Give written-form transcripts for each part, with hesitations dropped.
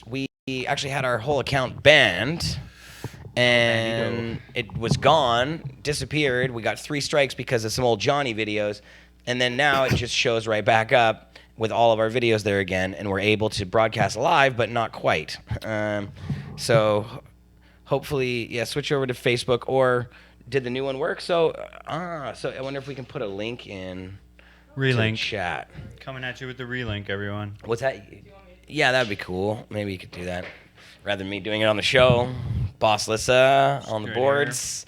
We actually had our whole account banned, and it was gone, disappeared. We got 3 strikes because of some old Johnny videos, and then now it just shows right back up with all of our videos there again, and we're able to broadcast live, but not quite. So hopefully, yeah, switch over to Facebook. Or did the new one work? So I wonder if we can put a link in Relink. chat. Coming at you with the relink, everyone. What's that? Yeah, that'd be cool. Maybe you could do that rather than me doing it on the show. Boss Lissa on the boards.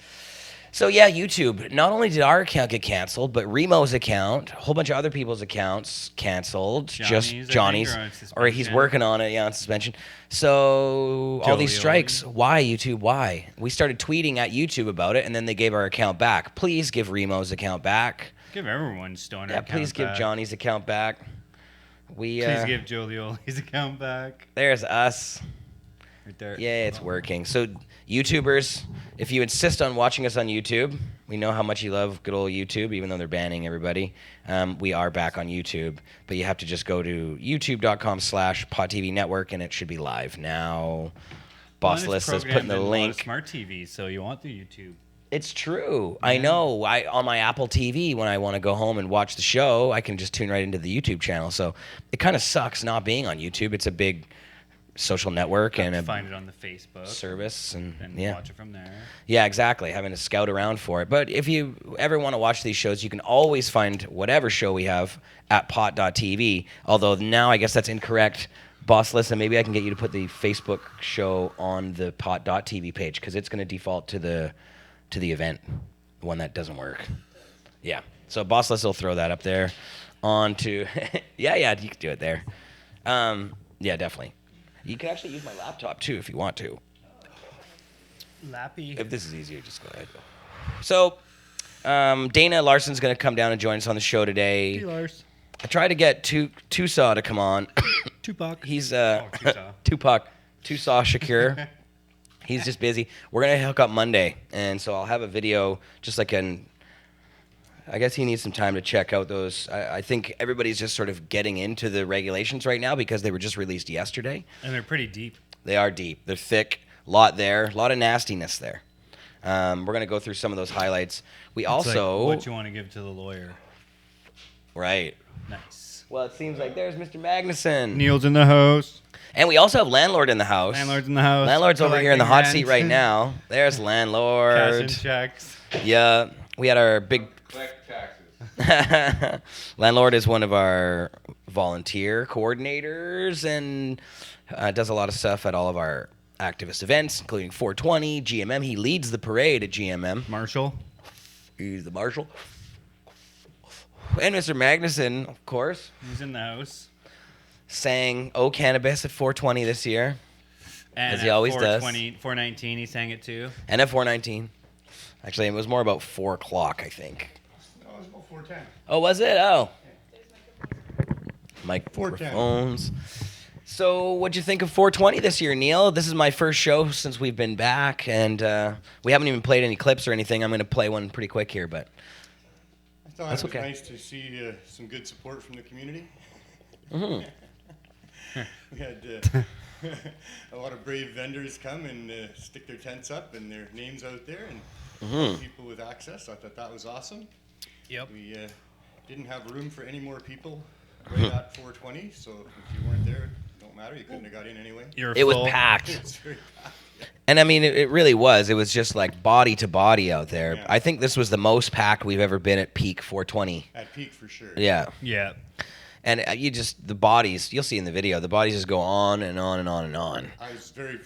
So yeah, YouTube. Not only did our account get canceled, but Remo's account, a whole bunch of other people's accounts canceled. Johnny's, or he's working on it. Yeah, on suspension. So all these strikes. Why YouTube? Why? We started tweeting at YouTube about it, and then they gave our account back. Please give Remo's account back. Give everyone's stoner account back. Yeah, please give Johnny's account back. Please give Jolioli's account back. There's us. Right there. Yeah, it's working. So YouTubers, if you insist on watching us on YouTube, we know how much you love good old YouTube, even though they're banning everybody. We are back on YouTube, but you have to just go to youtube.com/PodTV Network, and it should be live now. Boss List is putting the link. Smart TV, so you want the YouTube. It's true. Yeah. I know. On my Apple TV, when I want to go home and watch the show, I can just tune right into the YouTube channel. So it kind of sucks not being on YouTube. It's a big social network and find it on the Facebook service and watch it from there. Yeah, exactly. Having to scout around for it. But if you ever want to watch these shows, you can always find whatever show we have at pot.tv. Although now I guess that's incorrect. Boss Listen, maybe I can get you to put the Facebook show on the pot.tv page, because it's going to default to the event, the one that doesn't work. Yeah. So Boss List will throw that up there onto yeah, you can do it there. Yeah, definitely. You can actually use my laptop too if you want to. Lappy. If this is easier, just go ahead. So Dana Larson's going to come down and join us on the show today. Hey, Lars. I tried to get Tusaw to come on. Tupac. He's Tupac. Tusaw Shakur. He's just busy. We're going to hook up Monday, and so I'll have a video just like I guess he needs some time to check out those. I think everybody's just sort of getting into the regulations right now because they were just released yesterday. And they're pretty deep. They are deep. They're thick. A lot there. A lot of nastiness there. We're going to go through some of those highlights. We also... like what you want to give to the lawyer. Right. Nice. Well, it seems like there's Mr. Magnuson. Neil's in the house. And we also have Landlord in the house. Landlord's in the house. Landlord's over here in the hot seat right now. There's Landlord. Cashing checks. Yeah. We had our big... taxes. Landlord is one of our volunteer coordinators and does a lot of stuff at all of our activist events, including 420, GMM. He leads the parade at GMM. Marshall. He's the marshal. And Mr. Magnuson, of course. He's in the house. Sang "Oh Cannabis" at 420 this year. And as he always does. 419, he sang it too. And at 419. Actually, it was more about 4 o'clock, I think. No, it was about 4:10. Oh, was it? Oh. Microphones. So what'd you think of 420 this year, Neil? This is my first show since we've been back, and we haven't even played any clips or anything. I'm going to play one pretty quick here, but I thought that's it was okay. nice to see some good support from the community. Mm-hmm. We had a lot of brave vendors come and stick their tents up and their names out there, and people with access. I thought that was awesome. Yep. We didn't have room for any more people right at 420, so if you weren't there, it don't matter. You couldn't have got in anyway. It was packed. It was very packed. Yeah. And I mean, it really was. It was just like body to body out there. Yeah. I think this was the most packed we've ever been at peak 420. At peak for sure. Yeah. Yeah. And the bodies, you'll see in the video, the bodies just go on and on and on and on. I was very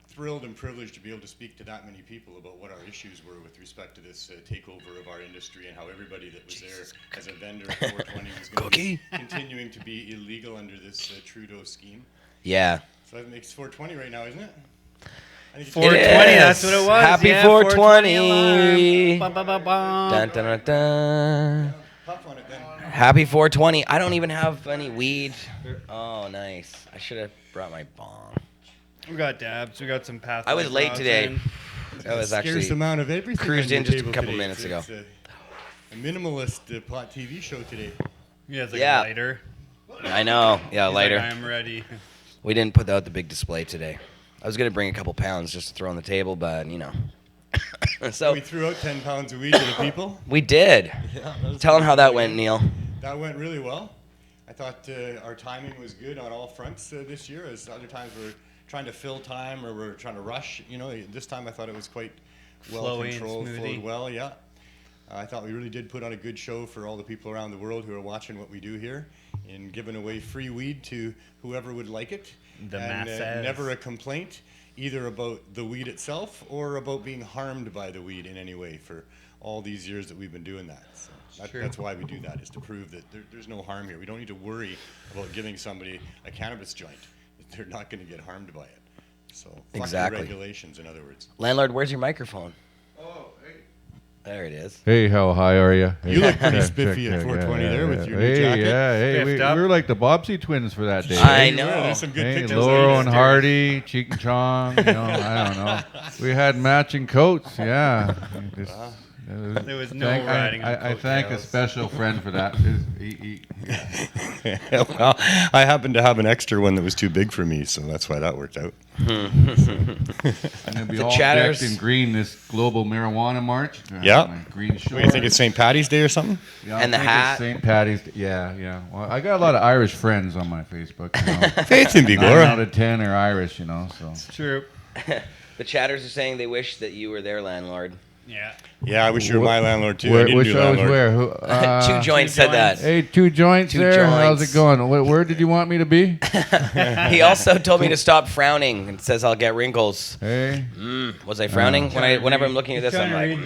thrilled and privileged to be able to speak to that many people about what our issues were with respect to this takeover of our industry and how everybody that was there as a vendor at 420 was going to be continuing to be illegal under this Trudeau scheme. Yeah. So that makes 420 right now, isn't it? I think 420, that's what it was. Happy yeah, 420. 420 alarm. Ba, ba, ba, ba. Dun, dun, dun, dun. Puff on it then. Happy 420. I don't even have any weed. Oh, nice. I should have brought my bong. We got dabs. We got some path. I was late today. I was Scarce actually amount of everything cruised on in the just a table couple today. minutes ago. It's a minimalist plot TV show today. Yeah, it's like Yeah. a lighter. I know. Yeah, He's lighter. like, I'm ready. We didn't put out the big display today. I was going to bring a couple pounds just to throw on the table, but, you know. So we threw out 10 pounds of weed to the people. We did. Yeah, Tell them how that went, Neil. That went really well. I thought our timing was good on all fronts this year, as other times we're trying to fill time or we're trying to rush. You know, this time I thought it was quite well controlled, flowed well. Yeah, I thought we really did put on a good show for all the people around the world who are watching what we do here, in giving away free weed to whoever would like it. Never a complaint, either about the weed itself or about being harmed by the weed in any way for all these years that we've been doing that. So that's why we do that, is to prove that there's no harm here. We don't need to worry about giving somebody a cannabis joint. They're not going to get harmed by it. So fuck the regulations, in other words. Landlord, where's your microphone? Oh, hey. There it is. Hey, how high are you? You look pretty spiffy at 420 there with your new jacket. Yeah, we were like the Bobsey twins for that day. I know. There's some good pictures. Laurel and Hardy, Cheek and Chong, I don't know. We had matching coats, yeah. There was no riding on I thank a special friend for that. Well, I happened to have an extra one that was too big for me, so that's why that worked out. And it'll be all decked in green, this global marijuana march. Yeah. Green shorts. What, you think it's St. Patty's Day or something? Yeah, and the hat. St. Patty's Day. Yeah. Well, I got a lot of Irish friends on my Facebook. You know. Faith in 9 out of 10 are Irish, you know. So It's true. The chatters are saying they wish that you were their landlord. Yeah. Yeah, I wish you were my landlord too. Wish I was where? Two Joints said that. Hey, Two Joints Two there. Joints. How's it going? Where did you want me to be? He also told me to stop frowning and says I'll get wrinkles. Hey. Was I frowning? Whenever I'm looking at this, I'm like,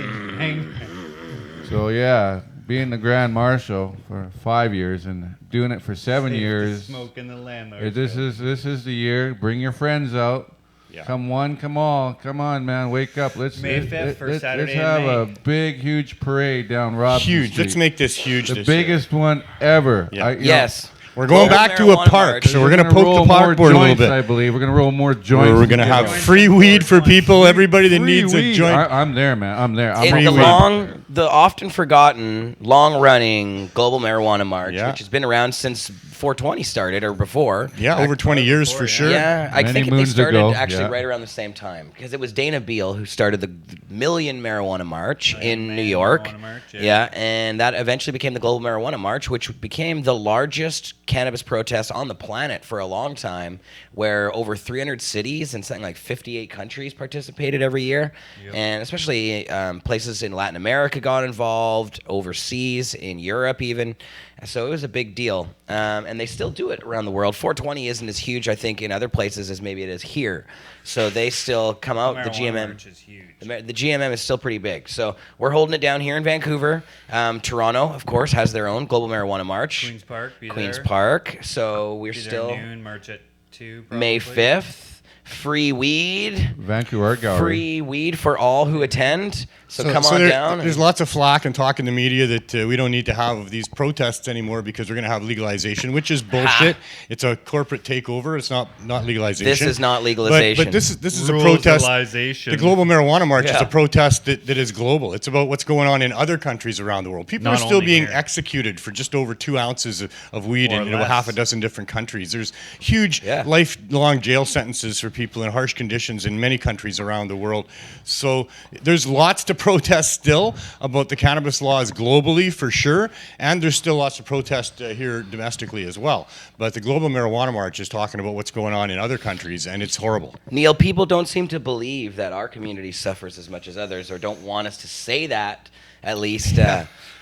So yeah, being the Grand Marshal for 5 years and doing it for 7 years. Smoking the landlord. This is the year. Bring your friends out. Yeah. Come one, come all. Come on, man. Wake up. Let's May 5th for Saturday Let's have in May. a big, huge parade down Robson Huge. Street. Let's make this huge. The this year. biggest one ever. Yeah. yes. We're going Global back to a marijuana park, march. so we're going to poke the park board a little bit. I believe we're going to roll more joints. We're going to have free weed for people. Everybody that needs a joint. I'm there, man. I'm there. I'm In on the often forgotten, long-running Global Marijuana March, Yeah. which has been around since 420 started or before. Yeah, over 20 years for sure. Yeah, I Many think they moons started ago, actually yeah. right around the same time because it was Dana Beal who started the Million Marijuana March in New York. Marijuana March, yeah, and that eventually became the Global Marijuana March, which became the largest cannabis protest on the planet for a long time, where over 300 cities and something like 58 countries participated every year. Yep. And especially places in Latin America got involved, overseas, in Europe even. So it was a big deal. And they still do it around the world. 420 isn't as huge, I think, in other places as maybe it is here. So they still come out. The GMM March is huge. The GMM is still pretty big. So we're holding it down here in Vancouver. Toronto, of course, has their own Global Marijuana March. Queen's Park. Queen's Park. So we're Be there still noon, March at 2. May probably. 5th. Free weed. Vancouver Art Gallery. Free weed for all who attend. So come on down. There's lots of flack and talk in the media that we don't need to have these protests anymore because we're going to have legalization, which is bullshit. It's a corporate takeover. It's not legalization. This is not legalization. But this is a protest. Rules-alization. The Global Marijuana March is Yeah. a protest that is global. It's about what's going on in other countries around the world. People Not are still only being here. executed for just over 2 ounces of weed Or in less. half a dozen different countries. There's huge Yeah. lifelong jail sentences for people in harsh conditions in many countries around the world. So there's lots to protest still about the cannabis laws globally, for sure, and there's still lots of protest here domestically as well. But the Global Marijuana March is talking about what's going on in other countries, and it's horrible. Neil, people don't seem to believe that our community suffers as much as others, or don't want us to say that. At least,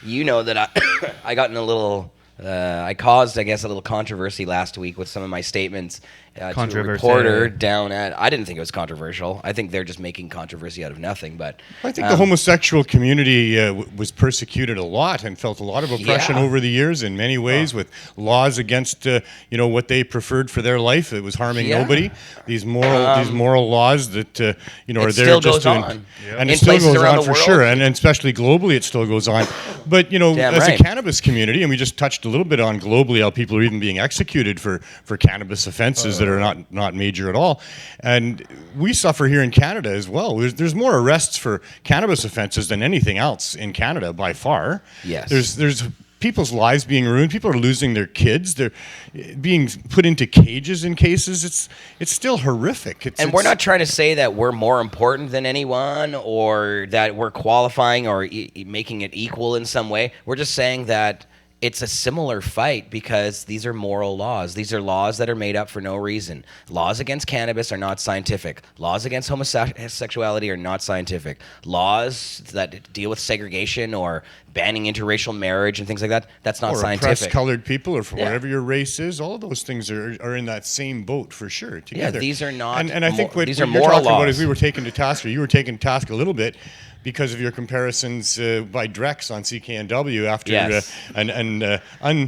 you know that I got in a little. I caused, I guess, a little controversy last week with some of my statements to a reporter down at. I didn't think it was controversial. I think they're just making controversy out of nothing. But I think the homosexual community was persecuted a lot and felt a lot of oppression Yeah. over the years in many ways, with laws against what they preferred for their life. It was harming nobody. These moral laws that are there still just goes on. and In it still places goes around on the for world. sure, and especially globally, it still goes on. But Damn as right. a cannabis community, and we just touched a little bit on globally how people are even being executed for cannabis offenses that are not major at all, and we suffer here in Canada as well. There's more arrests for cannabis offenses than anything else in Canada by far. Yes. There's people's lives being ruined. People are losing their kids. They're being put into cages in cases. It's still horrific. We're not trying to say that we're more important than anyone or that we're qualifying or making it equal in some way. We're just saying that it's a similar fight because these are moral laws. These are laws that are made up for no reason. Laws against cannabis are not scientific. Laws against homosexuality are not scientific. Laws that deal with segregation or banning interracial marriage and things like that, that's not scientific. Oppress colored people or for whatever your race is, all of those things are in that same boat for sure together. Yeah, these are not And I think what these you're are moral talking laws. about is we were taken to task, or you were taken to task a little bit because of your comparisons by Drex on CKNW after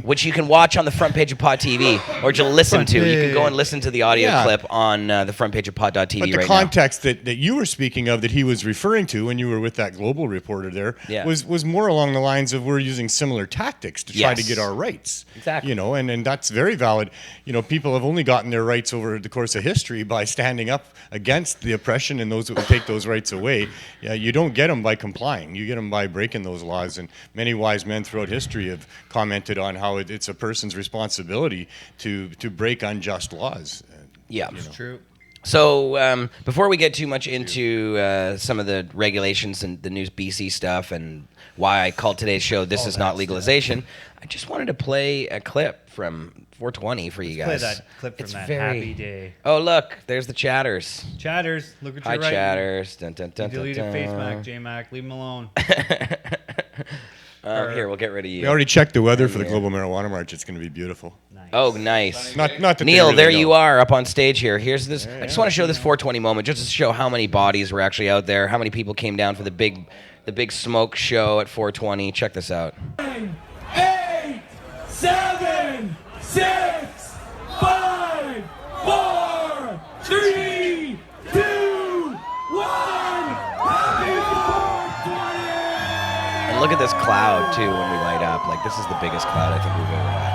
which you can watch on the front page of Pod TV or to listen to. You can go and listen to the audio clip on the front page of pod.tv right now. But the context that you were speaking of that he was referring to when you were with that global reporter there was more along the lines of we're using similar tactics to try to get our rights. Exactly. You know, and that's very valid. You know, people have only gotten their rights over the course of history by standing up against the oppression and those that would take those rights away. Yeah, you don't get them by complying. You get them by breaking those laws. And many wise men throughout history have commented on how it's a person's responsibility to break unjust laws. It's true. So before we get too much into some of the regulations and the new BC stuff and why I called today's show This Is Not Legalization, I just wanted to play a clip from 420 for you guys. Play that clip from that happy day. Oh, look, there's the chatters. Chatters, look at your right. Hi, chatters. Dun, dun, dun, Deleted dun, face dun. Mac, J-Mac, leave him alone. Here, we'll get rid of you. We already checked the weather for the Global Marijuana March. It's going to be beautiful. Nice. Oh, nice. Not that Neil, they really there know. you are up on stage here. Here's this. I just want to show this 420 moment just to show how many bodies were actually out there, how many people came down for the big smoke show at 420. Check this out. 9, 8, 7, 6, 5, 4, 3, 2, 1. Happy 420! And look at this cloud too when we light up. Like this is the biggest cloud I think we've ever had.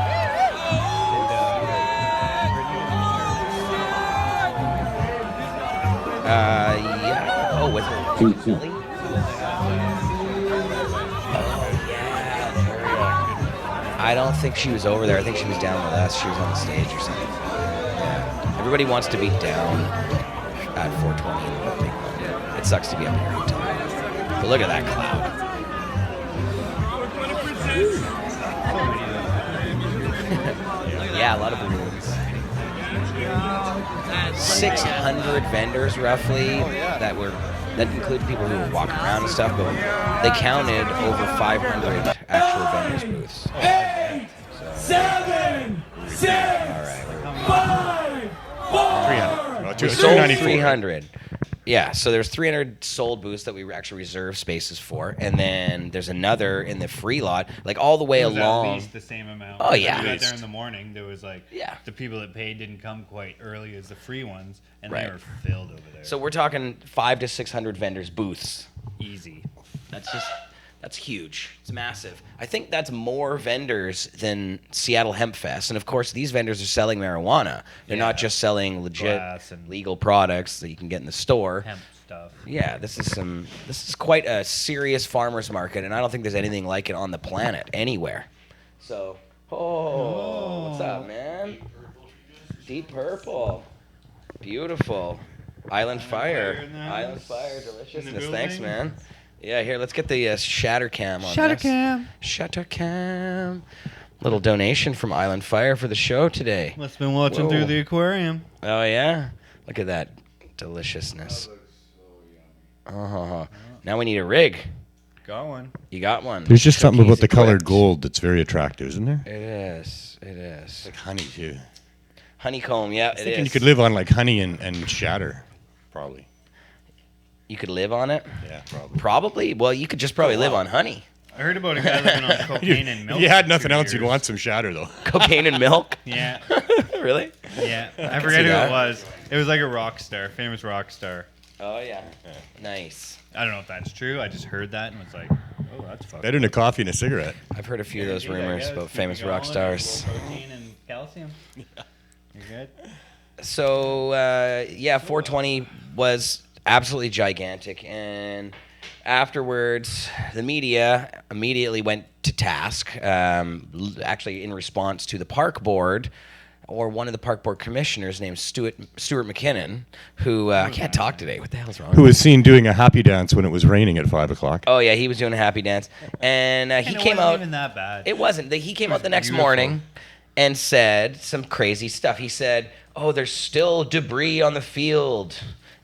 Yeah. Oh, with Millie? I don't think she was over there. I think she was down with us. She was on the stage or something. Yeah. Everybody wants to be down at 420. It sucks to be up here all the time. But look at that cloud. Yeah, a lot of balloons. 600 vendors roughly that included people who were walking around and stuff, but they counted over 500 actual vendors booths. 8, 7, 6, 5, 4. We sold 300. Yeah, so there's 300 sold booths that we actually reserved spaces for, and then there's another in the free lot, like all the way along. At least the same amount. Oh yeah. We got there in the morning. There was the people that paid didn't come quite early as the free ones, and they were filled over there. So we're talking 500 to 600 vendors booths. Easy. That's huge. It's massive. I think that's more vendors than Seattle Hemp Fest. And of course, these vendors are selling marijuana. They're not just selling legit legal products that you can get in the store. Hemp stuff. Yeah, this is quite a serious farmer's market, and I don't think there's anything like it on the planet anywhere. So, what's up, man? Deep purple. Beautiful. Island Fire. Island Fire deliciousness. Thanks, man. Yeah, here, let's get the shatter cam on this. Shutter cam. Little donation from Island Fire for the show today. Must have been watching through the aquarium. Oh, yeah? Look at that deliciousness. Now we need a rig. Got one. You got one. There's just something about the colored equipped. gold that's very attractive, isn't there? It is. It is. It's like honey, too. Honeycomb, yeah, it is. You could live on like honey and shatter, probably. You could live on it? Yeah, probably. Probably? Well, you could just probably live on honey. I heard about a guy living on cocaine and milk. If you had nothing for else, 2 you'd want some shatter, though. Cocaine and milk? Yeah. Really? Yeah. I forget who it was. It was like a rock star, famous rock star. Oh, yeah. Nice. I don't know if that's true. I just heard that and was like, oh, that's fucking Better than a coffee and a cigarette. I've heard a few of those rumors about famous rock stars. Protein and calcium. You're good? So, 420 was absolutely gigantic. And afterwards, the media immediately went to task, actually in response to the park board, or one of the park board commissioners named Stuart McKinnon, who I can't talk today. What the hell's wrong? Who was seen doing a happy dance when it was raining at 5 o'clock? Oh yeah, he was doing a happy dance, and he came out. It wasn't even that bad. It wasn't. He came out the next beautiful. morning and said some crazy stuff. He said, "Oh, there's still debris on the field,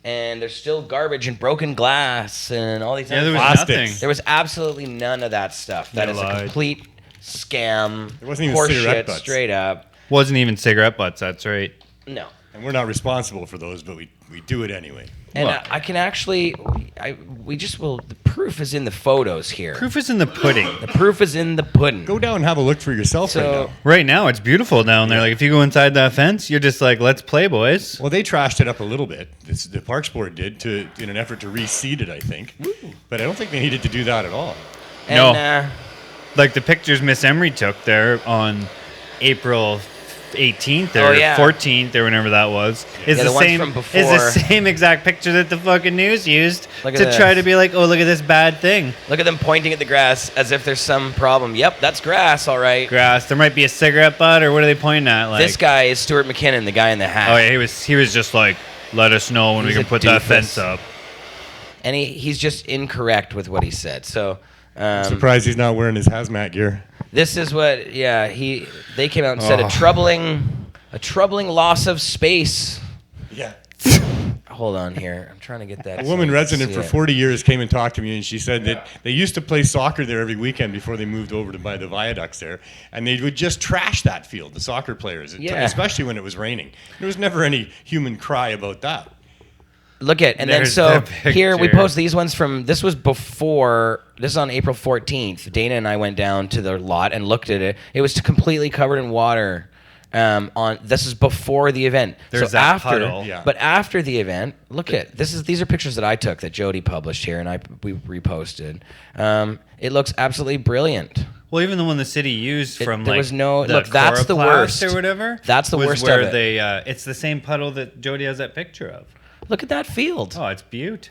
and there's still garbage and broken glass and all these." Yeah, there was Plastics. nothing. There was absolutely none of that stuff. That They is a lied. complete scam. There wasn't even cigarette horseshit, butts. straight up. Wasn't even cigarette butts. That's right. No. And we're not responsible for those, but we do it anyway. And Well- I can actually, we just will. The proof is in the photos here. Proof is in the pudding. The proof is in the pudding. Go down and have a look for yourself right So now. Right now, it's beautiful down there. Like if you go inside that fence, you're just like, "Let's play, boys." Well, they trashed it up a little bit. The Parks Board did in an effort to reseed it, I think. But I don't think they needed to do that at all. and, No. Like the pictures Miss Emery took there on April 18th or Oh, yeah. 14th or whenever that was is Yeah, the the ones same from before. is the same exact picture that the fucking news used Look at to try this. to be like, "Oh, look at this bad thing." Look at them pointing at the grass as if there's some problem. Yep, that's grass, all right. Grass. There might be a cigarette butt, or what are they pointing at? Like, This guy is Stuart McKinnon, the guy in the hat. oh yeah, he was just like, "Let us know when He's we a can put that doofus. fence up." And he's just incorrect with what he said. So Surprised he's not wearing his hazmat gear. this is what, they came out and said Oh. a troubling loss of space. Yeah. Hold on here. I'm trying to get that. A so woman you can resident see for it. 40 years came and talked to me, and she said that they used to play soccer there every weekend before they moved over to by the viaducts there, and they would just trash that field, the soccer players, Yeah. especially when it was raining. There was never any human cry about that. Look at, and then There's so the here we picture. post these ones from, this was before, this is on April 14th. Dana and I went down to the lot and looked at it. It was completely covered in water. This is before the event. There's so that after, puddle. Yeah. But after the event, look at these are pictures that I took that Jody published here and we reposted. It looks absolutely brilliant. Well, even the one the city used from there like was no- the look, that's the chloroplast worst. or whatever. That's the was worst where of it. They it's the same puddle that Jody has that picture of. Look at that field. Oh, it's beaut.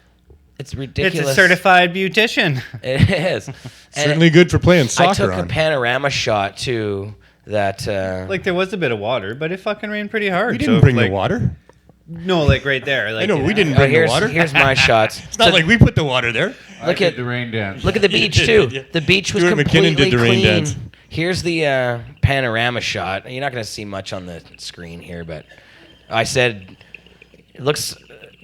It's ridiculous. It's a certified beautician. It is. And Certainly good for playing I soccer took a on. panorama shot too. That Like there was a bit of water, but it fucking rained pretty hard. We didn't so, bring like, the water. No, like right there. Like, I know, we didn't Oh, bring the here's water. here's my shots. It's not like we put the water there. Look I at did the rain dance. Look at the beach did, too. yeah. The beach was Stuart McKinnon completely did the rain clean. dance. Here's the panorama shot. You're not going to see much on the screen here, but I said it looks.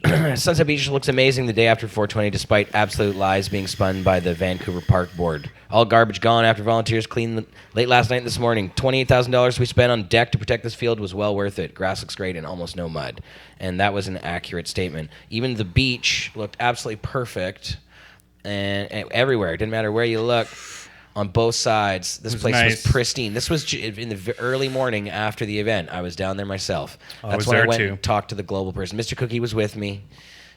Sunset Beach looks amazing the day after 420, despite absolute lies being spun by the Vancouver Park Board. All garbage gone after volunteers cleaned late last night and this morning. $28,000 we spent on deck to protect this field was well worth it. Grass looks great and almost no mud. And that was an accurate statement. Even the beach looked absolutely perfect. And everywhere, it didn't matter where you look, on both sides, this was place nice. was pristine. This was in the early morning after the event. I was down there myself. I That's was when I there went too. and talked to the global person. Mr. Cookie was with me.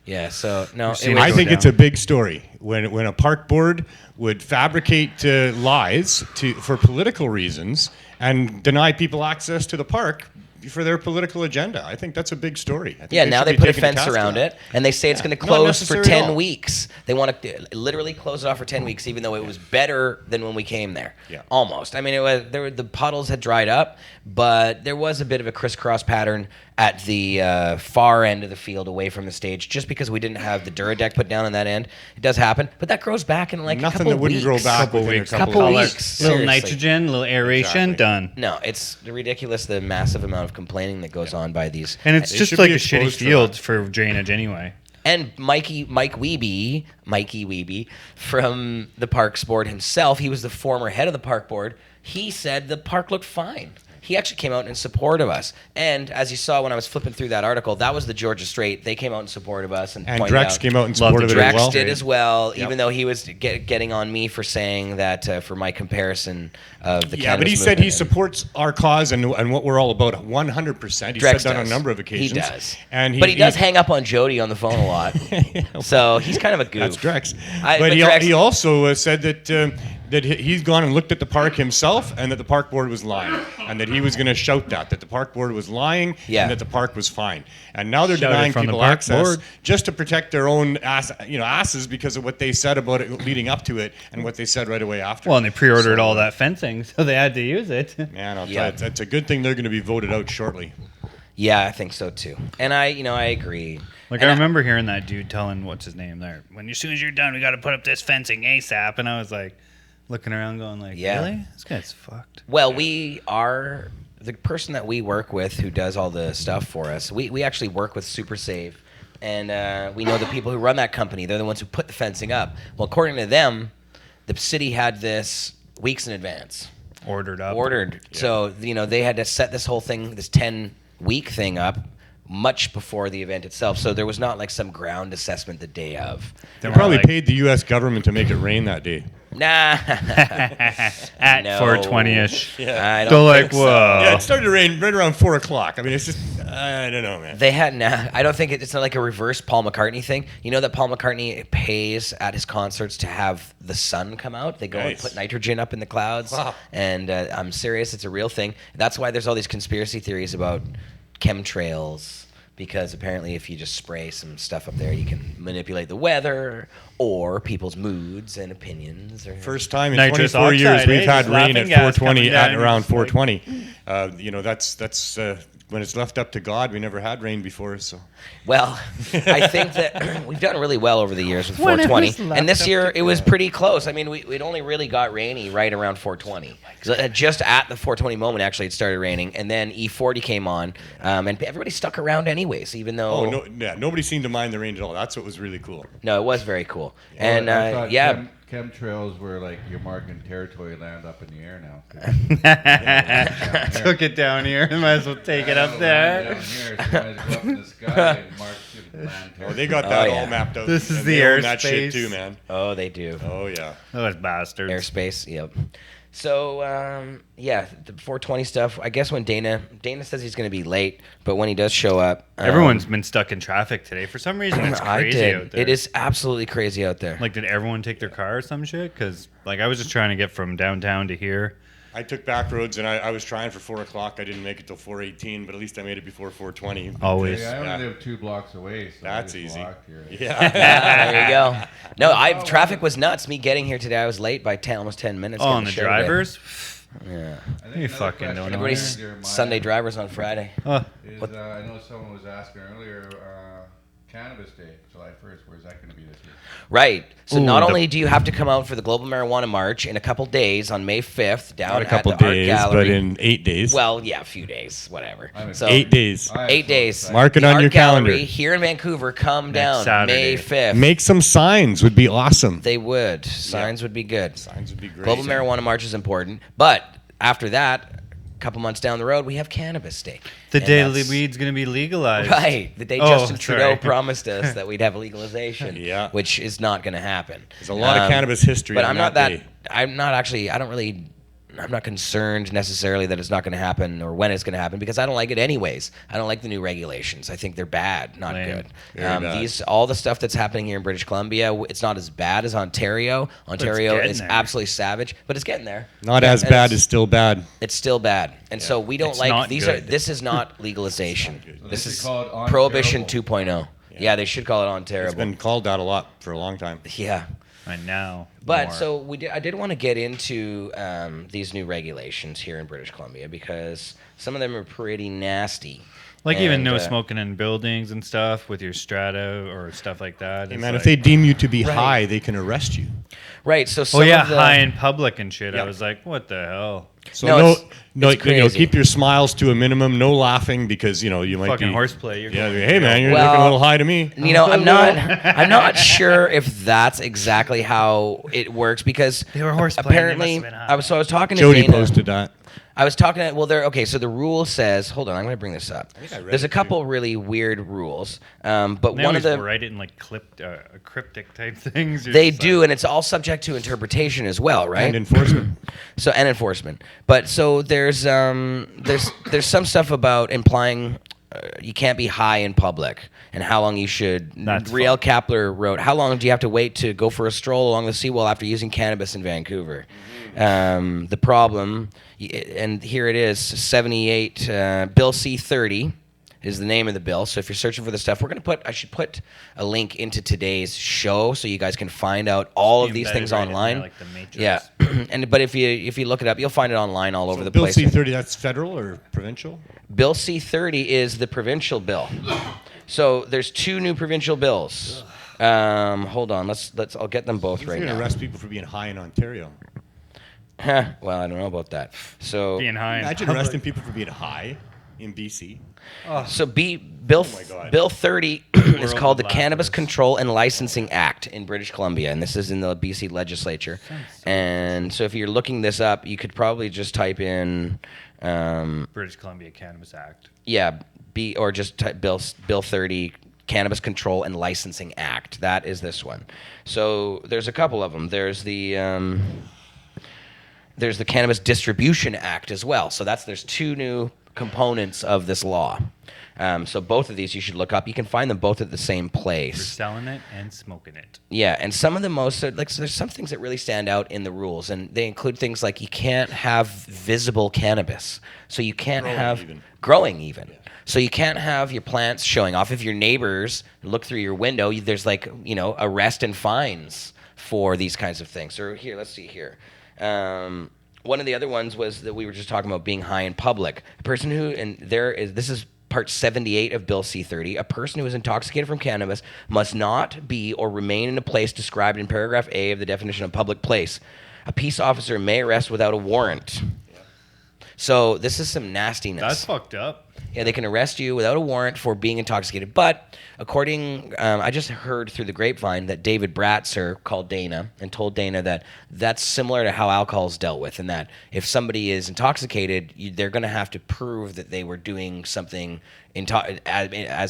Yeah, so no, seen it it was, I go think down. it's a big story when a park board would fabricate lies for political reasons and deny people access to the park for their political agenda. I think that's a big story. I think yeah, now should they be put a taken to fence task for around that. it, and they say it's going to Not close for necessary at 10 all. weeks. They want to literally close it off for 10 weeks, even though it was better than when we came there. Yeah. Almost. I mean, the puddles had dried up, but there was a bit of a crisscross pattern at the far end of the field away from the stage, just because we didn't have the Duradeck put down on that end. It does happen, but that grows back in like a Nothing couple that wouldn't weeks. grow back Couple within weeks. a couple, Couple of weeks. weeks. little Seriously. nitrogen, little aeration, Exactly. done. No, it's ridiculous, the massive amount of complaining that goes on by these. And it's They just should like be a shitty exposed for field that. for drainage anyway. And Mikey Wiebe from the Parks Board himself, he was the former head of the Park Board. He said the park looked fine. He actually came out in support of us. And as you saw when I was flipping through that article, that was the Georgia Straight. They came out in support of us and pointed Drex out. came out in Love support the of it as Drex well. did as well, Yep. even though he was getting on me for saying that for my comparison of the Yeah, but he cannabis said he movement. supports our cause and what we're all about 100%. He Drex said that on does. a number of occasions. He does. And but he does hang up on Jody on the phone a lot. So he's kind of a goof. That's Drex. But But Drex- he also said that that he's gone and looked at the park himself, and that the park board was lying, and that he was going to shout that the park board was lying, and that the park was fine. And now they're denying people access just to protect their own asses because of what they said about it leading up to it and what they said right away after. Well, and they pre-ordered all that fencing, so they had to use it. Man, I'll tell you, it's a good thing they're going to be voted out shortly. Yeah, I think so too. And I agree. Like, I remember hearing that dude telling, what's his name there, as soon as you're done, we got to put up this fencing ASAP. And I was like, looking around going like, really? This guy's fucked. Well, we are, the person that we work with who does all the stuff for us, we actually work with Super Save. And we know the people who run that company. They're the ones who put the fencing up. Well, according to them, the city had this weeks in advance. Ordered. Yeah. So, they had to set this whole thing, this 10-week thing up much before the event itself. So there was not like some ground assessment the day of. They probably paid the U.S. government to make it rain that day. Nah. At 4:20ish. Yeah. I don't think whoa. so. Yeah, it started to rain right around 4 o'clock. I mean, it's just, I don't know, man. They had, I don't think it's not like a reverse Paul McCartney thing. You know that Paul McCartney pays at his concerts to have the sun come out? They go and put nitrogen up in the clouds. Wow. And I'm serious, it's a real thing. That's why there's all these conspiracy theories about chemtrails. Because apparently if you just spray some stuff up there, you can manipulate the weather or people's moods and opinions. First time in Nitrous 24 years oxide, we've had rain at 4:20 at around 4:20. That's when it's left up to God. We never had rain before, so. Well, I think that we've done really well over the years with 420. And this year it was pretty close. I mean, we'd only really got rainy right around 420. Just at the 420 moment, actually, it started raining. And then E40 came on, and everybody stuck around anyways, even though... Oh, no, yeah, nobody seemed to mind the rain at all. That's what was really cool. No, it was very cool. Well, And, I thought yeah... chemtrails were like you're marking territory land up in the air now. Took it down here. Might as well take it up there. Down here, so you might as well go up in the sky and mark land territory. Oh, they got that all mapped out. This is and the they own that shit airspace. too, man. Oh, they do. Oh, yeah. Those bastards. Airspace, yep. So, the 420 stuff, I guess when Dana says he's going to be late, but when he does show up... Everyone's been stuck in traffic today. For some reason, it's crazy out there. It is absolutely crazy out there. Like, did everyone take their car or some shit? Because, I was just trying to get from downtown to here. I took back roads, and I was trying for 4 o'clock. I didn't make it till 4:18, but at least I made it before 4:20. Always. Yeah, I only live 2 blocks away, so That's I just easy. walked here. Yeah. There you go. No, traffic was nuts. Me getting here today, I was late by almost 10 minutes. Oh, and the drivers? Yeah. You fucking don't know. Everybody's Sunday drivers on Friday. I know someone was asking earlier, Cannabis Day, July 1st, where's that going to be this year? Right. So not only do you have to come out for the Global Marijuana March in a couple days on May 5th down Not a couple at the days, Art Gallery. but in 8 days. Well, yeah, a few days, whatever. So 8 days. 8 days. Mark it the on Art your calendar. Gallery here in Vancouver, come Next down Saturday. May 5th. Make some signs would be awesome. They would. Signs would be good. Signs would be great. Global Marijuana March is important. But after that, a couple months down the road, we have Cannabis Day. The And day that's- weed's going to be legalized. Right. The day Oh, Justin Trudeau sorry. promised us that we'd have legalization, Yeah. which is not going to happen. There's a lot of cannabis history But on I'm not that that. day. I'm not concerned necessarily that it's not going to happen or when it's going to happen because I don't like it anyways. I don't like the new regulations. I think they're bad, not Lame. good. Very bad. All the stuff that's happening here in British Columbia, it's not as bad as Ontario. Ontario getting is there. absolutely savage, but it's getting there. Not Yeah, as and bad it's- as still bad. It's still bad, and so we don't It's like not these. good. This is not legalization. This They is should call it prohibition unterrible. 2.0. Yeah, they should call it It's unterrible. been called that a lot for a long time. Yeah. And now. But more. so I did want to get into these new regulations here in British Columbia because some of them are pretty nasty. Even And, no smoking in buildings and stuff with your strata or stuff like that. Hey, It's man, like, if they deem you to be high, they can arrest you. Right. So Oh, some yeah, of the, high in public and shit. Yep. I was like, what the hell? So No, it's crazy. keep your smiles to a minimum. No laughing because you might Fucking be horseplay. You're Yeah, going- hey man, you're Well, looking a little high to me. I'm not sure if that's exactly how it works because They were horseplaying, they apparently must have been high. I was talking to Jody Dana. posted that. I was talking to, okay, so the rule says, hold on, I'm going to bring this up. think I read There's a it, couple really weird rules, but They one of always the, write it in cryptic type things. You're they just do, like- and it's all subject to interpretation as well, right? And enforcement. And enforcement. But so there's some stuff about implying you can't be high in public, and how long you should. That's Riel Kapler wrote, "How long do you have to wait to go for a stroll along the seawall after using cannabis in Vancouver?" The problem, and here it is, 78 Bill C-30 is the name of the bill. So if you're searching for the stuff, I should put a link into today's show so you guys can find out all of these things online. Like the Matrix. Yeah, but if you look it up, you'll find it online all over the Bill place. C-30, that's federal or provincial? Bill C-30 is the provincial bill. So there's two new provincial bills. Hold on, I'll get them both right You're going now. to arrest people for being high in Ontario. Well, I don't know about that. So Being high. in Imagine public. arresting people for being high in BC. So Oh my God. Bill 30 is called the World Cannabis Lazarus. Control and Licensing Act in British Columbia, and this is in the BC legislature. And so if you're looking this up, you could probably just type in, British Columbia Cannabis Act. or just type Bill 30 Cannabis Control and Licensing Act. That is this one. So there's a couple of them. There's the Cannabis Distribution Act as well. So there's two new components of this law. So both of these you should look up. You can find them both at the same For place. selling it and smoking it. Yeah, and some of the most so there's some things that really stand out in the rules, and they include things like you can't have visible cannabis. So you can't growing even. So you can't have your plants showing off. If your neighbors look through your window, there's arrest and fines for these kinds of things. Or here, let's see here. One of the other ones was that we were just talking about being high in public. A person this is Part 78 of Bill C-30. A person who is intoxicated from cannabis must not be or remain in a place described in paragraph A of the definition of public place. A peace officer may arrest without a warrant. So this is some nastiness. That's fucked up. Yeah, they can arrest you without a warrant for being intoxicated. But according, I just heard through the grapevine that David Bratzer called Dana and told Dana that that's similar to how alcohol is dealt with, and that if somebody is intoxicated, they're going to have to prove that they were doing something as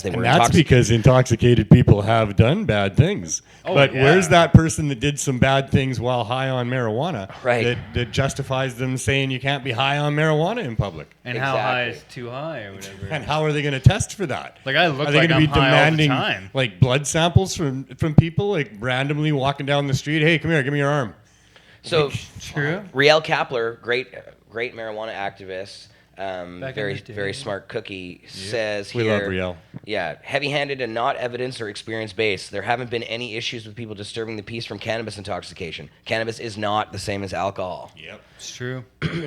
they were And that's intoxicated. because intoxicated people have done bad things. But yeah. where's that person that did some bad things while high on marijuana Right. that justifies them saying you can't be high on marijuana in public? And how high Exactly. is too high or whatever. And how are they going to test for that? Like, I look Are they like gonna I'm high all the time. like blood samples from people like randomly walking down the street? Hey, come here, give me your arm. So True. Riel Kapler, great marijuana activist, Back very in the day. very smart cookie, says We here. love Riel. Yeah, heavy-handed and not evidence or experience-based. There haven't been any issues with people disturbing the peace from cannabis intoxication. Cannabis is not the same as alcohol. Yep. It's true.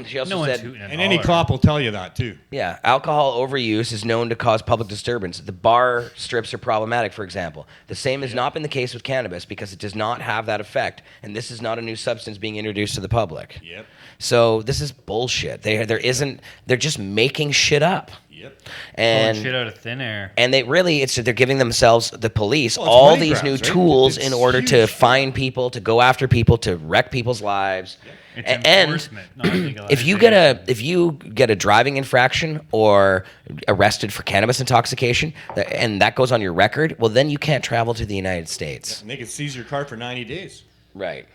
She also No one's said, hooting and And any hollering. cop will tell you that too. yeah, alcohol overuse is known to cause public disturbance. The bar strips are problematic, for example. The same has not been the case with cannabis because it does not have that effect, and this is not a new substance being introduced to the public. Yep. So this is bullshit. They're just making shit up. Yep. And Pulling shit out of thin air. And they're giving themselves, the police, Well, it's all money these grabs, new right? tools It's in order to huge. find people, to go after people, to wreck people's lives. It's And enforcement, not legalization. if you get a driving infraction or arrested for cannabis intoxication, and that goes on your record, well, then you can't travel to the United States. And they can seize your car for 90 days. Right.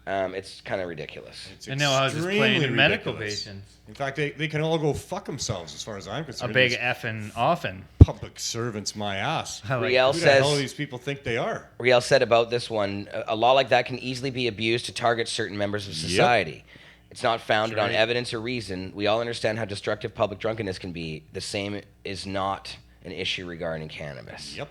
It's kind of ridiculous. It's And now how's this playing extremely in medical ridiculous. patients? In fact, they can all go fuck themselves as far as I'm A concerned. big These effing often. public servants, my ass. I like Riel Who the hell do says, these people think they are? Riel said about this one, a law like that can easily be abused to target certain members of society. It's not founded on evidence or reason. We all understand how destructive public drunkenness can be. The same is not an issue regarding cannabis. Yep.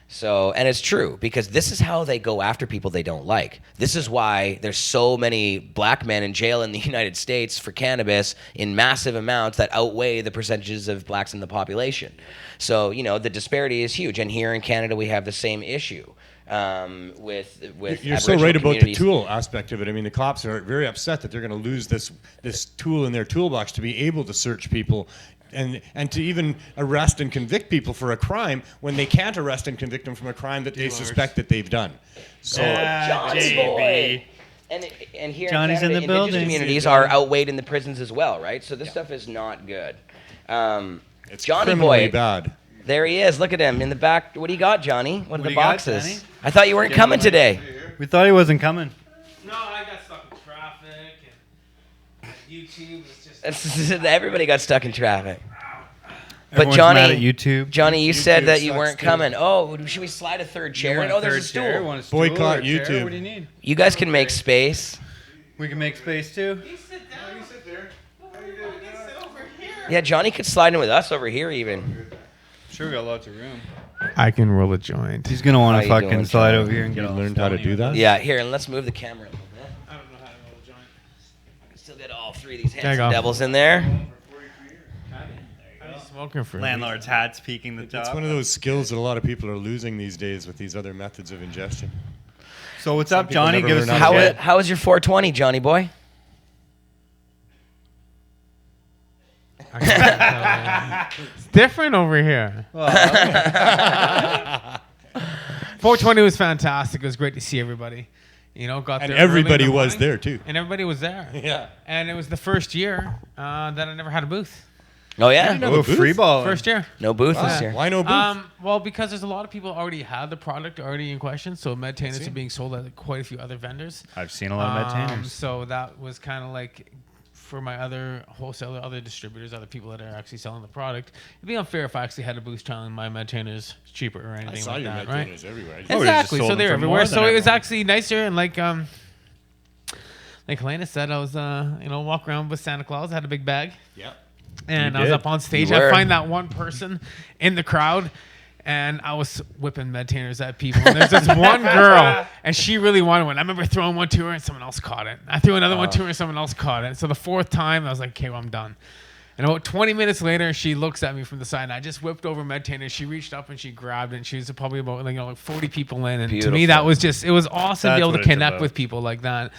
So, and it's true, because this is how they go after people they don't like. This is why there's so many black men in jail in the United States for cannabis in massive amounts that outweigh the percentages of blacks in the population. So, the disparity is huge. And here in Canada, we have the same issue with You're so Aboriginal right about the communities. tool aspect of it. I mean, the cops are very upset that they're going to lose this tool in their toolbox to be able to search people and to even arrest and convict people for a crime when they can't arrest and convict them from a crime that they suspect that they've done. So Johnny JB. boy. And here Johnny's in in Canada, the indigenous building. communities are outweighed in the prisons as well, right? So this stuff is not good. it's Johnny criminally boy. bad. There he is. Look at him in the back. What do you got, Johnny? What are What the do you got, boxes? Johnny? I thought you weren't coming today. We thought he wasn't coming. No, I got stuck in traffic, and YouTube was just. Everybody got stuck in traffic. But Everyone's Johnny, mad at YouTube. Johnny, you said that you sucks weren't too. coming. Oh, should we slide a third chair? Want Oh, a there's a third stool. chair? Want a stool Boycott or a chair? YouTube. What do you need? You guys can make space. We can make space too. You sit down. You sit there. Sit over here. Yeah, Johnny could slide in with us over here even. Sure, we got lots of room. I can roll a joint. He's gonna want How to you fucking doing, slide John? over here and get You all learned how to stony do with that? us. Yeah, here, and let's move the camera a little bit. I don't know how to roll a joint. I can still get all three of these you handsome go. devils in there. Smoking for Landlord's hat's peeking the top. It's one of those skills that a lot of people are losing these days with these other methods of ingestion. So what's Some up, people Johnny? never Give us learn some how to shit. How is your 420, Johnny boy? It's different over here. 420 was fantastic. It was great to see everybody. You know, got And there early in everybody the was morning, there too. and everybody was there. Yeah. And it was the first year that I never had a booth. Oh yeah, know. Oh, booth? free ball. First year. no booth Why? this year. Why no booth? Well, because there's a lot of people already had the product already in question, so Medtainers see. are being sold at quite a few other vendors. I've seen a lot of Medtainers. So that was kind of like for my other wholesaler, other distributors, other people that are actually selling the product. It'd be unfair if I actually had a booth telling my Medtainers cheaper or anything I saw like your that, med right? trainers everywhere. I just- Oh, we just Exactly. sold So them they're for everywhere. more So than it was everyone. actually nicer and like Helena said, I was walk around with Santa Claus, had a big bag. Yeah. And You I was did. up on stage. You I were. find that one person in the crowd, and I was whipping Medtainers at people. And there's this one girl, and she really wanted one. I remember throwing one to her, and someone else caught it. I threw another one to her, and someone else caught it. So the fourth time, I was like, okay, well, I'm done. And about 20 minutes later, she looks at me from the side, and I just whipped over Medtainers. She reached up and she grabbed it, and she was probably about like 40 people in. And to me, that was just, it was awesome to That's be able what to it's connect about. with people like that.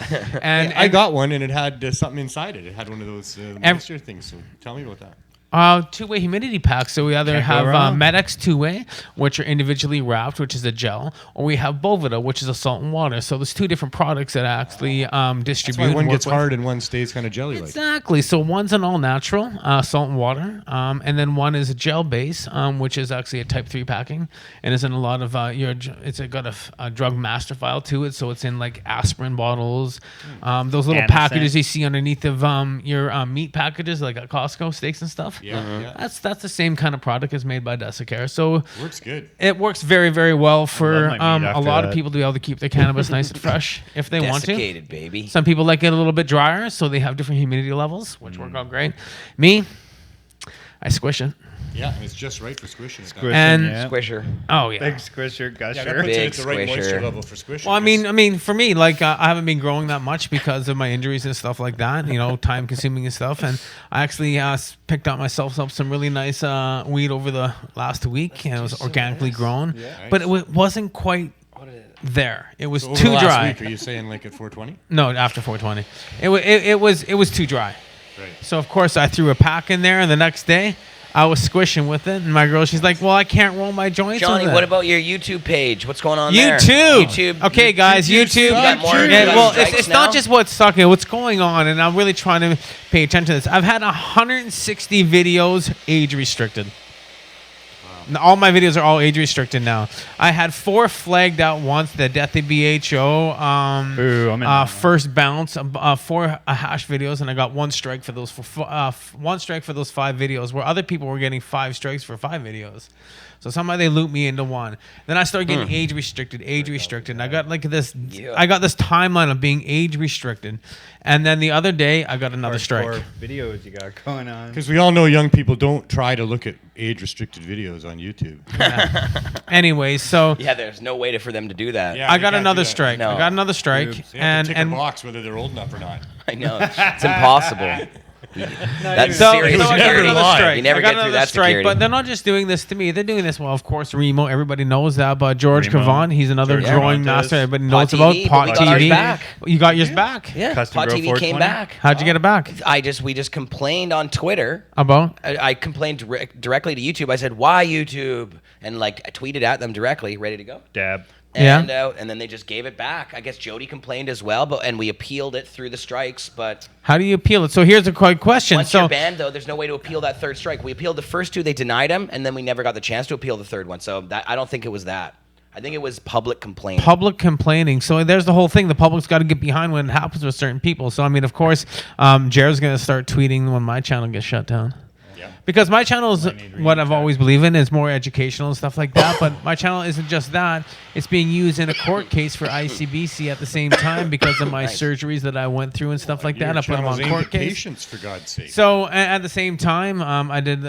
And I got one and it had something inside it. It had one of those moisture things. So tell me about that. Two-way humidity packs. So we either Can't go have wrong. Medex two-way, which are individually wrapped, which is a gel, or we have Bovida, which is a salt and water. So there's two different products that actually That's distribute. why and one work gets with. hard and one stays kind of jelly-like. Exactly. So one's an all-natural salt and water, and then one is a gel base, which is actually a Type 3 packing, and is in a lot of got a drug master file to it, so it's in like aspirin bottles, those little Anacin. packages you see underneath of your meat packages, like at Costco steaks and stuff. Yeah, yeah. That's the same kind of product as made by Desicare. So Works good. it works very, very well for love my meat a after lot of that. people to be able to keep their cannabis nice and fresh if they want to. Desiccated, baby. Some people like it a little bit drier, so they have different humidity levels, which work out great. Me, I squish it. Yeah, and it's just right for squishing it. Squishing, And- yeah. Squisher. Oh yeah. Big squisher, Yeah, that gusher. puts it Big at the right moisture squisher. level for squishing. Well, I mean, for me, like I haven't been growing that much because of my injuries and stuff like that. You know, time consuming and stuff. And I actually picked out myself up some really nice weed over the last week, and it was organically grown, but it wasn't quite there. It was over too the last dry. week, are you saying like at 420? No, after 420, it was too dry. Right. So of course I threw a pack in there, and the next day I was squishing with it, and my girl, she's like, "Well, I can't roll my joints." Johnny, with it." what about your YouTube page? What's going on there? YouTube. Okay, guys, YouTube. You got more- you And, got well, strikes it's now? not just what's sucking; what's going on, and I'm really trying to pay attention to this. I've had 160 videos age restricted. Now, all my videos are all age restricted now. I had 4 flagged out once. The Death of BHO. Boo, I'm in that one. First bounce. 4 hash videos, and I got 1 strike for those. 1 strike for those 5 videos, where other people were getting 5 strikes for 5 videos. So somehow they looped me into 1. Then I started getting age restricted. And I got like this. Yeah. I got this timeline of being age restricted, and then the other day I got another strike. Hardcore videos you got going on. Because we all know young people don't try to look at age-restricted videos on YouTube. Anyway, so Yeah, there's no way for them to do that. Yeah. I you got can't do another that. strike. No. I got another strike, Oops. They have and to tick and a box whether they're old enough or not. I know. It's impossible. That's so, serious so I got security. another strike. You never I got get through another that strike, security. but they're not just doing this to me. They're doing this. Well, of course, Remo. Everybody knows that about George Remo. Cavan. He's another George growing Cavan master. does. Everybody Pot knows TV, about but Pot we got ours TV. back. You got yours back. Yeah, Custom Pot Grow TV came 420? back. How'd you get it back? We just complained on Twitter. About? I complained directly to YouTube. I said, "Why YouTube?" And like I tweeted at them directly, ready to go. Dab. And and then they just gave it back. I guess Jody complained as well, and we appealed it through the strikes. But How do you appeal it? So here's a quick question. once So you're banned, though, there's no way to appeal that third strike. We appealed the first 2; they denied him, and then we never got the chance to appeal the third one. So I don't think it was that. I think it was public complaint. public complaining. So there's the whole thing. The public's got to get behind when it happens with certain people. So I mean, of course, Jared's gonna start tweeting when my channel gets shut down. Yeah. Because my channel is need what I've read always believed in is more educational and stuff like that. But my channel isn't just that; it's being used in a court case for ICBC at the same time because of my surgeries that I went through and stuff like that. I put them on court case. Patients, for God's sake. So at the same time, I did.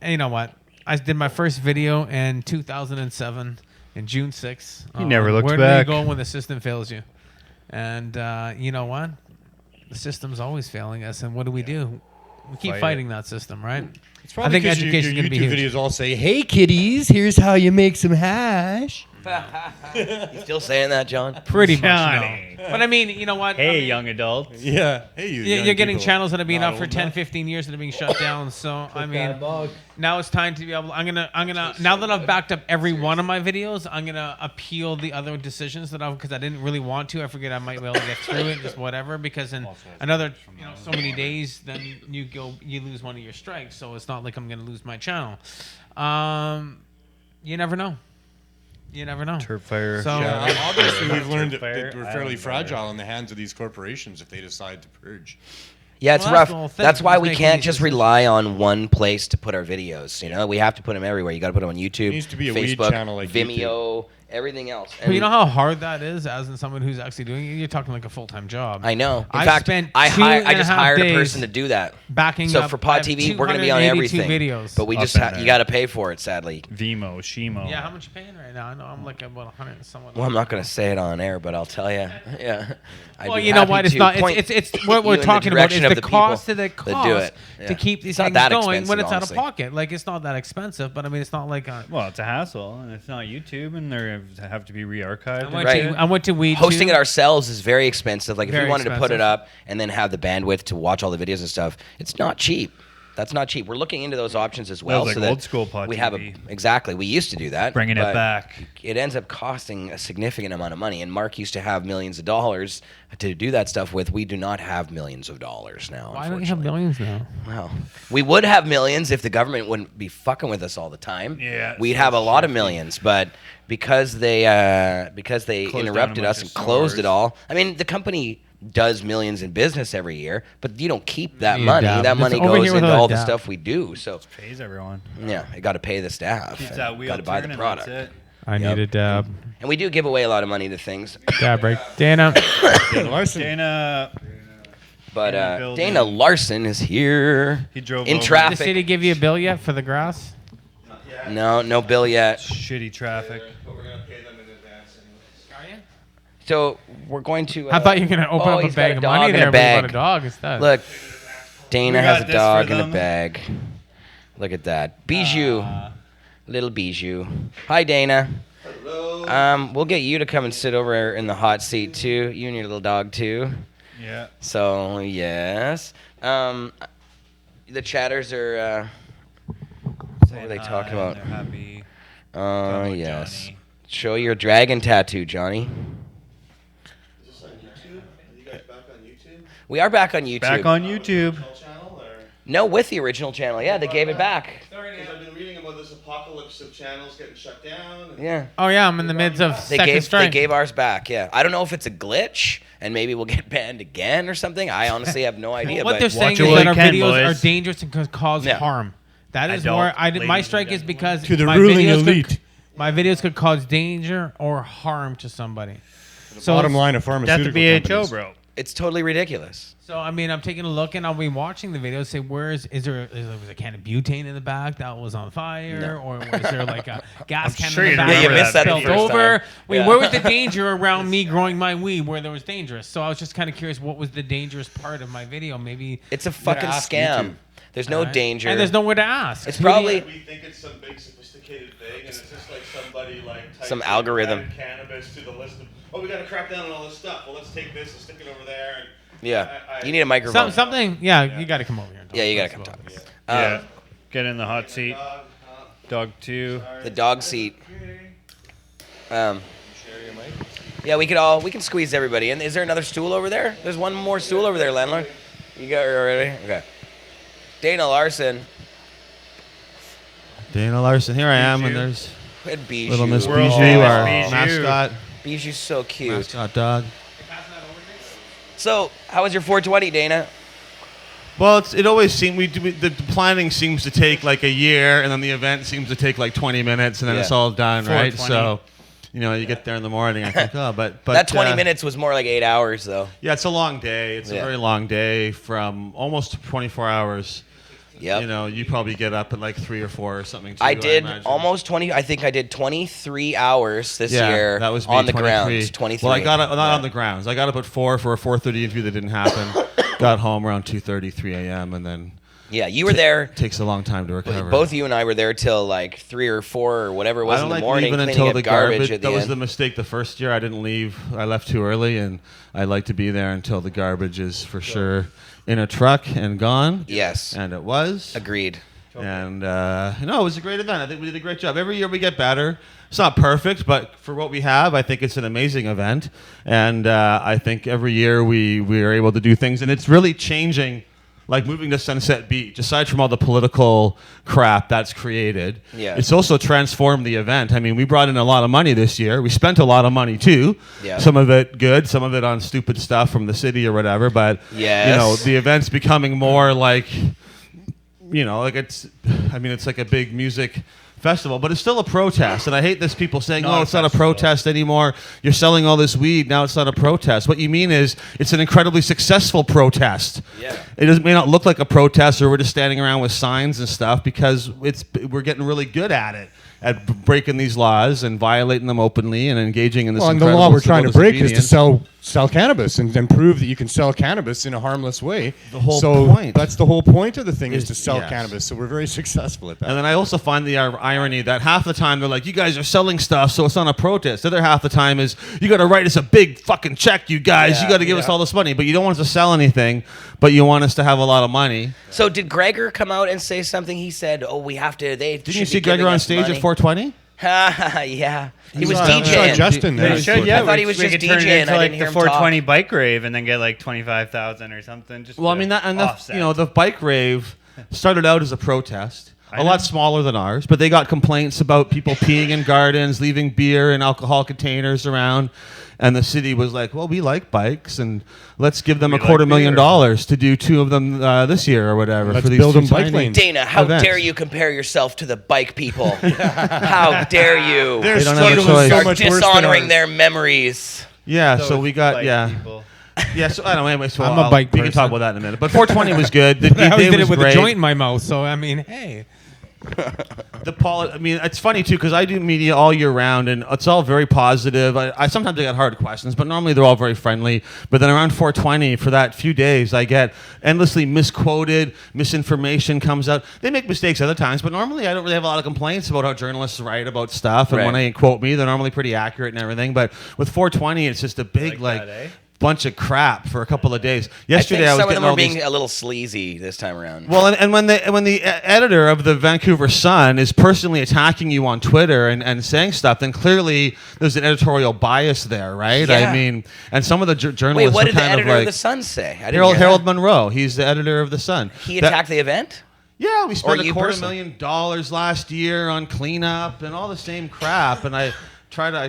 You know what? I did my first video in 2007, in June 6th. He never looked where back. do you go when the system fails you? And you know what? The system's always failing us, and what do? We keep Fight fighting that system, right? It's I probably think 'cause education is your going to be YouTube huge. videos all say, "Hey kiddies, here's how you make some hash." You still saying that, John? Pretty much, Johnny. no. But I mean, you know what? Hey, I mean, young adults. Yeah. Hey, you. young You're getting people. channels that have been Not up for old 10, enough. 15 years that are being shut down. So I mean, now it's time to be able. I'm gonna. Now that I've backed up every one of my videos, I'm gonna appeal the other decisions that I've because I didn't really want to. I figured I might be able to get through it, just whatever. Because in another, so many days, then you lose one of your strikes. So it's not like I'm gonna lose my channel. You never know. You never know. Turf fire. So Yeah, obviously we've learned that Fire, we're fairly fragile in the hands of these corporations if they decide to purge. Yeah, it's Well, that's rough. the whole thing, That's why is we making can't these just decisions. rely on one place to put our videos. You know, we have to put them everywhere. You got to put them on YouTube, needs to be a weed Facebook, channel like Vimeo, everything else. But you know how hard that is, as in someone who's actually doing it. You're talking like a full-time job. I know. In I've fact, spent I two and a just half hired a days person to do that. backing So up. for I Pod have TV, we're going to be on 282 everything. videos. But we Up just in there. you got to pay for it, sadly. Vimo, Shimo. Yeah, how much you paying right now? I know I'm like about 100 and somewhat. Well, I'm not going to say it on air, but I'll tell you. Yeah. I'd Well, be you know happy what? It's to not. point It's what you we're in the talking about. Is direction of the people cost that it that do costs it. Yeah. to keep these It's not things that going when expensive, it's honestly. out of pocket. Like it's not that expensive, but I mean, it's not like. Well, it's a hassle, and it's not YouTube, and they have to be re-archived. and Right. shit. I went to Weed. Hosting too. it ourselves is very expensive. Like if Very we wanted to put it expensive. up and then have the bandwidth to watch all the videos and stuff, it's not cheap. That's not cheap. We're looking into those options as well. That was so like that old school Pod we have TV. exactly. We used to do that, Bringing it but back. It ends up costing a significant amount of money. And Mark used to have millions of dollars to do that stuff with. We do not have millions of dollars now. Why don't you have unfortunately. millions now? Well, we would have millions if the government wouldn't be fucking with us all the time. Yeah, we'd so have a lot of shifty. millions, but because they Closed down interrupted a us bunch and of closed stores. it all. I mean, the company does millions in business every year, but you don't keep that Yeah, money. Dab. That Just money over goes here into without a all the Dab. stuff we do. So Pays everyone. yeah, you got to pay the staff. Keeps and that wheel got to buy the turning, product. that's it. I Yep. need a dab. And we do give away a lot of money to things. Dab break. Dana. Dana Larson. Dana, But In the building. Dana Larson is here. he drove In over. Did the traffic. city give you a bill yet for the grass? No bill yet. Shitty traffic. But we're gonna pay them in advance anyway. So we're going to. I thought you were gonna open up a he's got bag of dog money in a there, but you bought bag. a dog instead. Look, Dana We has got a this dog for in a them. bag. Look at that. Bijou. Little Bijou. Hi, Dana. Hello. We'll get you to come and sit over in the hot seat, too. You and your little dog, too. Yeah. So, yes. The chatters are, what are they talking about? They're happy. Oh, about yes. Johnny. Show your dragon tattoo, Johnny. Is this on YouTube? Are you guys back on YouTube? We are back on YouTube. Back on YouTube. Original channel or? No, with the original channel. Yeah, they gave it back. Because I've been reading about this apocalypse of channels getting shut down. And Yeah. Oh yeah, I'm in the midst of They second gave strike. they gave ours back. Yeah, I don't know if it's a glitch and maybe we'll get banned again or something. I honestly have no idea. What but they're saying it is while that you our can, videos boys. are dangerous and could cause Yeah. harm. That is Adult, more. My ladies and strike is gentlemen. because To the my ruling videos elite. Could, my videos could cause danger or harm to somebody. So Bottom line of That's pharmaceutical the BHO, companies. bro. it's totally ridiculous. So I mean, I'm taking a look and I'll be watching the video. Say, is there was a can of butane in the back that was on fire, or was there like a gas can sure in you the back remember that that the spilled first over? time. Wait, Yeah. where was the danger around me growing my weed where there was dangerous? So I was just kind of curious, what was the dangerous part of my video? Maybe It's a fucking ask scam. YouTube. There's no Alright. danger. and there's nowhere to ask. It's Who do you- probably we think it's some big sophisticated thing, and it's just like somebody like types Some in algorithm. added cannabis to the list of. Oh, we got to crack down on all this stuff. Well, let's take this and stick it over there. And yeah. I- You need a microphone. something. Yeah, you got to come over here. And talk Yeah, you to gotta us come about talk. this. Yeah. Get in the hot seat. dog, Dog 2. The dog seat. Yeah, we can squeeze everybody in. Is there another stool over there? There's one more stool over there, landlord. You got it already? Okay. Dana Larson. Dana Larson, here I am, and Bijou. there's And Bijou. little Miss World Bijou, famous our Bijou. mascot, Bijou's so cute. mascot dog. So, how was your 420, Dana? Well, it always seems the planning seems to take like a year, and then the event seems to take like 20 minutes, and then it's all done, right? 4:20. So, you get there in the morning. I think, but that 20 minutes was more like 8 hours, though. Yeah, it's a long day. It's a very long day from almost 24 hours. Yep. You probably get up at like 3 or 4 or something. Too, I did imagine. almost 20. I think I did 23 hours this year. That was me, on the 23. grounds. 23. Well, I got up not on the grounds. I got up at 4 for a 4:30 interview that didn't happen. Got home around 2:30, 3 a.m. and then. Yeah, you were there. Takes a long time to recover. Both you and I were there till like 3 or 4 or whatever it was in the morning, leaving cleaning until up the garbage at the That was end. the mistake the first year. I didn't leave. I left too early, and I like to be there until the garbage is for sure in a truck and gone. Yes. And it was. Agreed. And it was a great event. I think we did a great job. Every year we get better. It's not perfect, but for what we have, I think it's an amazing event. And I think every year we are able to do things, and it's really changing. Like moving to Sunset Beach, aside from all the political crap that's created, it's also transformed the event. I mean, we brought in a lot of money this year. We spent a lot of money too. Yeah. Some of it good, some of it on stupid stuff from the city or whatever. But the event's becoming more like, it's like a big music festival, but it's still a protest. And I hate this people saying, it's not a protest anymore. You're selling all this weed. Now it's not a protest. What you mean is it's an incredibly successful protest. Yeah. It may not look like a protest, or we're just standing around with signs and stuff, because we're getting really good at it, at breaking these laws and violating them openly and engaging in this and the law we're trying to break is to sell cannabis and prove that you can sell cannabis in a harmless way. The whole point. That's the whole point of the thing, is to sell cannabis. So we're very successful at that. And then I also find the irony that half the time they're like, you guys are selling stuff, so it's not a protest. The other half the time is, you got to write us a big fucking check, you guys. You got to give us all this money. But you don't want us to sell anything, but you want us to have a lot of money. So did Gregor come out and say something? He said, we have to, Didn't you see Gregor on stage at 420? Yeah. He was DJing. DJing. Justin there. I thought he was just could turn it DJing. into I like didn't the hear him 420 talk. bike rave and then get like 25,000 or something. Just the bike rave started out as a protest. A lot smaller than ours, but they got complaints about people peeing in gardens, leaving beer and alcohol containers around. And the city was like, well, we like bikes, and let's give them $250,000 to do 2 of them this year or whatever. Let's for these build them 2 bike tiny lanes. Dana, how events. dare you compare yourself to the bike people? How dare you? Their They don't have a struggle is choice. so Are much worse than dishonoring ours. their memories. Yeah, so we got, people. Yeah, so I don't know. Anyway, so I'm a bike we can person. talk about that in a minute. But 420 was good. The I always day did was it with great. a joint in my mouth, so I mean, hey. It's funny too, because I do media all year round, and it's all very positive. I sometimes I get hard questions, but normally they're all very friendly. But then around 420, for that few days, I get endlessly misquoted, misinformation comes out. They make mistakes other times, but normally I don't really have a lot of complaints about how journalists write about stuff. And when they quote me, they're normally pretty accurate and everything. But with 420, it's just a big bunch of crap for a couple of days. Yesterday, I was some of getting them all are being these. a little sleazy this time around. Well, and when the editor of the Vancouver Sun is personally attacking you on Twitter and saying stuff, then clearly there's an editorial bias there, right? Yeah. I mean, and some of the journalists Wait, what are did the kind of editor of like the Sun say? I didn't hear Harold that. Monroe. He's the editor of the Sun. He attacked the event? Yeah, we spent you $250,000 last year on cleanup and all the same crap, and I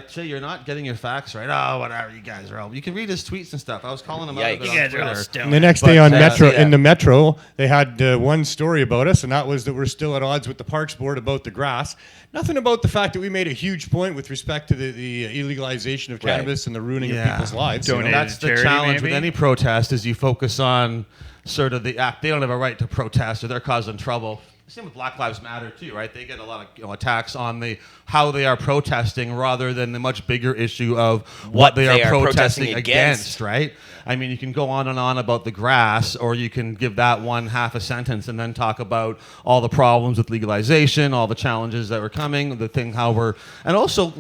say you're not getting your facts right. Oh, whatever, you guys are all. You can read his tweets and stuff. I was calling him out a bit You on guys are all Twitter. stoned. And the next day on But, Metro, see that. in the Metro, they had one story about us, and that was that we're still at odds with the Parks Board about the grass. Nothing about the fact that we made a huge point with respect to the illegalization of cannabis and the ruining of people's lives. you know? Donate. That's the Charity, challenge with maybe? any protest is you focus on sort of the act. They don't have a right to protest, or they're causing trouble. Same with Black Lives Matter too, right? They get a lot of attacks on how they are protesting rather than the much bigger issue of what they are protesting against, right? I mean, you can go on and on about the grass, or you can give that one half a sentence and then talk about all the problems with legalization, all the challenges that were coming, and also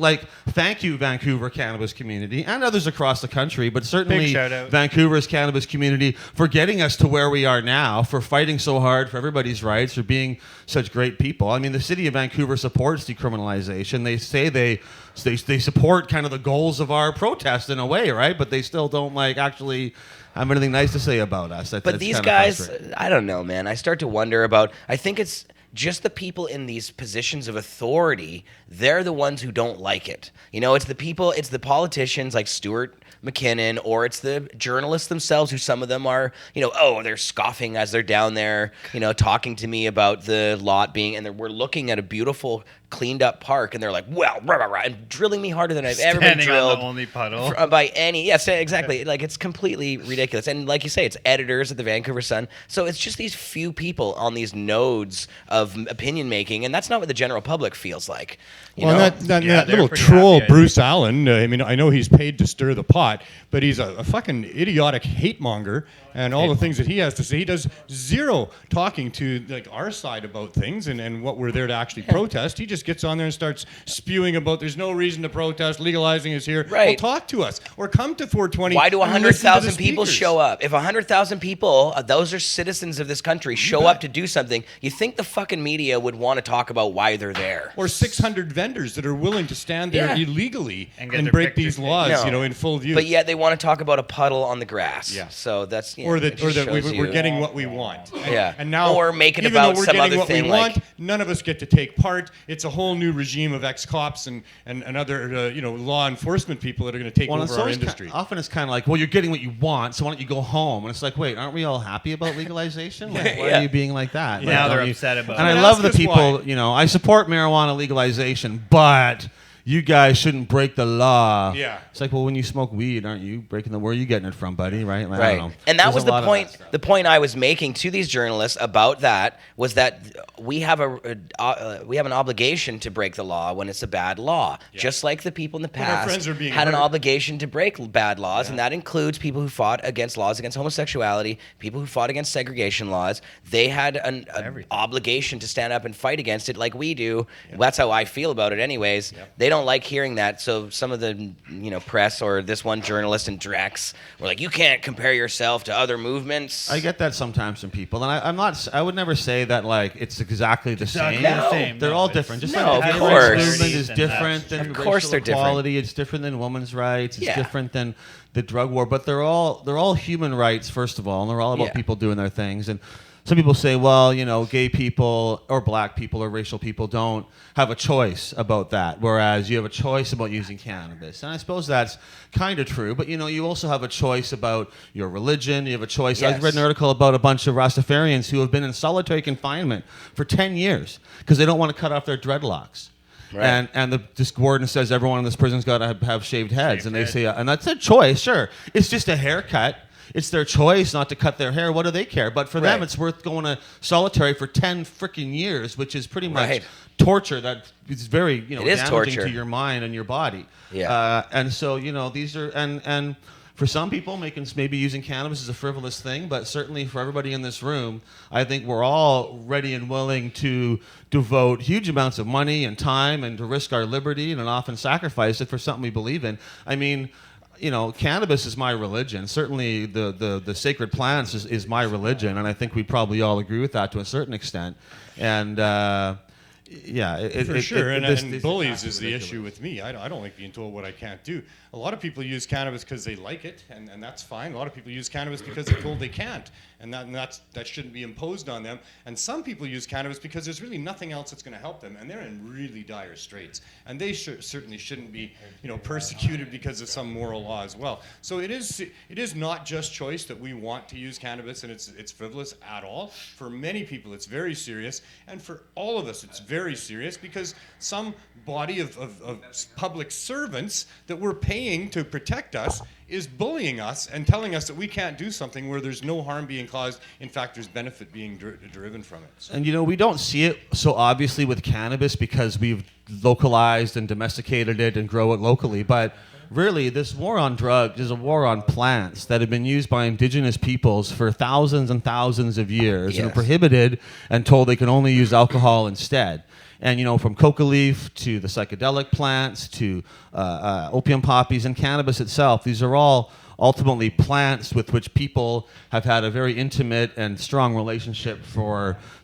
thank you, Vancouver cannabis community and others across the country, but certainly Big shout out. Vancouver's cannabis community for getting us to where we are now, for fighting so hard for everybody's rights, for being such great people. I mean, the city of Vancouver supports decriminalization. They say they support kind of the goals of our protest in a way, right? But they still don't actually have anything nice to say about us. But these guys, I don't know, man. I start to wonder about. I think it's just the people in these positions of authority, they're the ones who don't like it. It's the people, it's the politicians like Stuart McKinnon, or it's the journalists themselves, who some of them are, they're scoffing as they're down there, talking to me about the lot being, and we're looking at a beautiful, cleaned up park, and they're like, well, rah, rah, rah, and drilling me harder than I've ever been drilled. On the only puddle. By any, yes, exactly. Like, it's completely ridiculous. And like you say, it's editors at the Vancouver Sun. So it's just these few people on these nodes of opinion making, and that's not what the general public feels like. That little troll, Bruce Allen, I know he's paid to stir the pot, but he's a fucking idiotic hate monger, and all the things that he has to say, he does zero talking to our side about things and what we're there to actually protest. He just gets on there and starts spewing about there's no reason to protest, legalizing is here. Right. Well, talk to us or come to 420. Why do and listen to 100,000 the people speakers. show up? If 100,000 people, those are citizens of this country, show up to do something, you think the fucking media would want to talk about why they're there? Or 600 vendors that are willing to stand there illegally And get and their break pictures these laws, No. in full view. But yet they want to talk about a puddle on the grass. Yeah. So that's or it that just shows we're you. getting what we want. Yeah. And now, Or make it even about though we're some getting other what thing we like- want, none of us get to take part. It's a whole new regime of ex-cops and other law enforcement people that are going to take over our industry. Often it's kind of like, well, you're getting what you want, so why don't you go home? And it's like, wait, aren't we all happy about legalization? Like, why are you being like that? Now Like, they're don't you- upset about And it. I And love ask the us people, why. I support marijuana legalization, but you guys shouldn't break the law. Yeah. It's like, well, when you smoke weed, aren't you breaking the? Where are you getting it from, buddy? Right? Like, I Right. don't know. And that There's was a the lot of point. that stuff. The point I was making to these journalists about that was that we have we have an obligation to break the law when it's a bad law, just like the people in the our past friends are being had an hurt. obligation to break bad laws, and that includes people who fought against laws against homosexuality, people who fought against segregation laws. They had an obligation to stand up and fight against it, like we do. That's how I feel about it, anyways. They don't like hearing that, so some of the press or this one journalist in Drex were like, "You can't compare yourself to other movements." I get that sometimes from people, and I would never say that like it's exactly the same. the same. They're No, all it's- different. Just No, like of the course. movement is And different than Of course racial they're different. equality. It's different than women's rights. It's Yeah. different than the drug war. But they're all human rights first of all, and they're all about Yeah. people doing their things. And some people say, well, gay people or black people or racial people don't have a choice about that, whereas you have a choice about using cannabis. And I suppose that's kind of true, but you also have a choice about your religion. You have a choice. Yes. I read an article about a bunch of Rastafarians who have been in solitary confinement for 10 years because they don't want to cut off their dreadlocks. Right. And this warden says everyone in this prison's got to have shaved heads, and they say, and that's a choice. Sure, it's just a haircut. It's their choice not to cut their hair. What do they care? But for them, Right. it's worth going to solitary for 10 freaking years, which is pretty much Right. torture. That is very It is damaging torture. to your mind and your body. Yeah. And so these are and for some people, maybe using cannabis is a frivolous thing, but certainly for everybody in this room, I think we're all ready and willing to devote huge amounts of money and time and to risk our liberty and often sacrifice it for something we believe in. I mean, cannabis is my religion. Certainly the sacred plants is my religion, and I think we probably all agree with that to a certain extent. And For sure, and this bullies is the ridiculous. issue with me. I don't like being told what I can't do. A lot of people use cannabis because they like it, and that's fine. A lot of people use cannabis because they're told they can't, and that shouldn't be imposed on them. And some people use cannabis because there's really nothing else that's going to help them, and they're in really dire straits. And they certainly shouldn't be, persecuted because of some moral law as well. So it is not just choice that we want to use cannabis, and it's frivolous at all. For many people, it's very serious, and for all of us, it's very serious because some body of public servants that we're paying to protect us is bullying us and telling us that we can't do something where there's no harm being caused. In fact, there's benefit being driven from it. So. And we don't see it so obviously with cannabis because we've localized and domesticated it and grow it locally. But really, this war on drugs is a war on plants that have been used by indigenous peoples for thousands and thousands of years and are Yes. prohibited and told they can only use alcohol instead. And, from coca leaf to the psychedelic plants to opium poppies and cannabis itself, these are all ultimately plants with which people have had a very intimate and strong relationship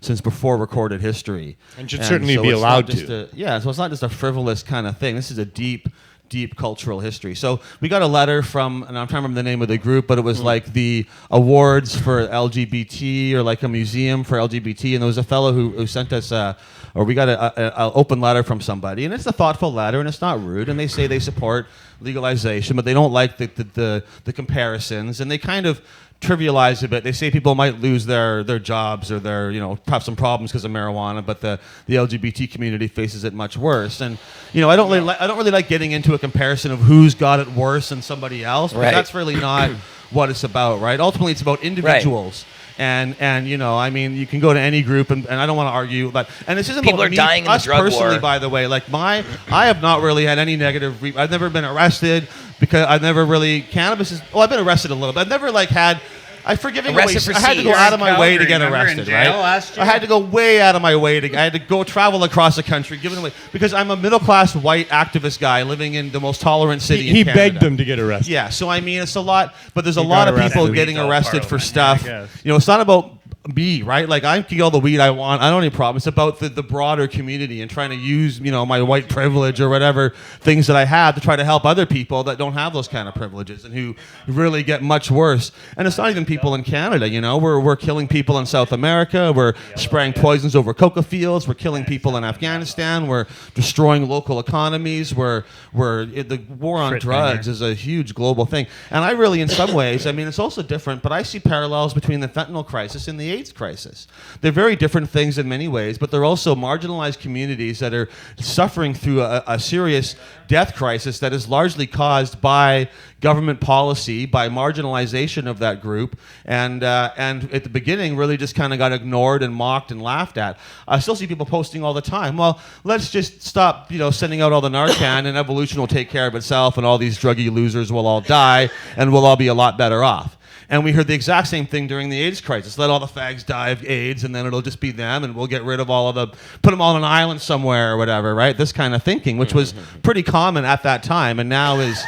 since before recorded history. And should certainly be it's not allowed just to. so it's not just a frivolous kind of thing. This is a deep, deep cultural history. So we got a letter from, and I'm trying to remember the name of the group, but it was like the awards for LGBT, or like a museum for LGBT. And there was a fellow who sent us, or we got an open letter from somebody, and it's a thoughtful letter, and it's not rude. And they say they support legalization, but they don't like the comparisons, and they kind of trivialize a bit. They say people might lose their jobs, or their, have some problems because of marijuana, but the LGBT community faces it much worse. And I don't really like getting into a comparison of who's got it worse than somebody else, but that's really not what it's about, right? Ultimately, it's about individuals. Right. And you can go to any group, and I don't want to argue, but this isn't people about are me, dying in us the drug personally, war. by the way. Like I have not really had any negative. I've never been arrested because I've never really I've been arrested a little, but I've never had. I had to go out of my way to get arrested, right? I had to go way out of my way I had to go travel across the country, giving away, because I'm a middle-class white activist guy living in the most tolerant city in Canada. He begged them to get arrested. Yeah, so it's a lot, but there's a lot of people getting arrested for stuff. It's not about me, right? Like, I can get all the weed I want. I don't have any problem. It's about the broader community and trying to use, my white privilege or whatever things that I have to try to help other people that don't have those kind of privileges and who really get much worse. And it's not even people in Canada, We're killing people in South America. We're spraying poisons over coca fields. We're killing people in Afghanistan. We're destroying local economies. The war on drugs is a huge global thing. And I really, in some ways, it's also different, but I see parallels between the fentanyl crisis and the AIDS crisis. They're very different things in many ways, but they're also marginalized communities that are suffering through a serious death crisis that is largely caused by government policy, by marginalization of that group, and at the beginning really just kind of got ignored and mocked and laughed at. I still see people posting all the time, well, let's just stop sending out all the Narcan and evolution will take care of itself and all these druggy losers will all die and we'll all be a lot better off. And we heard the exact same thing during the AIDS crisis. Let all the fags die of AIDS, and then it'll just be them, and we'll get rid of all of put them all on an island somewhere or whatever, right? This kind of thinking, which was pretty common at that time, and now is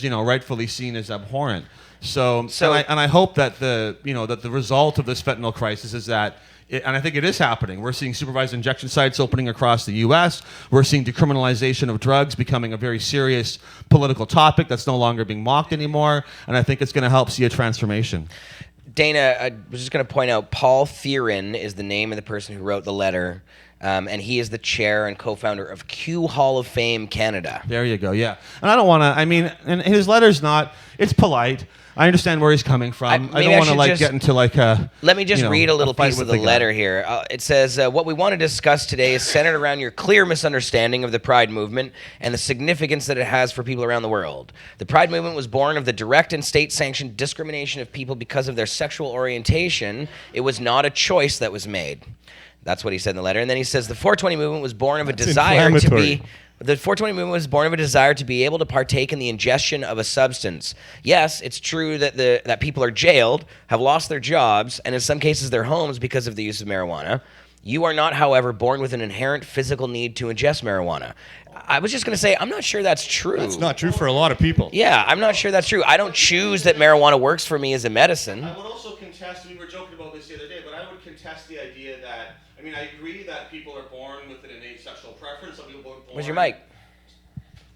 rightfully seen as abhorrent. So I hope that the result of this fentanyl crisis is that. And I think it is happening. We're seeing supervised injection sites opening across the U.S. We're seeing decriminalization of drugs becoming a very serious political topic that's no longer being mocked anymore. And I think it's going to help see a transformation. Dana, I was just going to point out, Paul Theron is the name of the person who wrote the letter. And he is the chair and co-founder of Q Hall of Fame Canada. There you go, yeah. And I don't want to, and his letter's it's polite. I understand where he's coming from. I don't want to get into Let me just read a little piece of the letter here. It says, what we want to discuss today is centered around your clear misunderstanding of the Pride movement and the significance that it has for people around the world. The Pride movement was born of the direct and state-sanctioned discrimination of people because of their sexual orientation. It was not a choice that was made. That's what he said in the letter. And then he says the 420 movement was born of a desire to be... The 420 movement was born of a desire to be able to partake in the ingestion of a substance. Yes, it's true that people are jailed, have lost their jobs, and in some cases their homes because of the use of marijuana. You are not, however, born with an inherent physical need to ingest marijuana. I was just going to say, I'm not sure that's true. That's not true for a lot of people. Yeah, I'm not sure that's true. I don't choose that marijuana works for me as a medicine. I would also contest, we were joking about this the other day, but I would contest the idea that, I agree that people are born with an innate sexual preference. Some people are born... Where's your mic?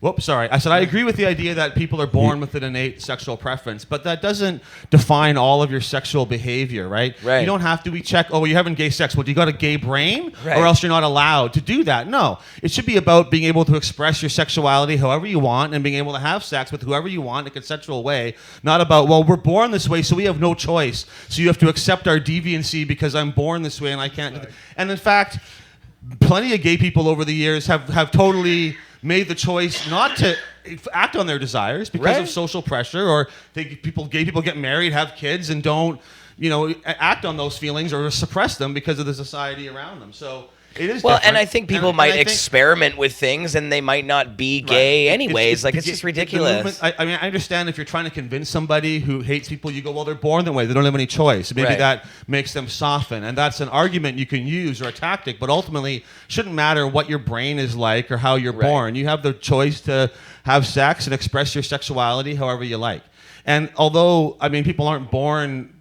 Whoops, sorry. I said I agree with the idea that people are born with an innate sexual preference, but that doesn't define all of your sexual behavior, right? Right. You don't have to check, you're having gay sex. Well, do you got a gay brain? Right. Or else you're not allowed to do that. No. It should be about being able to express your sexuality however you want and being able to have sex with whoever you want in a consensual way, not about, we're born this way, so we have no choice. So you have to accept our deviancy because I'm born this way and I can't. Right. And in fact, plenty of gay people over the years have totally made the choice not to act on their desires because of social pressure, or gay people get married, have kids, and don't, act on those feelings or suppress them because of the society around them. So it is different. And I think people might experiment with things, and they might not be gay anyways. It's just ridiculous. I understand if you're trying to convince somebody who hates people, you go, they're born that way. They don't have any choice. Maybe that makes them soften, and that's an argument you can use or a tactic. But ultimately, it shouldn't matter what your brain is like or how you're born. You have the choice to have sex and express your sexuality however you like. And although people aren't born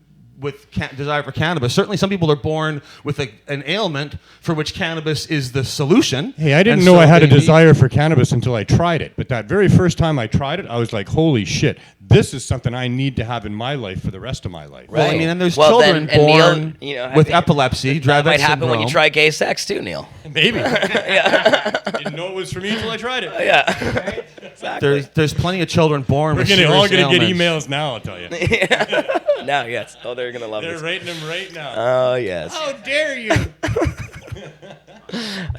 with desire for cannabis. Certainly, some people are born with an ailment for which cannabis is the solution. Hey, I didn't know I had a desire for cannabis until I tried it. But that very first time I tried it, I was like, holy shit, this is something I need to have in my life for the rest of my life. Well, I mean, and there's children born with epilepsy, Dravet That might happen syndrome. when you try gay sex too, Neil. Maybe. Didn't know it was for me until I tried it. Yeah. Exactly. There's plenty of children born with We're all serious going to get ailments. emails now, I'll tell you. Now, yes. Oh, they're gonna love They're this. writing them right now. Oh, yes. How dare you? I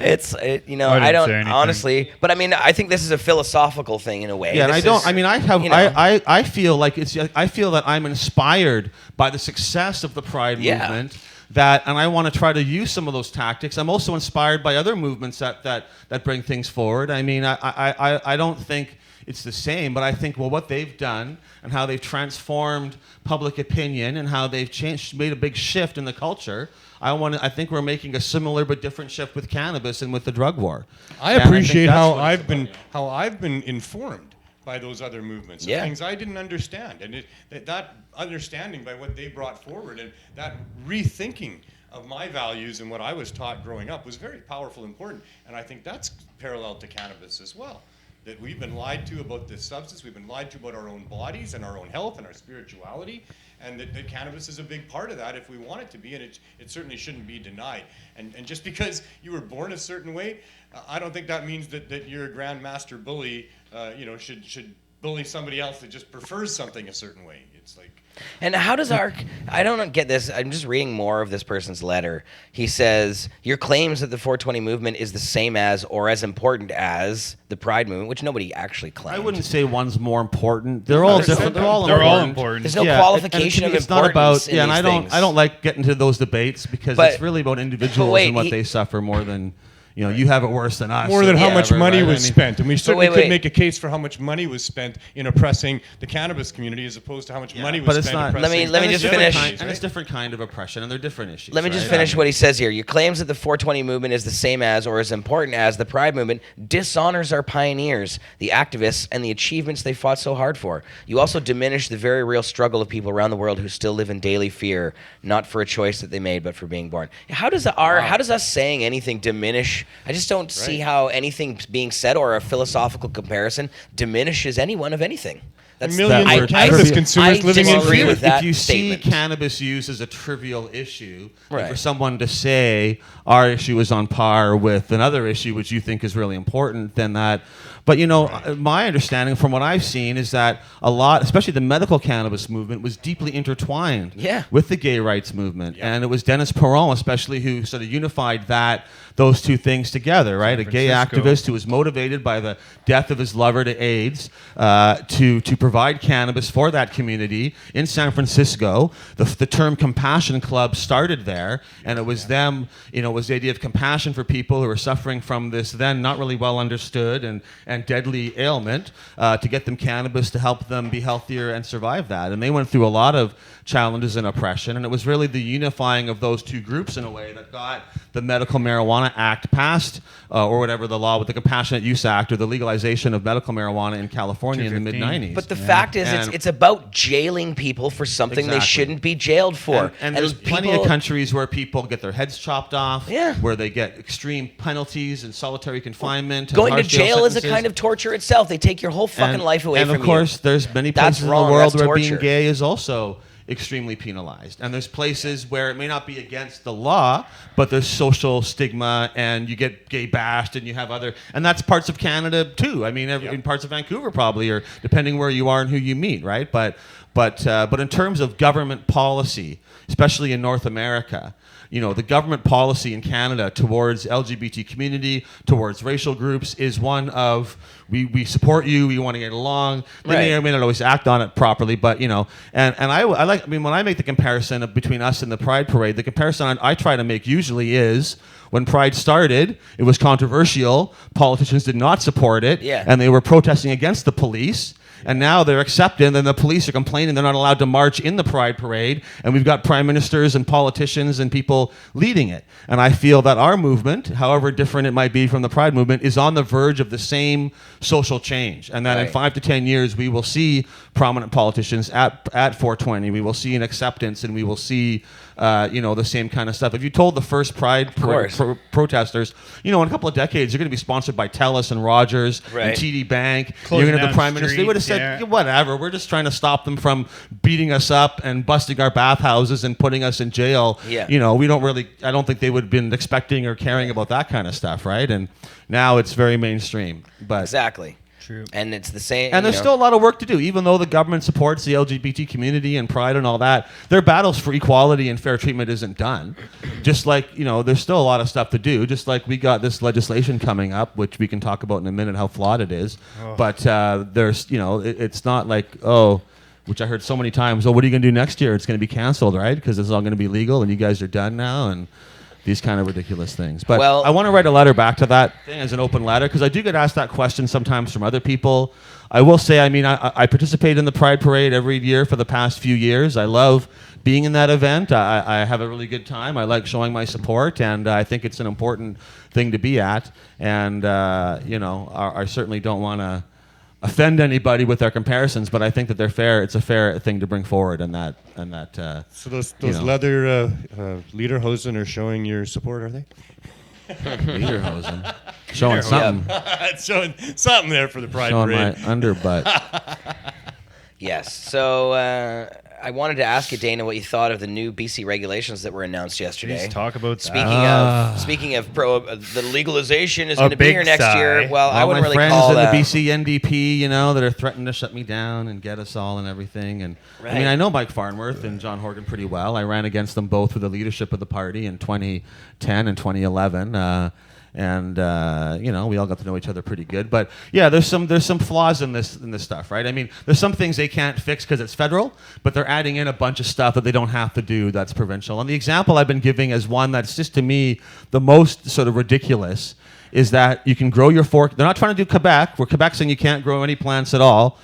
didn't don't say anything. honestly, but I mean, I think this is a philosophical thing in a way. Yeah, and This I don't. is, I mean, I have. you know. I feel like it's. I feel that I'm inspired by the success of the Pride movement. And I want to try to use some of those tactics. I'm also inspired by other movements that bring things forward. I mean, I don't think it's the same, but I think what they've done and how they've transformed public opinion and how they've made a big shift in the culture. I think we're making a similar but different shift with cannabis and with the drug war. I And appreciate think that's how what I've been informed by those other movements, and things I didn't understand, and that understanding by what they brought forward and that rethinking of my values and what I was taught growing up was very powerful and important, and I think that's parallel to cannabis as well. That we've been lied to about this substance, we've been lied to about our own bodies and our own health and our spirituality, and that cannabis is a big part of that if we want it to be, and it certainly shouldn't be denied. And just because you were born a certain way, I don't think that means that you're a grandmaster bully, should bully somebody else that just prefers something a certain way. It's like... And how does I don't get this. I'm just reading more of this person's letter. He says, your claims that the 420 movement is the same as or as important as the Pride movement, which nobody actually claimed. I wouldn't say one's more important. They're all different. They're all important. There's no qualification of it's importance not about, in and these I don't like getting into those debates because it's really about individuals and what they suffer more than... you have it worse than us. More than how much money was spent. And we certainly could wait. make a case for how much money was spent in oppressing the cannabis community as opposed to how much money was spent oppressing... Let me just finish. And it's different kind of oppression, and they're different issues. Let me just finish what he says here. Your claims that the 420 movement is the same as or as important as the Pride movement dishonors our pioneers, the activists, and the achievements they fought so hard for. You also diminish the very real struggle of people around the world who still live in daily fear, not for a choice that they made, but for being born. How does us saying anything diminish? I just don't see how anything being said or a philosophical comparison diminishes anyone of anything. That's millions of cannabis consumers living in fear. with that if you statement. see cannabis used as a trivial issue, like for someone to say our issue is on par with another issue which you think is really important, then that. But my understanding from what I've seen is that a lot, especially the medical cannabis movement, was deeply intertwined with the gay rights movement, and it was Dennis Perron especially who sort of unified those two things together, right? A gay activist who was motivated by the death of his lover to AIDS to provide cannabis for that community in San Francisco. The term Compassion Club started there, and it was them, it was the idea of compassion for people who were suffering from this then not really well understood and deadly ailment, to get them cannabis to help them be healthier and survive that. And they went through a lot of challenges and oppression, and it was really the unifying of those two groups in a way that got the Medical Marijuana Act passed, or whatever the law with the Compassionate Use Act, or the legalization of medical marijuana in California in the mid-90s. But the fact is, it's about jailing people for something they shouldn't be jailed for. And there's plenty of countries where people get their heads chopped off, where they get extreme penalties and solitary confinement. Going to jail is a kind of torture itself. They take your whole fucking life away from you. And of course, there's many places in the world where being gay is also extremely penalized. And there's places where it may not be against the law, but there's social stigma and you get gay bashed and you have and that's parts of Canada too. I mean, in parts of Vancouver probably, or depending where you are and who you meet, right? But in terms of government policy, especially in North America, the government policy in Canada towards LGBT community, towards racial groups is one of we support you, we want to get along. They may or may not always act on it properly, but when I make the comparison between us and the Pride Parade, the comparison I try to make usually is when Pride started, it was controversial. Politicians did not support it, and they were protesting against the police. And now they're accepted, and then the police are complaining they're not allowed to march in the Pride Parade, and we've got prime ministers and politicians and people leading it. And I feel that our movement, however different it might be from the Pride movement, is on the verge of the same social change, and that in 5 to 10 years we will see prominent politicians at 420. We will see an acceptance, and we will see, the same kind of stuff. If you told the first Pride protesters, in a couple of decades, you're going to be sponsored by TELUS and Rogers and TD Bank, you're going to have the Prime Minister, they would have said, whatever, we're just trying to stop them from beating us up and busting our bathhouses and putting us in jail. Yeah. We don't really, I don't think they would have been expecting or caring about that kind of stuff, right? And now it's very mainstream. But Exactly. True. And it's the same. And there's still a lot of work to do, even though the government supports the LGBT community and Pride and all that. Their battles for equality and fair treatment isn't done. Just like, there's still a lot of stuff to do. Just like we got this legislation coming up, which we can talk about in a minute how flawed it is. Oh. But there's, it's not like, which I heard so many times, what are you going to do next year? It's going to be canceled, right? Because it's all going to be legal and you guys are done now. And these kind of ridiculous things. But I want to write a letter back to that thing as an open letter, because I do get asked that question sometimes from other people. I will say, I participate in the Pride Parade every year for the past few years. I love being in that event. I have a really good time. I like showing my support, and I think it's an important thing to be at. And, I certainly don't want to offend anybody with their comparisons, but I think that they're fair. It's a fair thing to bring forward, and that. So those leather lederhosen are showing your support, are they? Lederhosen, showing something. It's showing something there for the Pride Parade. Showing my underbutt. Yes. So I wanted to ask you, Dana, what you thought of the new BC regulations that were announced yesterday. Please talk about that. Speaking of the legalization is going to be here next year. Well, I wouldn't really call that. My friends in the BC NDP, that are threatening to shut me down and get us all and everything. And I know Mike Farnworth and John Horgan pretty well. I ran against them both with the leadership of the party in 2010 and 2011. And we all got to know each other pretty good. But yeah, there's some flaws in this stuff, right? There's some things they can't fix because it's federal, but they're adding in a bunch of stuff that they don't have to do that's provincial. And the example I've been giving is one that's just, to me, the most sort of ridiculous, is that you can grow your four. They're not trying to do Quebec, where Quebec's saying you can't grow any plants at all.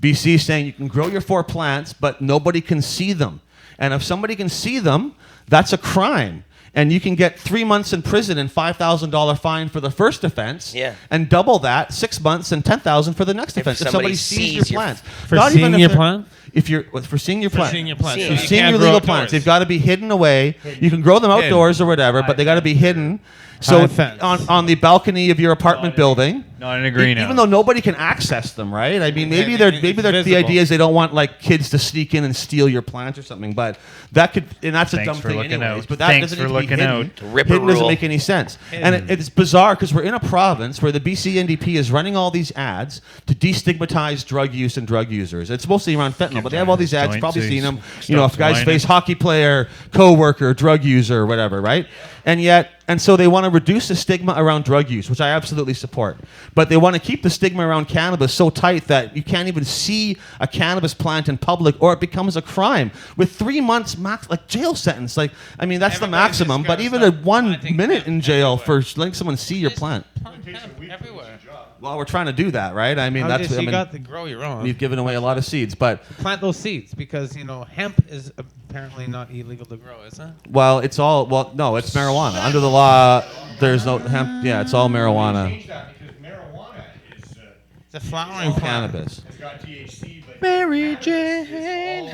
BC saying you can grow your 4 plants, but nobody can see them. And if somebody can see them, that's a crime. And you can get 3 months in prison and $5,000 fine for the first offense, and double that, 6 months and $10,000 for the next offense. If somebody sees your plants, for seeing your plant, for seeing your plant, seeing your plants, for seeing your legal plants, they've got to be hidden away. You can grow them outdoors or whatever, but they got to be hidden. So on the balcony of your apartment building, not in a greenhouse, even though nobody can access them, right? Maybe the idea is they don't want like kids to sneak in and steal your plants or something. But that could, and that's a dumb thing anyways. But that doesn't need to be hidden. Hidden doesn't make any sense. And it's bizarre because we're in a province where the BC NDP is running all these ads to destigmatize drug use and drug users. It's mostly around fentanyl, but they have all these ads. You've probably seen them. If guys face hockey player, co-worker, drug user, whatever, right? And so they want to reduce the stigma around drug use, which I absolutely support. But they want to keep the stigma around cannabis so tight that you can't even see a cannabis plant in public, or it becomes a crime with 3 months max, like jail sentence. That's the maximum. But even a 1 minute in jail for letting someone see your plant. Everywhere. Well, we're trying to do that, right? You got to grow your own. We've given away a lot of seeds, but plant those seeds because hemp is apparently not illegal to grow, is it? Well, it's marijuana. Under the law, there's no hemp. Yeah, it's all marijuana. Marijuana is it's a flowering plant. Cannabis. It's got THC, but Mary Jane.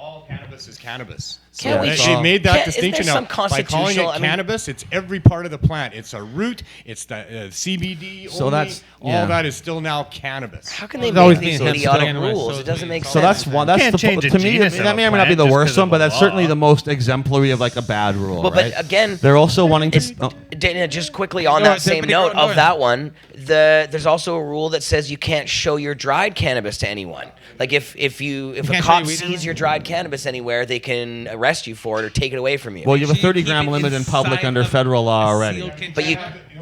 all cannabis is cannabis. They made that distinction now. By calling it cannabis, it's every part of the plant. It's a root. It's the CBD. So only. All that is still now cannabis. How can they make these idiotic rules? It doesn't make sense. So that's one. That's to me. That may or may not be the worst one, but that's certainly the most exemplary of like a bad rule. But again, they're also wanting to. Dana, just quickly on that same note of that one, there's also a rule that says you can't show your dried cannabis to anyone. Like if a cop sees your dried cannabis anywhere, they can arrest you for it or take it away from you. Well, you have a 30-gram limit in public under federal law already. But you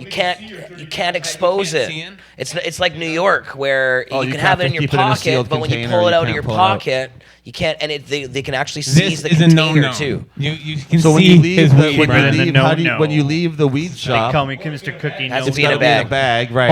can't expose it. It's like New York where you can have it in your pocket, but when you pull it out of your pocket, you can't. And they can actually seize the container too. You can so see when you leave the weed shop, they call me Mr. Cookie. Has to be in a bag. Right?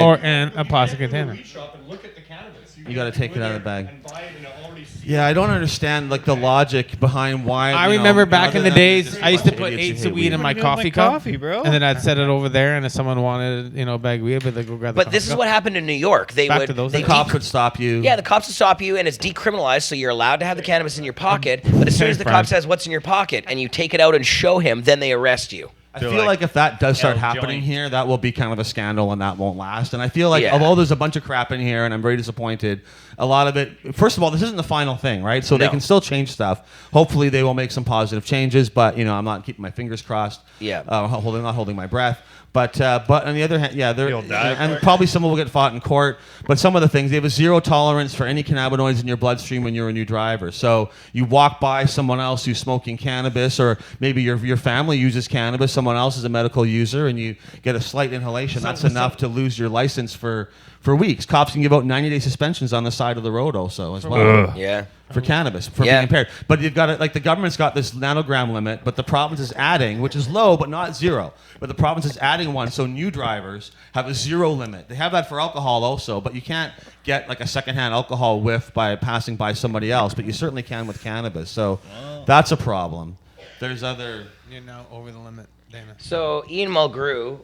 Or in a plastic container. Shop and look at the cannabis. You got to take it out of the bag. And buy it in an already sealed. Yeah, I don't understand like the logic behind why. I you know, remember back in other the than days, there's I used to a bunch put of idiots who eighths hate of weed in weed. my What are you doing coffee with cup, coffee, bro? and then I'd set it over there, and if someone wanted, a bag of weed, I'd be like, go grab the But this is what happened in New York. They Back would to those they The days. cops would stop you. Yeah, the cops will stop you, and it's decriminalized, so you're allowed to have the cannabis in your pocket. But as soon as the cop says, "What's in your pocket?" and you take it out and show him, then they arrest you. I They're feel like if that does start L happening joint. here, that will be kind of a scandal and that won't last. And I feel like Yeah. although there's a bunch of crap in here and I'm very disappointed, a lot of it, first of all, this isn't the final thing, right? So they No. can still change stuff. Hopefully they will make some positive changes, but I'm not keeping my fingers crossed. Yeah. Not holding my breath. But on the other hand, yeah, You'll die. and probably some will get fought in court. But some of the things, they have a zero tolerance for any cannabinoids in your bloodstream when you're a new driver. So you walk by someone else who's smoking cannabis, or maybe your family uses cannabis, someone else is a medical user, and you get a slight inhalation. That's enough to lose your license for weeks. Cops can give out 90-day suspensions on the side of the road also as well. Yeah. For cannabis, for Yeah. being impaired. But you've got it, like the government's got this nanogram limit, but the province is adding, which is low, but not zero. But the province is adding one, so new drivers have a zero limit. They have that for alcohol also, but you can't get like a secondhand alcohol whiff by passing by somebody else, but you certainly can with cannabis. So that's a problem. There's other... You're now over the limit, Dana. So Ian Mulgrew,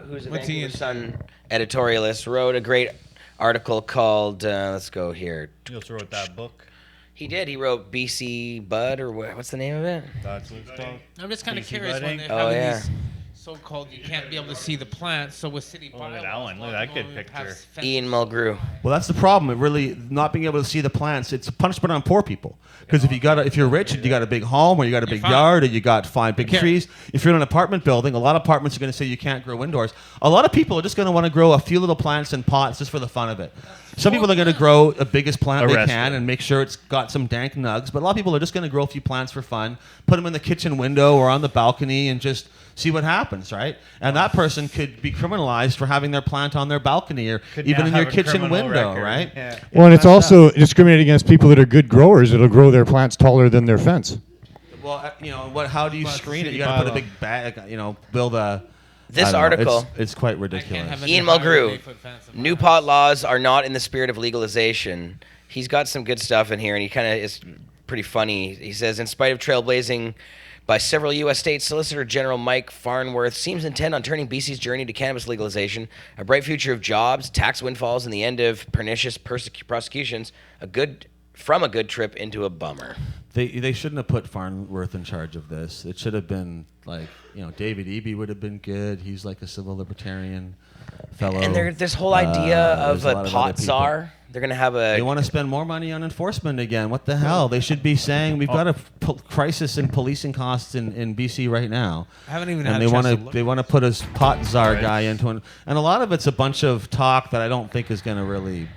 who's a What's Vancouver Ian? Sun editorialist, wrote a great article called, let's go here. You also wrote that book. He did. He wrote BC Bud, or what's the name of it? That's what it's called. I'm just kind of BC curious when budding? they're Oh, having yeah. these so-called, you can't be able to see the plants, so with city Look at that bylaws, one. Look at a lot that of good them picture. have fence- Ian Mulgrew. Well, that's the problem. It really not being able to see the plants. It's a punishment on poor people. Because if you're rich and you got a big home or you got a big fine. yard or you got 5 big can't- trees, if you're in an apartment building, a lot of apartments are going to say you can't grow indoors. A lot of people are just going to want to grow a few little plants in pots just for the fun of it. Some people are going to grow the biggest plant they Arrested. can and make sure it's got some dank nugs. But a lot of people are just going to grow a few plants for fun, put them in the kitchen window or on the balcony and just see what happens, right? And that person could be criminalized for having their plant on their balcony or Could even now in your have a kitchen criminal window, record. right? Yeah. Well, and it's also discriminating against people that are good growers that'll grow their plants taller than their fence. Well, how do you Well, it's screen it? city You got to put a bylaw. big bag, build a. This I don't know. article, It's quite I ridiculous. can't have Ian any higher Mulgrew, than 8-foot fence in my new house. pot laws are not in the spirit of legalization. He's got some good stuff in here, and he kind of is pretty funny. He says, in spite of trailblazing by several U.S. states, Solicitor General Mike Farnworth seems intent on turning BC's journey to cannabis legalization, a bright future of jobs, tax windfalls, and the end of pernicious prosecutions, from a good trip into a bummer. They shouldn't have put Farnworth in charge of this. It should have been like David Eby would have been good. He's like a civil libertarian fellow. And this whole idea of there's a lot of pot other people. czar, they're going to have a... They want to spend more money on enforcement again. What the hell? They should be saying we've got a crisis in policing costs in BC right now. I haven't even and had they a chance want to look. they want to put a pot czar guy into it. And a lot of it's a bunch of talk that I don't think is going to really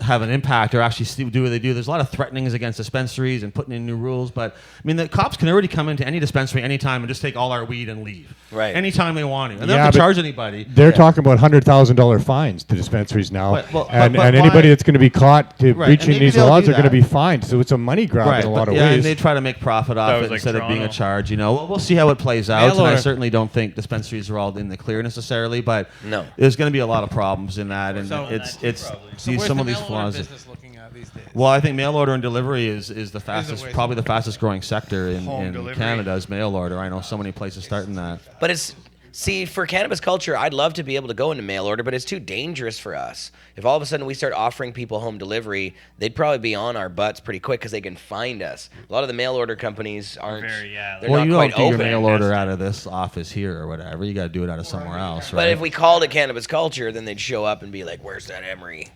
have an impact or actually do what they do. There's a lot of threatenings against dispensaries and putting in new rules, but I mean the cops can already come into any dispensary anytime and just take all our weed and leave. Right. Anytime they want to. And they Yeah, don't have to but charge anybody. They're talking about $100,000 fines to dispensaries now, But and why- anybody that's going to be caught Right, and breaching maybe these they'll laws do are going to that. be fined. So it's a money grab in a lot of And ways. they try to make profit off That it was like instead of being a Toronto. charge. Well, we'll see how it plays out. Mail And I order. certainly don't think dispensaries are all in the clear necessarily, but No. there's going to be a lot of problems in that, and So- it's So these, where's some the of these mail order flaws. business looking at these days? Well, I think mail order and delivery is the fastest, way probably the fastest growing sector Home in delivery. Canada is mail order. I know so many places starting that. But see, for cannabis culture, I'd love to be able to go into mail order, but it's too dangerous for us. If all of a sudden we start offering people home delivery, they'd probably be on our butts pretty quick because they can find us. A lot of the mail order companies aren't. They're Well, not you quite don't do your open. mail order out of this office here or whatever. You got to do it out of somewhere else, right? But if we called it cannabis culture, then they'd show up and be like, "Where's that Emery?"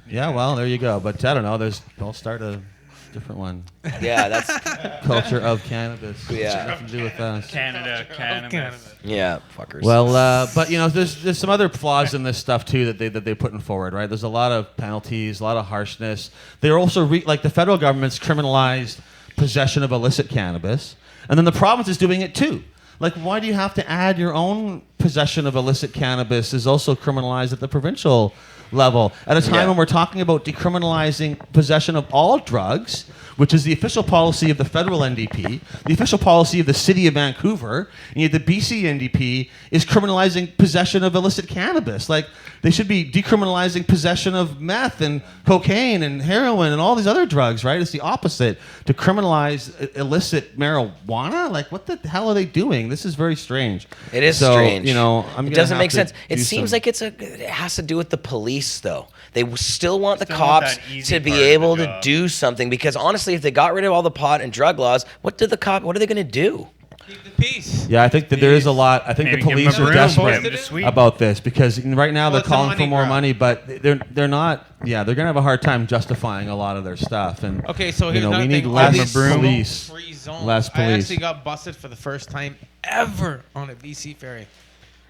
Yeah, well, there you go. But I don't know. I'll start a different one. Yeah, that's Culture of cannabis. Yeah. Nothing to do with us. Canada, cannabis. yeah, fuckers. Well, but there's some other flaws in this stuff too that they're putting forward, right? There's a lot of penalties, a lot of harshness. They're also like the federal government's criminalized possession of illicit cannabis, and then the province is doing it too. Like, why do you have to add your own possession of illicit cannabis is also criminalized at the provincial level at a time Yeah. when we're talking about decriminalizing possession of all drugs, which is the official policy of the federal NDP, the official policy of the city of Vancouver, and yet the BC NDP is criminalizing possession of illicit cannabis. Like, they should be decriminalizing possession of meth and cocaine and heroin and all these other drugs, right? It's the opposite, to criminalize illicit marijuana. Like, what the hell are they doing? This is very strange. It is So, strange. You know, it doesn't make sense. It seems like it has to do with the police, though. They still want the Still want cops that easy to be part of the able to job. do something, because honestly, if they got rid of all the pot and drug laws, what are they going to do? Keep the peace. Yeah, I think that there is a lot. I think Maybe the give 'em police a are broom, desperate give 'em a sweep. about this, because right now Well, they're it's a calling money for more grab. money, but they're not. Yeah, they're gonna have a hard time justifying a lot of their stuff. And Okay, so you here's know, we another need thing. All less these police. smoke-free zones. Less I police. actually got busted for the first time ever on a BC ferry.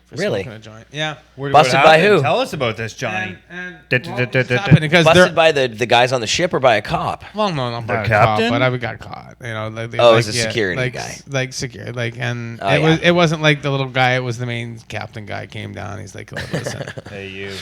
For Really? smoking a joint. Yeah. Busted by who? Tell us about this, Johnny. And Da- well, da- it's da- da- happened because Busted they're by the guys on the ship or by a cop? well, no, not by The a cop, captain? but I got caught. You know, like, Oh, it was a security like, guy. like security, like, and Oh, it yeah. it wasn't like the little guy. It was the main captain guy came down. He's like, oh, listen. Hey, you.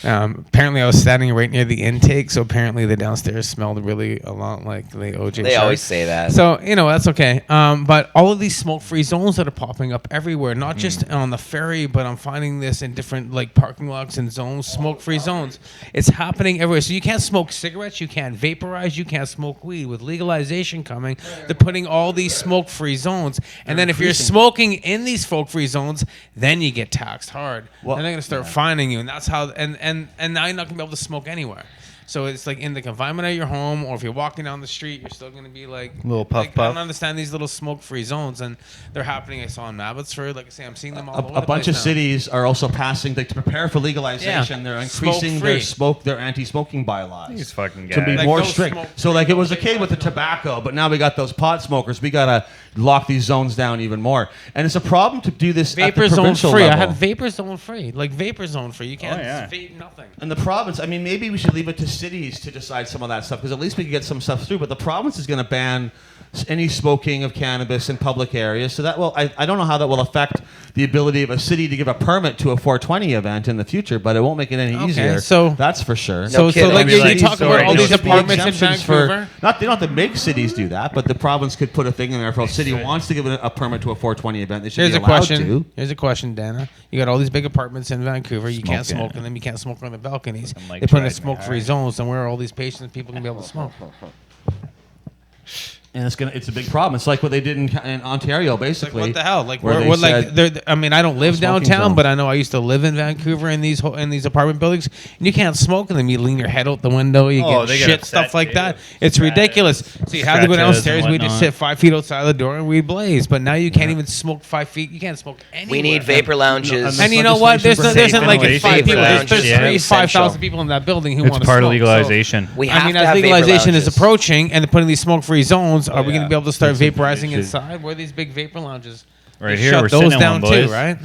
Apparently, I was standing right near the intake, so apparently the downstairs smelled really a lot like the OJ. They Shark. always say that. So that's okay. But all of these smoke-free zones that are popping up everywhere, not just on the ferry, but I'm finding this in different like parking lots and zones, smoke-free zones. It's happening everywhere. So you can't smoke cigarettes, you can't vaporize, you can't smoke weed. With legalization coming, they're putting all these smoke-free zones, and then if you're smoking in these smoke-free zones, then you get taxed hard. Well, and they're gonna start finding you, and that's how. And now you're not gonna be able to smoke anywhere. So it's like in the confinement of your home, or if you're walking down the street, you're still going to be like Little puff, I puff. don't understand these little smoke-free zones, and they're happening. I saw in Abbotsford, like I say, I'm seeing them all over A the bunch place of now. cities are also passing, like, to prepare for legalization. Yeah. They're increasing Smoke-free. their anti-smoking bylaws. These fucking To be guys. more those strict. smoke-free So like it was zones, okay with the tobacco, but now we got those pot smokers. We gotta lock these zones down even more. And it's a problem to do this at Vapor the zone provincial free. level. I had vapor zone free, like vapor zone free. You can't yeah. vape nothing. And the province, I mean, maybe we should leave it to cities to decide some of that stuff, because at least we can get some stuff through. But the province is going to ban any smoking of cannabis in public areas. So that will, I don't know how that will affect the ability of a city to give a permit to a 420 event in the future, but it won't make it any Okay, easier. so- That's for sure. So kidding. like I mean, you like, talk sorry, about all no, these should be apartments in exemptions Vancouver. they don't have to make cities do that, but the province could put a thing in there. If a city wants to give a permit to a 420 event, they should Here's be a allowed question. to. Here's a question, Dana. You got all these big apartments in Vancouver. You can't Smoke smoke in them. You can't smoke on the balconies. I'm, like, They put in tried my smoke-free hardest. zones, and where are all these patients people can be able to smoke? And it's a big problem. It's like what they did in Ontario, Like basically. what the hell? Like where they we're like, said- I mean, I don't live smoking downtown, zone. but I know I used to live in Vancouver in these apartment buildings, and you can't smoke in them. You lean your head out the window, you Oh, get they get shit, upset stuff like too. that. It's ridiculous. So you had to go Scratches and downstairs. We just whatnot. sit 5 feet outside the door and we blaze. But now you can't even smoke 5 feet. You can't smoke anywhere. We need vapor lounges. And you know what? There's legislation for like safe 5 people. ventilation. There's Yeah. 5,000 people in that building who It's want to part of smoke. legalization. We have I mean, to as have vapor legalization is lounges. approaching and they're putting these smoke-free zones, are we going yeah. to be able to start It's a- vaporizing it should- inside? Where are these big vapor lounges? Right They here, shut we're those sitting in down one, too, boys. right?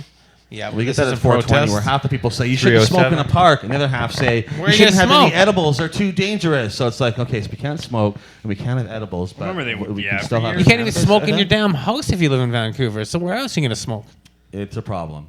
Yeah, We get this that is at a 420, protest. where half the people say you shouldn't smoke in a 307. park, and the other half say Where you you shouldn't have gonna any smoke? edibles; they're too dangerous. So it's like, okay, so we can't smoke and we can't have edibles, but Remember they would- we yeah, can still for have. You can't even cannabis. smoke in your damn house if you live in Vancouver. So where else are you going to smoke? It's a problem.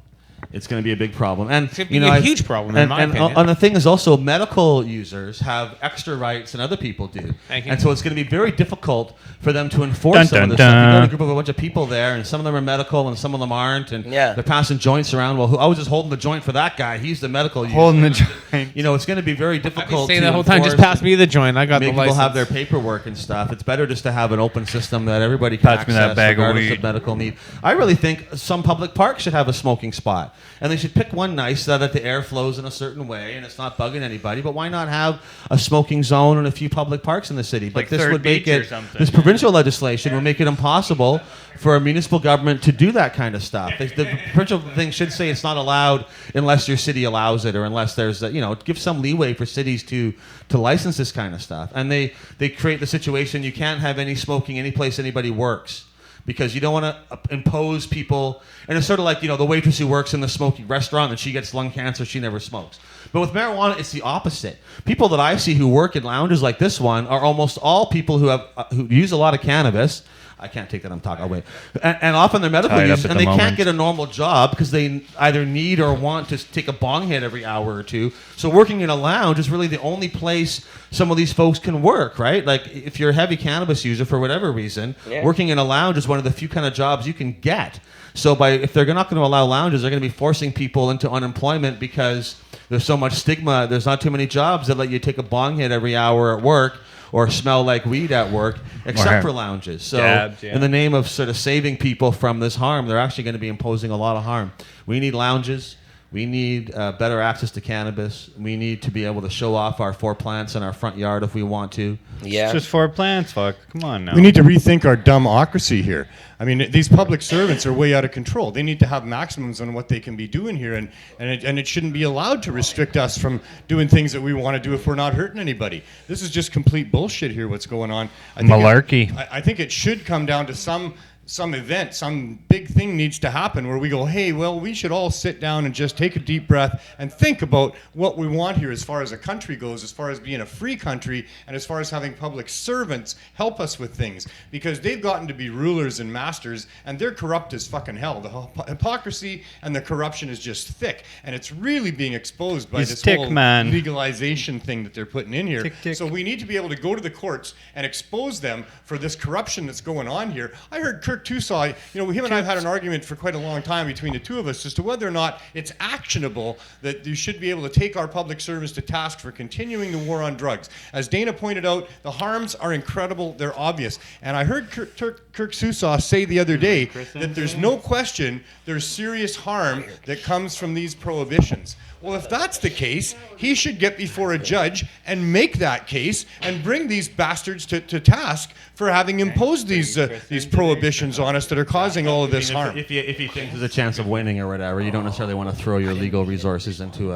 It's going to be a big problem, and It's gonna be you know, a huge problem, in my opinion. And the thing is also, medical users have extra rights than other people do, Thank you. and so it's going to be very difficult for them to enforce Dun, some dun, of this stuff. You got dun. a group of a bunch of people there, and some of them are medical, and some of them aren't, and Yeah. they're passing joints around. Well, I was just holding the joint for that guy. He's the medical user. Holding the joint. You know, it's going to be very I've been difficult saying to that whole time. Just enforce pass me the joint. I got make the people license. have their paperwork and stuff. It's better just to have an open system that everybody can Pass me access that bag of regardless weed. of medical need. I really think some public parks should have a smoking spot, and they should pick one nice so that the air flows in a certain way and it's not bugging anybody. But why not have a smoking zone in a few public parks in the city? But Like this Third would make Beach or it. something. This provincial legislation would make it impossible for a municipal government to do that kind of stuff. The provincial thing should say it's not allowed unless your city allows it, or unless there's give some leeway for cities to license this kind of stuff. And they create the situation you can't have any smoking any place anybody works, because you don't want to impose people. And it's sort of like, the waitress who works in the smoky restaurant and she gets lung cancer, she never smokes. But with marijuana, it's the opposite. People that I see who work in lounges like this one are almost all people who use a lot of cannabis. I can't take that. I'm talking. I'll wait. And often they're medical Tied up users, at and the they can't moment. get a normal job because they either need or want to take a bong hit every hour or two. So working in a lounge is really the only place some of these folks can work, right? Like if you're a heavy cannabis user for whatever reason, working in a lounge is one of the few kind of jobs you can get. So if they're not going to allow lounges, they're going to be forcing people into unemployment because there's so much stigma. There's not too many jobs that let you take a bong hit every hour at work or smell like weed at work, except for lounges. So Dabs, in the name of sort of saving people from this harm, they're actually going to be imposing a lot of harm. We need lounges. We need better access to cannabis. We need to be able to show off our 4 plants in our front yard if we want to. Yeah. It's just 4 plants, fuck. Come on now. We need to rethink our dumbocracy here. I mean, these public servants are way out of control. They need to have maximums on what they can be doing here, and it shouldn't be allowed to restrict us from doing things that we want to do if we're not hurting anybody. This is just complete bullshit here, what's going on. Malarkey. I think it should come down to some event, some big thing needs to happen where we go, hey, well, we should all sit down and just take a deep breath and think about what we want here as far as a country goes, as far as being a free country, and as far as having public servants help us with things. Because they've gotten to be rulers and masters, and they're corrupt as fucking hell. The hypocrisy and the corruption is just thick, and it's really being exposed by this whole legalization thing that they're putting in here. Tick. So we need to be able to go to the courts and expose them for this corruption that's going on here. I heard Kirk Tusaw, him and I have had an argument for quite a long time between the two of us as to whether or not it's actionable that you should be able to take our public servants to task for continuing the war on drugs. As Dana pointed out, the harms are incredible, they're obvious. And I heard Kirk Tusaw say the other day that there's no question there's serious harm that comes from these prohibitions. Well, if that's the case, he should get before a judge and make that case and bring these bastards to task for having imposed these prohibitions on us that are causing all of this harm. If you think there's a chance of winning or whatever, you don't necessarily want to throw your legal resources into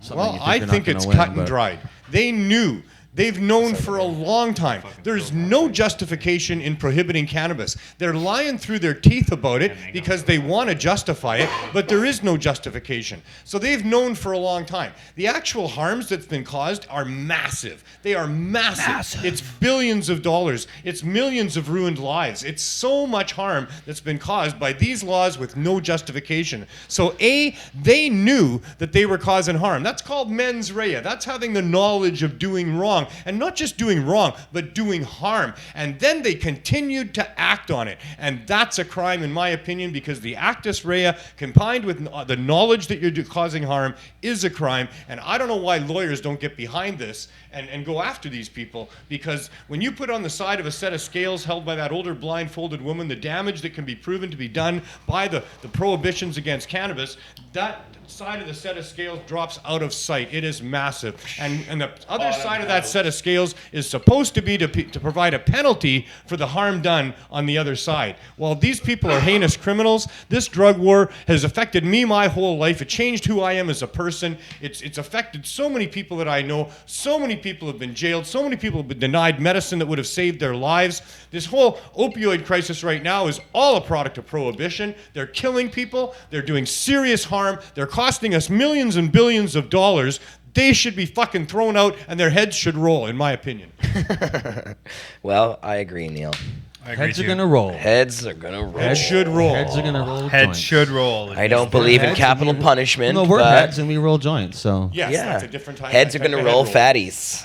something. Well, you I you're think not it's gonna cut win, and dried. They knew. They've known for a long time. There's no justification in prohibiting cannabis. They're lying through their teeth about it because they want to justify it, but there is no justification. So they've known for a long time. The actual harms that's been caused are massive. They are massive. It's billions of dollars. It's millions of ruined lives. It's so much harm that's been caused by these laws with no justification. So they knew that they were causing harm. That's called mens rea. That's having the knowledge of doing wrong. And not just doing wrong, but doing harm. And then they continued to act on it. And that's a crime, in my opinion, because the actus rea combined with the knowledge that you're causing harm is a crime. And I don't know why lawyers don't get behind this and go after these people, because when you put on the side of a set of scales held by that older blindfolded woman the damage that can be proven to be done by the prohibitions against cannabis, that side of the set of scales drops out of sight. It is massive. And the other side of that set of scales is supposed to be to provide a penalty for the harm done on the other side. Well, these people are heinous criminals. This drug war has affected me my whole life. It changed who I am as a person. It's affected so many people that I know. So many people have been jailed. So many people have been denied medicine that would have saved their lives. This whole opioid crisis right now is all a product of prohibition. They're killing people. They're doing serious harm. They're costing us millions and billions of dollars. They should be fucking thrown out and their heads should roll, in my opinion. Well, I agree, Neil. Heads are going to roll. Heads are going to roll. Heads should roll. Heads are going to roll. Heads joints. should roll. I don't believe in capital punishment. No, we're but heads and we roll joints. So Yes, yeah, that's a different type. heads are type going of to roll head fatties.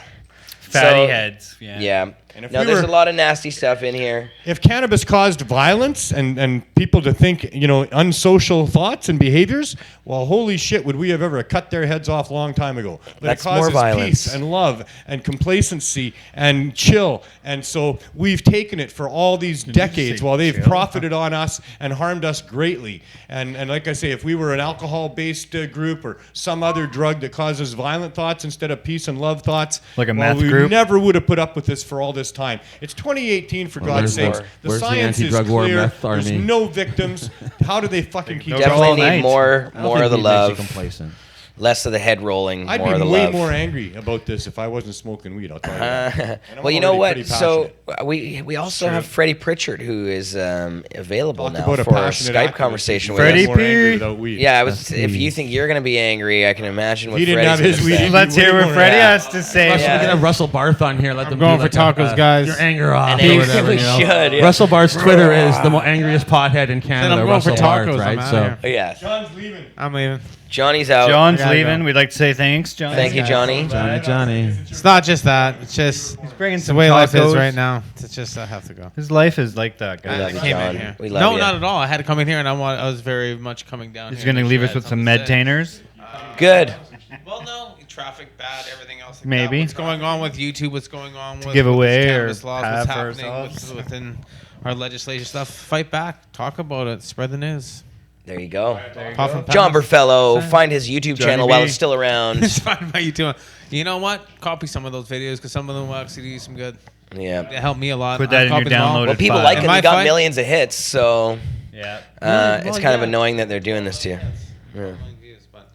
Fatty So- heads. Yeah. Yeah. And if No, we there's were- a lot of nasty stuff in here. If cannabis caused violence and people to think, unsocial thoughts and behaviors, well, holy shit, would we have ever cut their heads off a long time ago? But That's it more causes violence. peace and love and complacency and chill. And so we've taken it for all these decades while they've profited on us and harmed us greatly. And like I say, if we were an alcohol-based group or some other drug that causes violent thoughts instead of peace and love thoughts, Like a well, meth we group? never would have put up with this for all this time. It's 2018, for God's there's sakes. more. The Where's the science is anti-drug war clear. meth There's army? no victims. How do they fucking keep All Definitely night. need more I don't of think the weed makes you love. complacent. less of the head rolling, I'd more of be the way love. more angry about this if I wasn't smoking weed. I'll tell you that. And I'm Well, you know already what? pretty So passionate. we also have Freddie Prichard, who is available Talk now about a for a passionate Skype activist. conversation He's with Freddie us. more angry P. without weed. Yeah, if you think you're going to be angry, I can imagine what He didn't Freddie's have his gonna weed. say. Let's hear what more Freddie angry. has to say. Russell, Yeah. we can have Russell Barth on here. Let them going do for like tacos, guys. Your anger off And or angry, whatever. we You know? should, yeah. Russell Barth's Twitter is the more angriest pothead in Canada. I'm going for Russell Barth, tacos. I'm right? outta So here. Yeah, John's leaving. I'm leaving. Johnny's out. John's I gotta leaving. go. We'd like to say thanks, John. Thank you, Johnny. Johnny. It's not just that. It's just bringing it's the some way life is tacos. right now. It's just I have to go. His life is like that, We guys. love you, I came John. in here. We love No, you. not at all. I had to come in here, and I was very much coming down. He's here going to make leave sure I us had with some something to say. medtainers. Uh, Good. Well, no, traffic bad, everything else. Like Maybe. that. What's going on with YouTube? What's going on with give with away these or cannabis laws? have What's for happening ourselves. within our legislation stuff? Fight back. Talk about it. Spread the news. There you go. Puff and John pass. Burfello, find his YouTube Johnny channel while B. it's still around. It's fine by you doing. You know what? Copy some of those videos because some of them will actually do you some good. They Yeah. help me a lot. Put that I've in your copied them all. downloaded Well, people file. like In it. my You got fight- millions of hits, so Yeah. it's kind of annoying that they're doing this to you. Yeah. Views, but,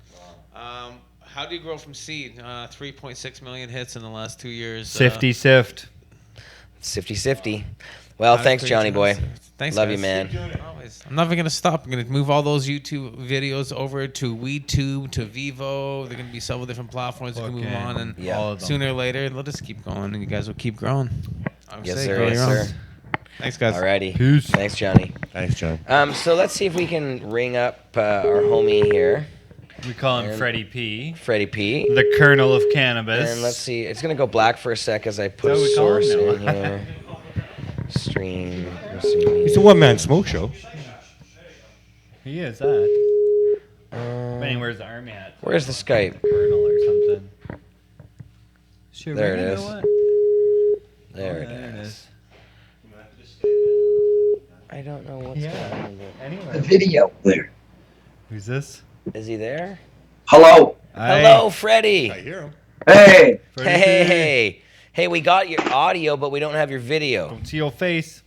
how do you grow from seed? 3.6 million hits in the last 2 years. Sifty sift. Sifty. Well, thanks, Johnny boy. Thanks, Love guys. you, man. Always. I'm never gonna stop. I'm gonna move all those YouTube videos over to WeedTube, to Vivo. They're gonna be several different platforms you can move Okay. on, and Yeah. All of them. sooner or later, they'll just keep going, and you guys will keep growing. I would Yes, say sir. grow Yes, your own. sir. Thanks, guys. Alrighty. Peace. Thanks, Johnny. Thanks, John. So let's see if we can ring up our homie here, We call him And- Freddie P. Freddie P. The Colonel of Cannabis. And let's see. It's gonna go black for a sec as I put Is that a what we call source him in now? here. Stream. Let's see. It's a one-man smoke show. He is that. Benny wears the army hat. Where's the Skype? Colonel or something. Shoot, There it you know is. what? There Oh, it there it is. is. I don't know what's going on. Anyway. Video there. Who's this? Is he there? Hello. Hello, I Freddie. hear him. Hey. Hey, we got your audio, but we don't have your video. Don't see your face.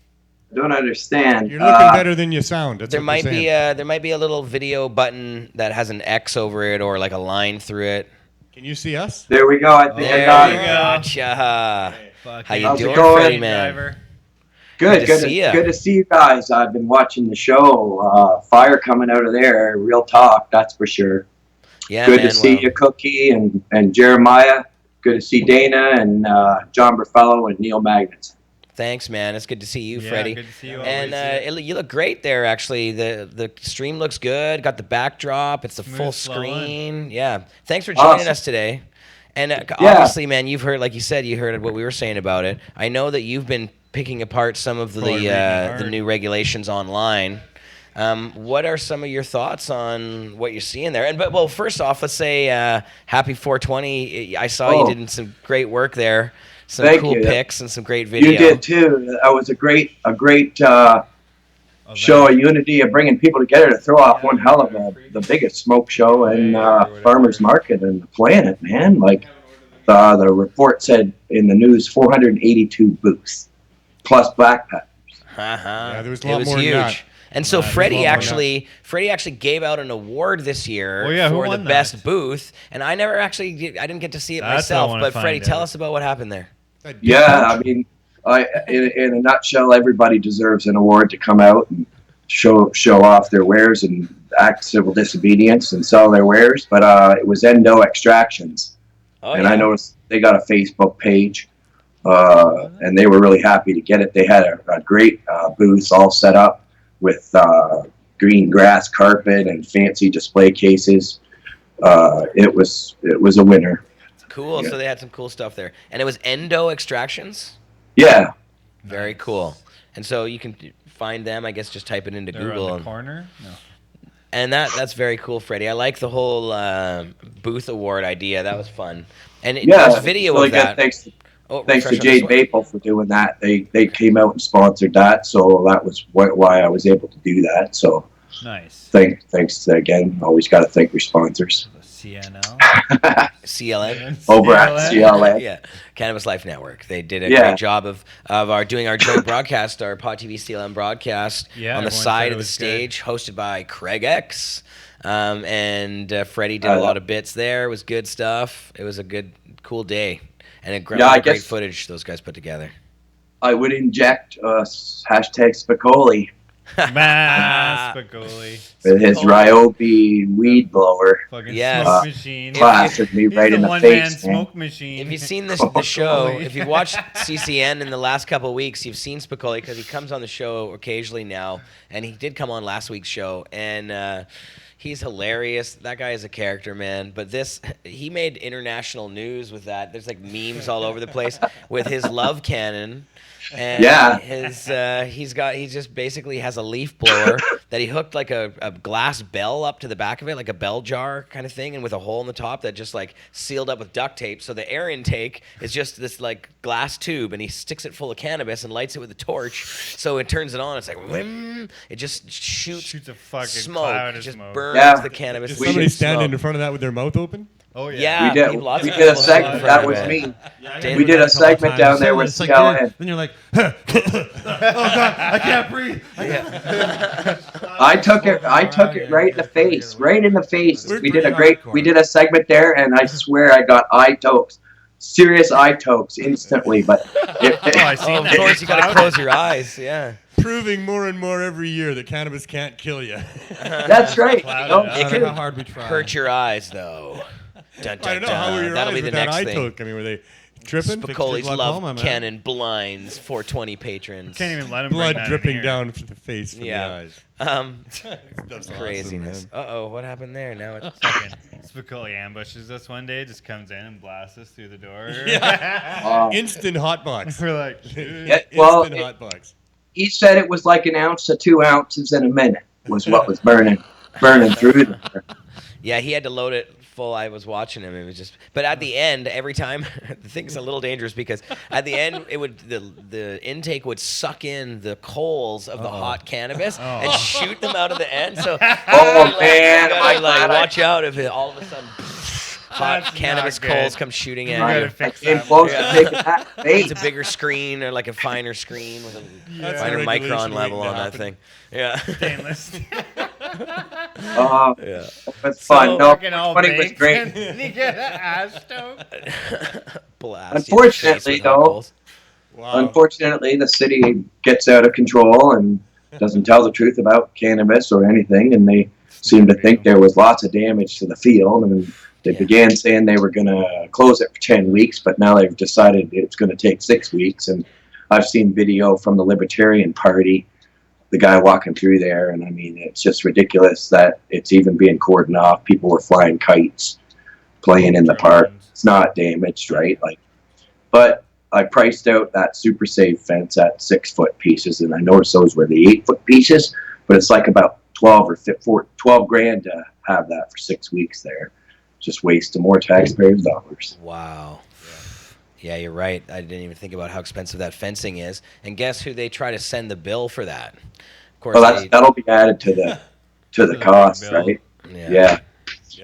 I don't understand. You're looking better than you sound. That's There what might they're be saying. there might be a little video button that has an X over it or like a line through it. Can you see us? There we go. I think I There got you it. go. Gotcha. How you How's it doing, going? Freddie, man? Driver. Good. Good to see ya. Good to see you guys. I've been watching the show. Fire coming out of there. Real talk. That's for sure. Yeah, Good man. to see you, Cookie and Jeremiah. Good to see Dana and John Burfello and Neil Magnets. Thanks, man. It's good to see you, Yeah, Freddie. good to see you And always. you look great there. Actually, the stream looks good. Got the backdrop. It's the Smooth full flowing. screen. Yeah. Thanks for joining Awesome. us today. And obviously, man, you've heard, like you said, you heard what we were saying about it. I know that you've been picking apart some of Probably reading the hard. new regulations online. What are some of your thoughts on what you're seeing there? And well, first off, let's say happy 420. I saw you did some great work there. Some Thank cool you. pics and some great video. You did too. That was a great show of unity of bringing people together to throw off one hell of the biggest smoke show in farmers market in the planet, man. Like the report said in the news, 482 booths plus black peppers. Uh-huh. there was a It lot was more than huge. that. And so there's a Freddie lot more than actually gave out an award this year Oh, yeah, who for the won that? best booth, and I didn't get to see it That's what I myself. wanna But find Freddie, tell out. us about what happened there. Yeah, I mean, in a nutshell, everybody deserves an award to come out and show off their wares and act civil disobedience and sell their wares. But it was Endo Extractions, Oh, and yeah. I noticed they got a Facebook page, and they were really happy to get it. They had a great booth all set up with green grass carpet and fancy display cases. It was a winner. Cool. Yeah. So they had some cool stuff there, and it was Endo Extractions. Yeah. Very cool. And so you can find them. I guess just type it into They're Google. on the And, corner. No. and that's very cool, Freddie. I like the whole booth award idea. That was fun. And Yeah, there's video really of good. that. Thanks to refresh on Jade this one. Maple for doing that. They came out and sponsored that, so that was why I was able to do that. So Nice. thanks again. Always got to thank your sponsors CNL. CLN. over at CLN. Yeah, Cannabis Life Network. They did a Yeah. great job of doing our joint broadcast, our Pod TV CLN broadcast Yeah, on the everyone said side it of the was stage, hosted by Craig X. And Freddie did a lot of bits there. It was good stuff. It was a cool day. And a great footage those guys put together. I would inject hashtag Spicoli. Spicoli. With his Ryobi weed blower. Fucking smoke machine. Blasted me right in the face. Smoke machine. If you've seen the show, if you've watched CCN in the last couple of weeks, you've seen Spicoli because he comes on the show occasionally now. And he did come on last week's show. And he's hilarious. That guy is a character, man. But he made international news with that. There's like memes all over the place with his love cannon. And he just basically has a leaf blower that he hooked like a glass bell up to the back of it, like a bell jar kind of thing, and with a hole in the top that just like sealed up with duct tape. So the air intake is just this like glass tube, and he sticks it full of cannabis and lights it with a torch. So it turns it on. It's like whim. It just shoots a fucking smoke. cloud It of just smoke. burns the cannabis. Did somebody standing in front of that with their mouth open? Oh yeah. We did a segment. That was me. We did a segment down there with CLN. Then you're like, oh God, I can't breathe. I took it right in the face. Right in the face. We did a segment there, and I swear I got eye tokes. Serious eye tokes instantly. But of course you got to close your eyes. Yeah. Proving more and more every year that cannabis can't kill you. That's right. It can how hard we try. hurt your eyes though. Dun, dun, I don't know how were your That'll eyes be the with that next eye thing. toke. I mean, were they tripping? Spicoli's glaucoma, love man. cannon blinds 420 patrons. Can't even let him Blood bring that dripping in down from the face from the eyes. That's craziness. What happened there? Now it's Fucking Spicoli ambushes us one day, just comes in and blasts us through the door. Instant hotbox. We're like, instant hotbox. He said it was like an ounce to 2 ounces in a minute was what was burning through there. Yeah, he had to load it full. I was watching him. It was just, but at the end, every time, the thing's a little dangerous because at the end, the intake would suck in the coals of the hot cannabis and shoot them out of the end. So, man, you gotta, watch out if all of a sudden hot cannabis coals come shooting in. I came close to taking that bait. It's a bigger screen or like a finer screen with a finer micron level on that thing. Yeah. Stainless. That's fun. No, 20 was great. You get an ash stove. Blast. Unfortunately, the city gets out of control and doesn't tell the truth about cannabis or anything, and they seem to think there was lots of damage to the field, and they began saying they were going to close it for 10 weeks, but now they've decided it's going to take 6 weeks, and I've seen video from the Libertarian Party, the guy walking through there, and I mean, it's just ridiculous that it's even being cordoned off. People were flying kites, playing in the park. It's not damaged, right? But I priced out that Super Safe fence at 6-foot pieces, and I noticed those were the 8-foot pieces, but it's like about 12 grand to have that for 6 weeks there. Just wasting more taxpayers' dollars. Wow. Yeah, you're right. I didn't even think about how expensive that fencing is. And guess who they try to send the bill for that? Of course, that'll be added to the cost, right? Yeah.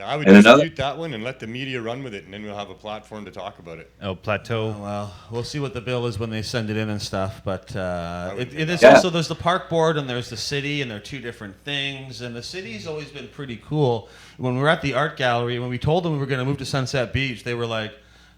I would dispute that one and let the media run with it, and then we'll have a platform to talk about it. Plateau. Well, we'll see what the bill is when they send it in and stuff. But also there's the park board and there's the city, and they're two different things. And the city's always been pretty cool. When we were at the art gallery, when we told them we were going to move to Sunset Beach, they were like,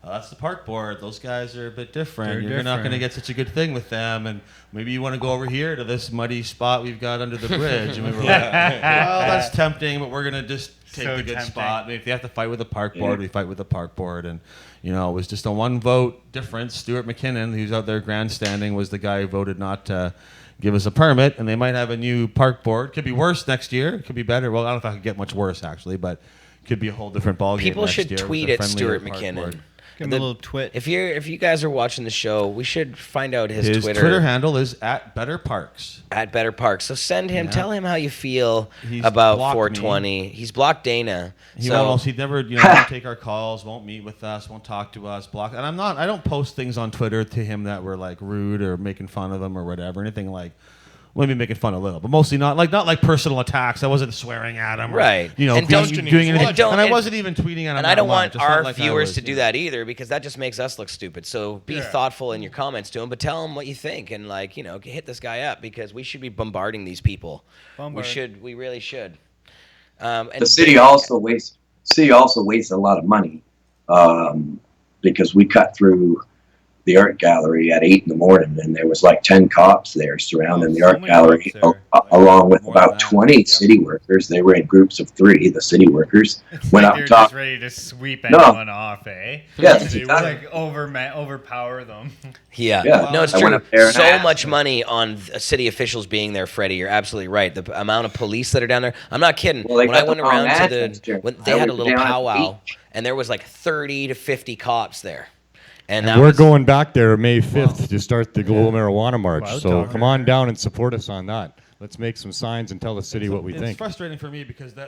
that's the park board. Those guys are a bit different. You're not going to get such a good thing with them. And maybe you want to go over here to this muddy spot we've got under the bridge. And we were like, well, that's tempting, but we're going to just take the good spot. I mean, if you have to fight with the park board, we fight with the park board. And, it was just a one vote difference. Stuart McKinnon, who's out there grandstanding, was the guy who voted not to give us a permit. And they might have a new park board. Could be worse next year. It could be better. Well, I don't know if I could get much worse, actually, but it could be a whole different ballgame. People should tweet at Stuart McKinnon. Give him a little twit. If you guys are watching the show, we should find out his Twitter. His Twitter handle is @BetterParks. @BetterParks. So send him. Tell him how you feel about 420. He's blocked Dana. He'd never, won't take our calls, won't meet with us, won't talk to us, block. And I don't post things on Twitter to him that were like rude or making fun of him or whatever. Anything like. Maybe making fun a little, but mostly not like personal attacks. I wasn't swearing at him, right? Or, and doing anything. And I wasn't even tweeting at him. And I don't want our like viewers to do that either, because that just makes us look stupid. So be thoughtful in your comments to him, but tell him what you think, and hit this guy up, because we should be bombarding these people. We really should. And the city also wastes a lot of money because we cut through the art gallery at 8 a.m. and there was like 10 cops there surrounding the art gallery, along with about 20 city workers. They were in groups of 3. The city workers went up They're top. just ready to sweep anyone off, eh? Yes, They like overpower them. Yeah. Yeah. No, it's I true. went up there and So asked much them. money on city officials being there, Freddie. You're absolutely right. The amount of police that are down there. I'm not kidding. Well, they when I got went the wrong around to address, Jerry. when they had a were little down at the powwow, beach. and there was like 30 to 50 cops there. And that We're was, going back there May 5th to start the Global Marijuana March. Wow, So talker. come on down and support us on that. Let's make some signs and tell the city what we It's think. frustrating for me because the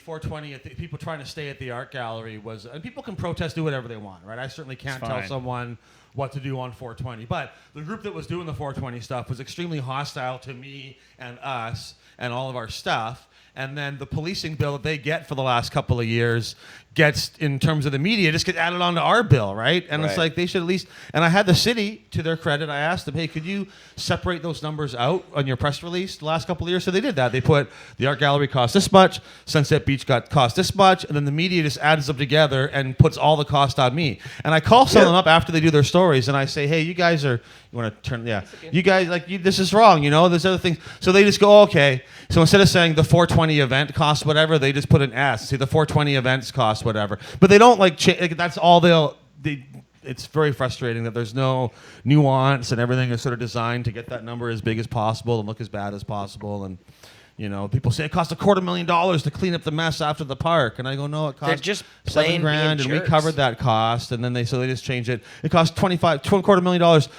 420, people trying to stay at the art gallery was, and people can protest, do whatever they want, right? I certainly can't tell fine. someone what to do on 420, but the group that was doing the 420 stuff was extremely hostile to me and us and all of our stuff. And then the policing bill that they get for the last couple of years gets, in terms of the media, just get added onto our bill, right? And it's Right. like they should at least. And I had the city, to their credit, I asked them, hey, could you separate those numbers out on your press release the last couple of years? So they did that. They put the art gallery cost this much, Sunset Beach cost this much, and then the media just adds them together and puts all the cost on me. And I call some of them up after they do their stories, and I say, hey, you guys are. You want to turn? Yeah, you guys this is wrong. There's other things. So they just go, okay. So instead of saying the 420 event costs whatever, they just put an S. See, the 420 events cost whatever. But they don't that's all it's very frustrating that there's no nuance and everything is sort of designed to get that number as big as possible and look as bad as possible. And people say it costs $250,000 to clean up the mess after the park, and I go, no, it costs just plain $7,000, being and we jerks. covered that cost, and then they just change it. It costs $250,000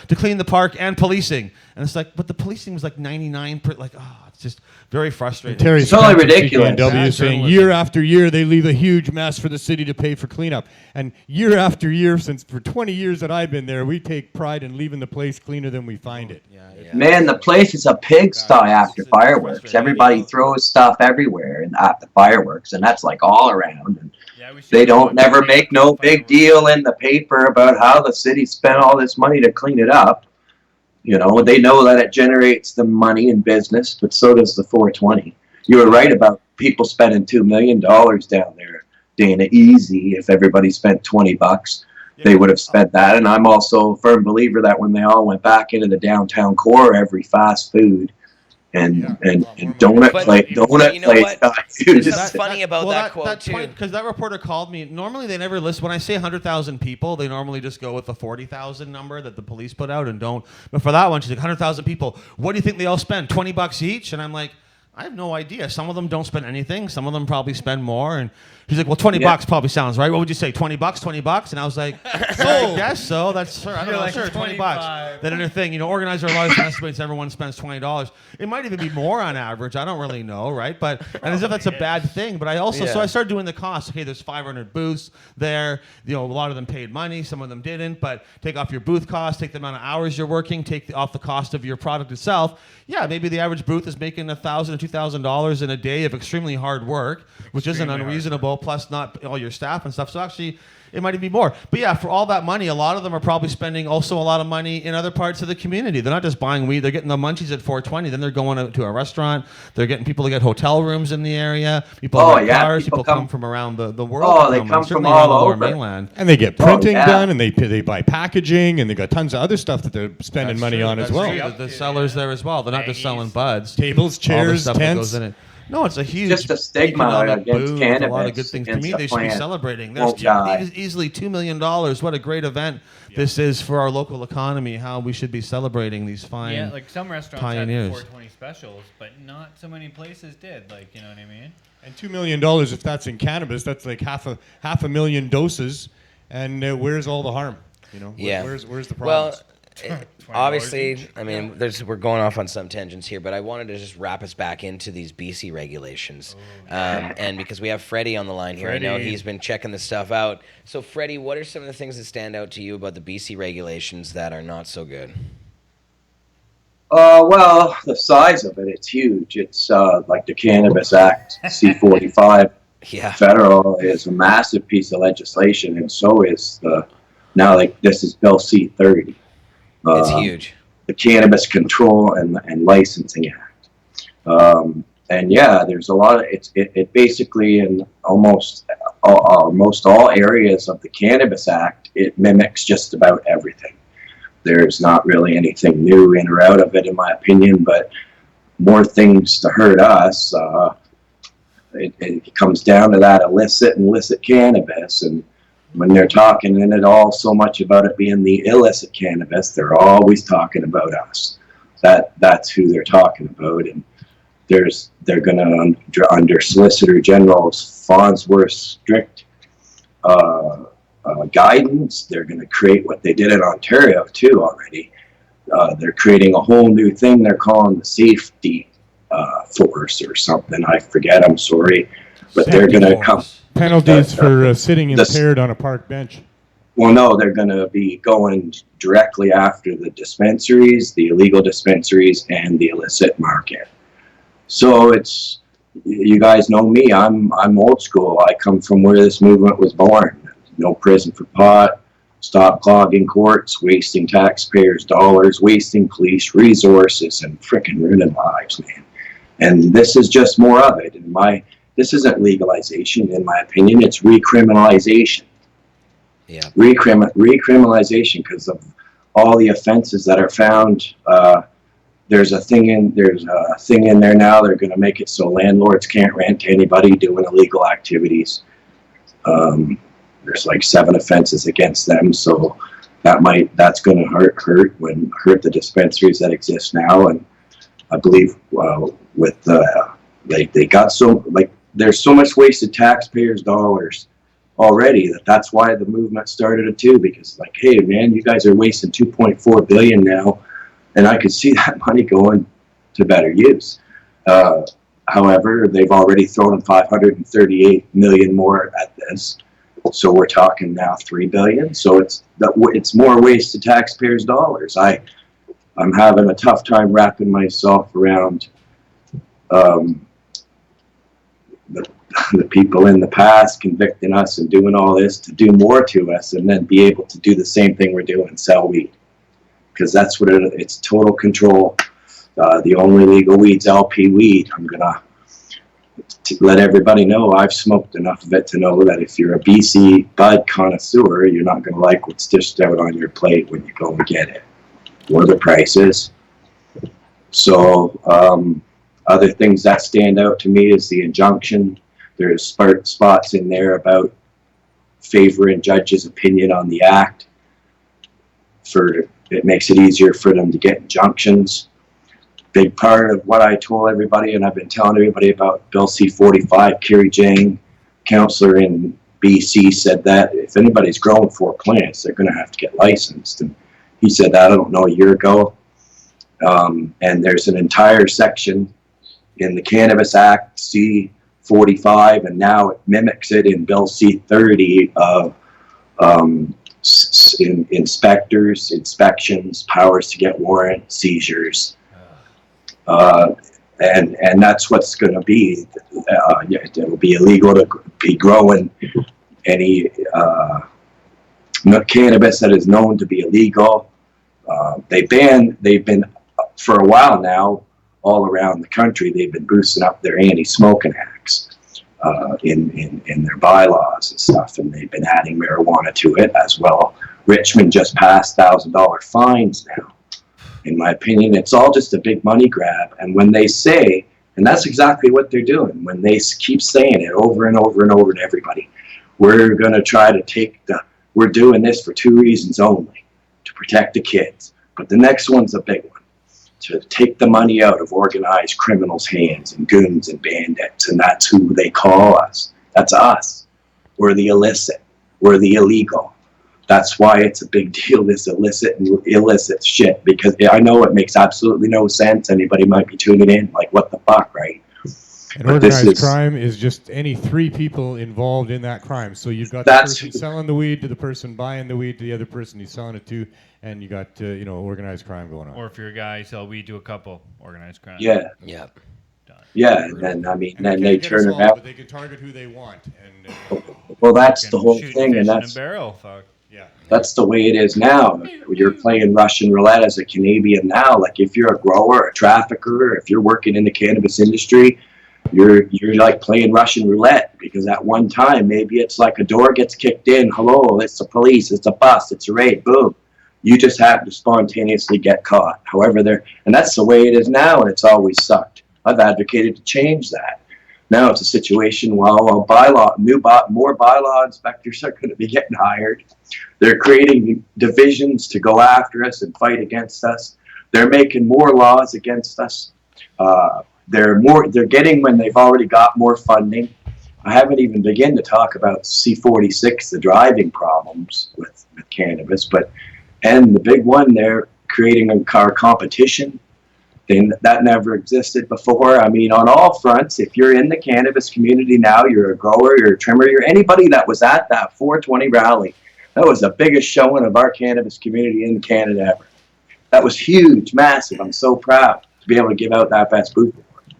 to clean the park and policing, and it's like, but the policing was like 99 it's just very frustrating. Terry It's totally Spencer, ridiculous. CKNW, Bad saying journalism. year after year they leave a huge mess for the city to pay for cleanup. And year after year, for 20 years that I've been there, we take pride in leaving the place cleaner than we find it. Man, the place is a pigsty after fireworks. Everybody throws stuff everywhere and at the fireworks, and that's like all around. And they don't never make no big deal in the paper about how the city spent all this money to clean it up. They know that it generates the money in business, but so does the 420. You were right about people spending $2 million down there, Dana. Easy. If everybody spent $20, they would have spent that. And I'm also a firm believer that when they all went back into the downtown core, every fast food and donut But- place but you know what? got This used. is funny about that quote too. Because that reporter called me. Normally, they never list. When I say 100,000 people, they normally just go with the 40,000 number that the police put out and don't. But for that one, she's like, 100,000 people. What do you think they all spend? $20 each? And I'm like, I have no idea. Some of them don't spend anything. Some of them probably spend more. And he's like, well, $20 probably sounds right. What would you say? $20? $20? And I was like, I guess so. That's sure. I don't know. like, Sure, $20. 25. Then another thing, organizer life estimates everyone spends $20. It might even be more on average. I don't really know, right? But and as if that's a bad thing. But I also so I started doing the costs. Okay, there's 500 booths there. A lot of them paid money. Some of them didn't. But take off your booth costs. Take the amount of hours you're working. Take off the cost of your product itself. Yeah, maybe the average booth is making $1,000 to $2,000 in a day of extremely hard work, which isn't unreasonable. Plus, not all your staff and stuff. So actually, it might even be more. But yeah, for all that money, a lot of them are probably spending also a lot of money in other parts of the community. They're not just buying weed. They're getting the munchies at 420. Then they're going to a restaurant. They're getting people to get hotel rooms in the area. People have cars. People come from around the world. Oh, they come from all over. Mainland. And they get printing yeah. done, and they buy packaging, and they got tons of other stuff that they're spending money on as well. The sellers there as well. They're not just selling buds. Tables, All the chairs, stuff that tents. goes in it. No, it's a huge Just a stigma economic against boom, cannabis. A lot of good things. To against me, the they should be plant. celebrating. There's Won't die. easily $2 million. What a great event this is for our local economy. How we should be celebrating these fine Yeah, like some restaurants pioneers. had 420 specials, but not so many places did. Like, you know what I mean? And $2 million, if that's in cannabis, that's like half a million doses. And where's all the harm? Yeah. Where's the problem? Well, obviously, I mean, we're going off on some tangents here, but I wanted to just wrap us back into these BC regulations. And because we have Freddie on the line here, I know Freddie. he's been checking this stuff out. So, Freddie, what are some of the things that stand out to you about the BC regulations that are not so good? Well, the size of it's huge. It's like the Cannabis Act, C-45 Yeah. federal is a massive piece of legislation, and so is this is Bill C-30. It's huge. The Cannabis Control and Licensing Act. And yeah, there's a lot of it basically in almost all areas of the Cannabis Act, it mimics just about everything. There's not really anything new in or out of it, in my opinion, but more things to hurt us. It comes down to that illicit cannabis, and when they're talking in it all so much about it being the illicit cannabis, they're always talking about us. That's who they're talking about, and they're going to under Solicitor General Farnsworth's strict guidance, they're going to create what they did in Ontario too already. They're creating a whole new thing they're calling the safety force or something. I forget. I'm sorry, but they're going to come penalties for sitting impaired on a park bench. Well, no, they're going to be going directly after the dispensaries, the illegal dispensaries, and the illicit market. So it's, you guys know me. I'm old school. I come from where this movement was born. No prison for pot. Stop clogging courts, wasting taxpayers' dollars, wasting police resources, and frickin' ruining lives, man. And this is just more of it. This isn't legalization, in my opinion. It's recriminalization. Yeah. Recriminalization, because of all the offenses that are found. There's a thing in there now. They're going to make it so landlords can't rent to anybody doing illegal activities. There's like 7 offenses against them, so that's going to hurt the dispensaries that exist now. And I believe with they got there's so much wasted taxpayers' dollars already that's why the movement started it too, because like, hey man, you guys are wasting $2.4 billion now, and I could see that money going to better use. However, they've already thrown in $538 million more at this. So we're talking now $3 billion. So it's more wasted taxpayers' dollars. I'm having a tough time wrapping myself around the people in the past convicting us and doing all this to do more to us, and then be able to do the same thing we're doing, sell weed, because that's what it's total control. The only legal weed's LP weed. I'm gonna to let everybody know I've smoked enough of it to know that if you're a BC bud connoisseur, you're not going to like what's dished out on your plate when you go and get it, or the prices. So other things that stand out to me is the injunction. There's spots in there about favoring judges' opinion on the act. It makes it easier for them to get injunctions. Big part of what I told everybody, and I've been telling everybody about Bill C-45, Kerry Jang, counselor in BC, said that if anybody's growing 4 plants, they're going to have to get licensed. And he said that, I don't know, a year ago. And there's an entire section in the Cannabis Act, C-45, and now it mimics it in Bill C-30 of inspectors, inspections, powers to get warrant, seizures. And that's what's going to be. It'll be illegal to be growing any cannabis that is known to be illegal. They've been for a while now, all around the country, they've been boosting up their anti-smoking acts in their bylaws and stuff, and they've been adding marijuana to it as well. Richmond just passed $1,000 fines now. In my opinion, it's all just a big money grab. And when they say, and that's exactly what they're doing, when they keep saying it over and over and over to everybody, we're going to try to we're doing this for 2 reasons only, to protect the kids. But the next one's a big one, to take the money out of organized criminals' hands and goons and bandits. And that's who they call us. That's us. We're the illicit. We're the illegal. That's why it's a big deal, this illicit and illicit shit, because I know it makes absolutely no sense. Anybody might be tuning in like, what the fuck, right? And organized crime is just any 3 people involved in that crime. So you've got the person selling the weed to the person buying the weed to the other person he's selling it to, and you got organized crime going on. Or if you're a guy, you sell weed to a couple, organized crime. Yeah. Yeah. Yeah, and then then they turn around. But they can target who they want. And well, that's the whole thing, and that's in a barrel. Fuck. Yeah. That's the way it is now. You're playing Russian roulette as a Canadian now. Like if you're a grower, a trafficker, if you're working in the cannabis industry, you're like playing Russian roulette, because at one time maybe it's like a door gets kicked in. Hello, it's the police, it's a bus, it's a raid. Boom, you just happen to spontaneously get caught. However, and that's the way it is now, and it's always sucked. I've advocated to change that. Now it's a situation more bylaw inspectors are going to be getting hired. They're creating divisions to go after us and fight against us. They're making more laws against us. They're getting, when they've already got more funding. I haven't even begun to talk about C46, the driving problems with cannabis, and the big one, they're creating a car competition. That never existed before. I mean, on all fronts, if you're in the cannabis community now, you're a grower, you're a trimmer, you're anybody that was at that 420 rally. That was the biggest showing of our cannabis community in Canada ever. That was huge, massive. I'm so proud to be able to give out that best booth award.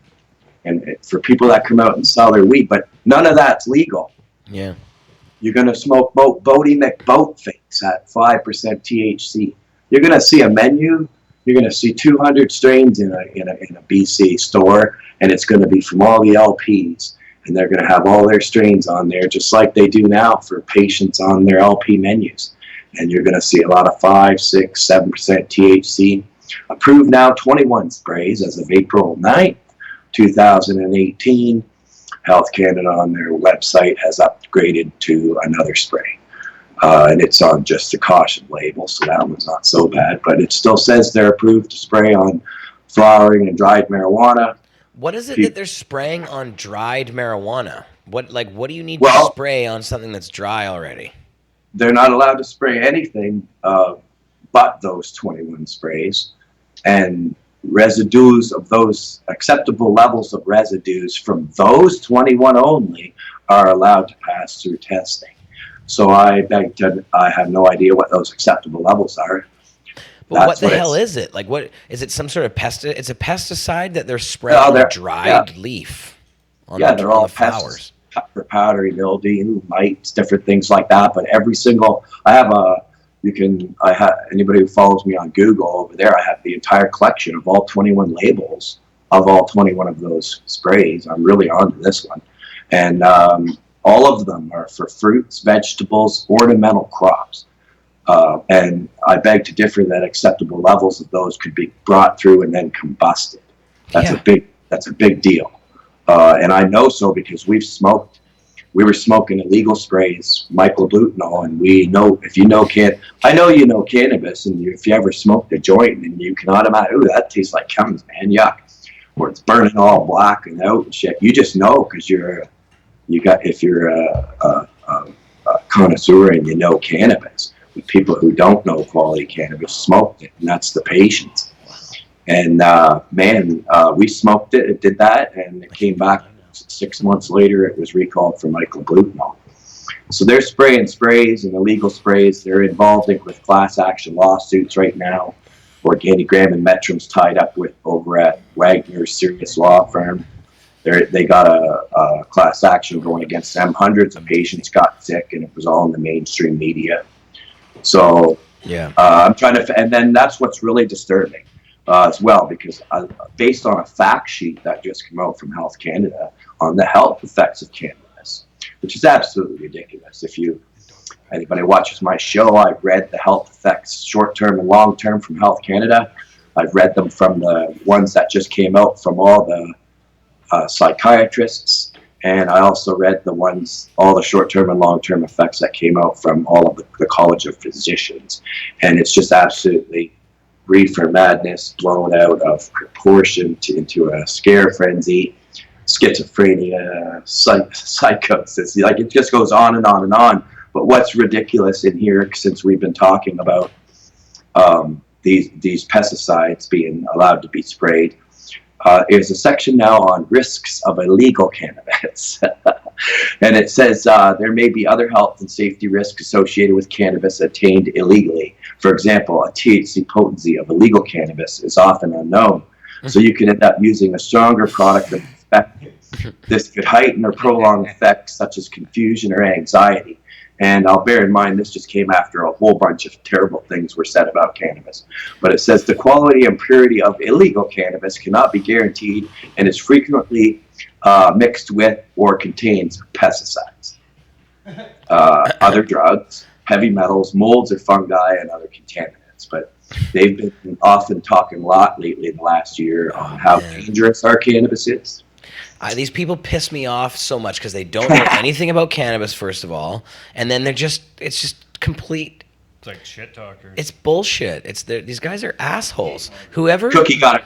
And for people that come out and sell their weed, but none of that's legal. Yeah. You're going to smoke Bodie McBoat fakes at 5% THC. You're going to see a menu. You're going to see 200 strains in a BC store, and it's going to be from all the LPs, and they're going to have all their strains on there, just like they do now for patients on their LP menus. And you're going to see a lot of 5, 6, 7% THC. Approved now 21 sprays as of April 9th, 2018. Health Canada on their website has upgraded to another spray. And it's on just a caution label, so that one's not so bad. But it still says they're approved to spray on flowering and dried marijuana. What is it that they're spraying on dried marijuana? What do you need to spray on something that's dry already? They're not allowed to spray anything but those 21 sprays. And residues of those acceptable levels of residues from those 21 only are allowed to pass through testing. So I have no idea what those acceptable levels are. But what the hell is it? Like, what is it? Some sort of pesticide? It's a pesticide that they're spraying on a dried leaf. They're all flowers for powdery mildew, mites, different things like that. But every single, anybody who follows me on Google over there, I have the entire collection of all 21 labels of all 21 of those sprays. I'm really onto this one, and all of them are for fruits, vegetables, ornamental crops. And I beg to differ that acceptable levels of those could be brought through and then combusted. That's a big deal. And I know so because we were smoking illegal sprays, myclobutano, and we know, I know you know cannabis, and if you ever smoked a joint and you can automatically, ooh, that tastes like chemicals, man, yuck. Or it's burning all black and out and shit. You just know because if you're a connoisseur and you know cannabis. With people who don't know quality cannabis smoked it, and that's the patients. And we smoked it. It did that, and it came back 6 months later. It was recalled for myclobutano. So they're spraying sprays and illegal sprays. They're involved with class action lawsuits right now. Organigram and Metrum's tied up with over at Wagner's Serious Law Firm. They got a class action going against them. Hundreds of patients got sick, and it was all in the mainstream media. So I'm trying to, and then that's what's really disturbing as well, because based on a fact sheet that just came out from Health Canada on the health effects of cannabis, which is absolutely ridiculous. If anybody watches my show, I've read the health effects, short-term and long-term, from Health Canada. I've read them from the ones that just came out from all the psychiatrists. And I also read all the short-term and long-term effects that came out from all of the College of Physicians. And it's just absolutely reefer madness, blown out of proportion into a scare frenzy, schizophrenia, psychosis. Like, it just goes on and on and on. But what's ridiculous in here, since we've been talking about these pesticides being allowed to be sprayed, is a section now on risks of illegal cannabis. And it says there may be other health and safety risks associated with cannabis obtained illegally. For example, a THC potency of illegal cannabis is often unknown. So you can end up using a stronger product than expected. This could heighten or prolong effects such as confusion or anxiety. And I'll bear in mind, this just came after a whole bunch of terrible things were said about cannabis. But it says the quality and purity of illegal cannabis cannot be guaranteed and is frequently mixed with or contains pesticides, other drugs, heavy metals, molds or fungi, and other contaminants. But they've been often talking a lot lately in the last year on how dangerous our cannabis is. These people piss me off so much because they don't know anything about cannabis, first of all, and then it's just complete. It's like shit talkers. It's bullshit. These guys are assholes. Whoever Cookie got it.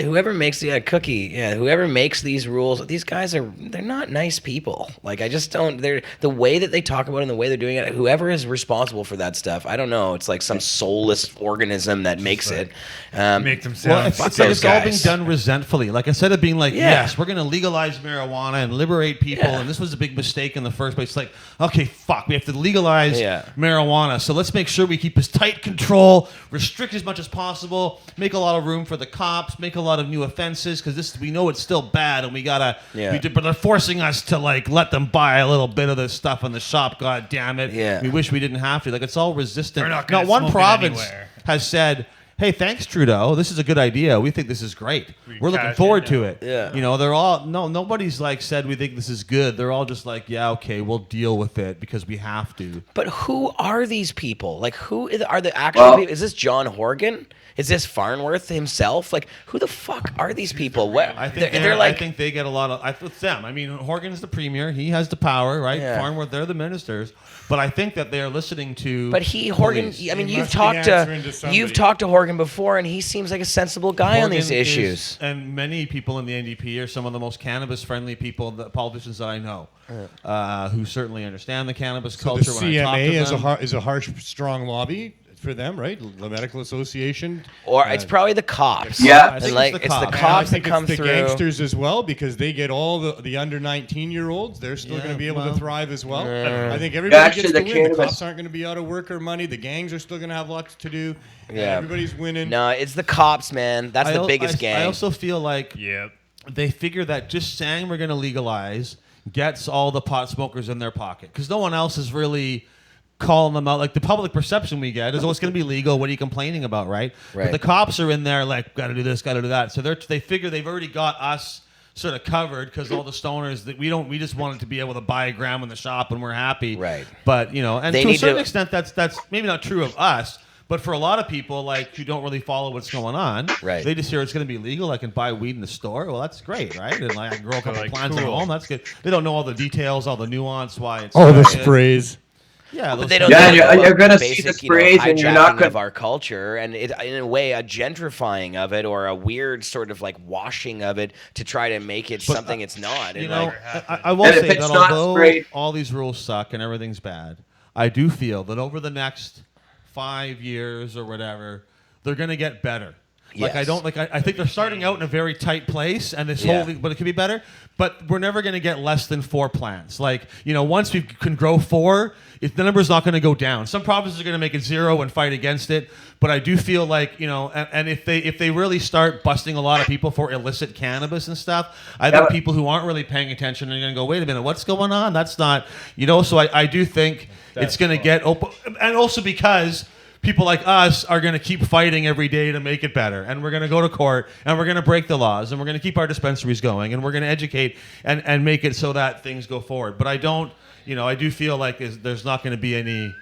Whoever makes whoever makes these rules, these guys they're not nice people. Like, I just don't. They're the way that they talk about it and the way they're doing it. Whoever is responsible for that stuff, I don't know. It's like some soulless organism that makes it. Make them sound. Well, it's all being done resentfully. Like, instead of being like, yes, we're going to legalize marijuana and liberate people, and this was a big mistake in the first place. It's like, okay, fuck, we have to legalize marijuana, so let's make sure we keep as tight control, restrict as much as possible, make a lot of room for the cops, make a lot of new offenses, because we know it's still bad, and we gotta. But they're forcing us to like let them buy a little bit of this stuff in the shop. God damn it! Yeah. We wish we didn't have to. Like, it's all resistant. Not one province has said, "Hey, thanks, Trudeau. This is a good idea. We think this is great. We're looking forward to it." Yeah. You know, they're all nobody's like said we think this is good. They're all just like, yeah, okay, we'll deal with it because we have to. But who are these people? Like, who are the actual people? Is this John Horgan? Is this Farnworth himself? Like, who the fuck are these people? I think they get a lot of. With them, I mean, Horgan's the premier. He has the power, right? Yeah. Farnworth, they're the ministers. But I think that they are listening to. But Horgan. I mean, you've talked to Horgan before, and he seems like a sensible guy on these issues. And many people in the NDP are some of the most cannabis-friendly people, politicians that I know, who certainly understand the cannabis culture. The CMA is a harsh, strong lobby for them, right? The Medical Association, or it's probably the cops. Yeah, I think it's the cops that come through. through. The gangsters as well, because they get all the under 19-year-olds. They're still going to be able to thrive as well. I think everybody gets to win. The cops aren't going to be out of work or money. The gangs are still going to have lots to do. Yeah, everybody's winning. No, it's the cops, man. That's the biggest gang. I also feel like they figure that just saying we're going to legalize gets all the pot smokers in their pocket, because no one else is really calling them out. Like, the public perception we get is, oh, it's going to be legal. What are you complaining about, right? But the cops are in there like, got to do this, got to do that. So they figure they've already got us sort of covered, because all the stoners that we just wanted to be able to buy a gram in the shop and we're happy. Right. But, you know, and to a certain extent, that's maybe not true of us. But for a lot of people, like, who don't really follow what's going on, they just hear it's going to be legal. I can buy weed in the store. Well, that's great, right? And like, I can grow a couple plants at home. That's good. They don't know all the details, all the nuance, why it's. Oh, the sprays. Yeah, but they don't know you're going to see the sprays, and you're not going of our culture, and in a way, a gentrifying of it, or a weird sort of like washing of it to try to make it something it's not. You know, I will say that although all these rules suck and everything's bad, I do feel that over the next 5 years or whatever, they're going to get better. Like, I think they're starting out in a very tight place, and this whole, but it could be better. But we're never going to get less than 4 plants. Like, you know, once we can grow 4, the number's not going to go down. Some provinces are going to make it 0 and fight against it. But I do feel like, you know, and if they really start busting a lot of people for illicit cannabis and stuff, I think people who aren't really paying attention are going to go, wait a minute, what's going on? That's not, you know. So I do think it's going to get open, and also because people like us are going to keep fighting every day to make it better, and we're going to go to court, and we're going to break the laws, and we're going to keep our dispensaries going, and we're going to educate and make it so that things go forward. But I do feel like there's not going to be any.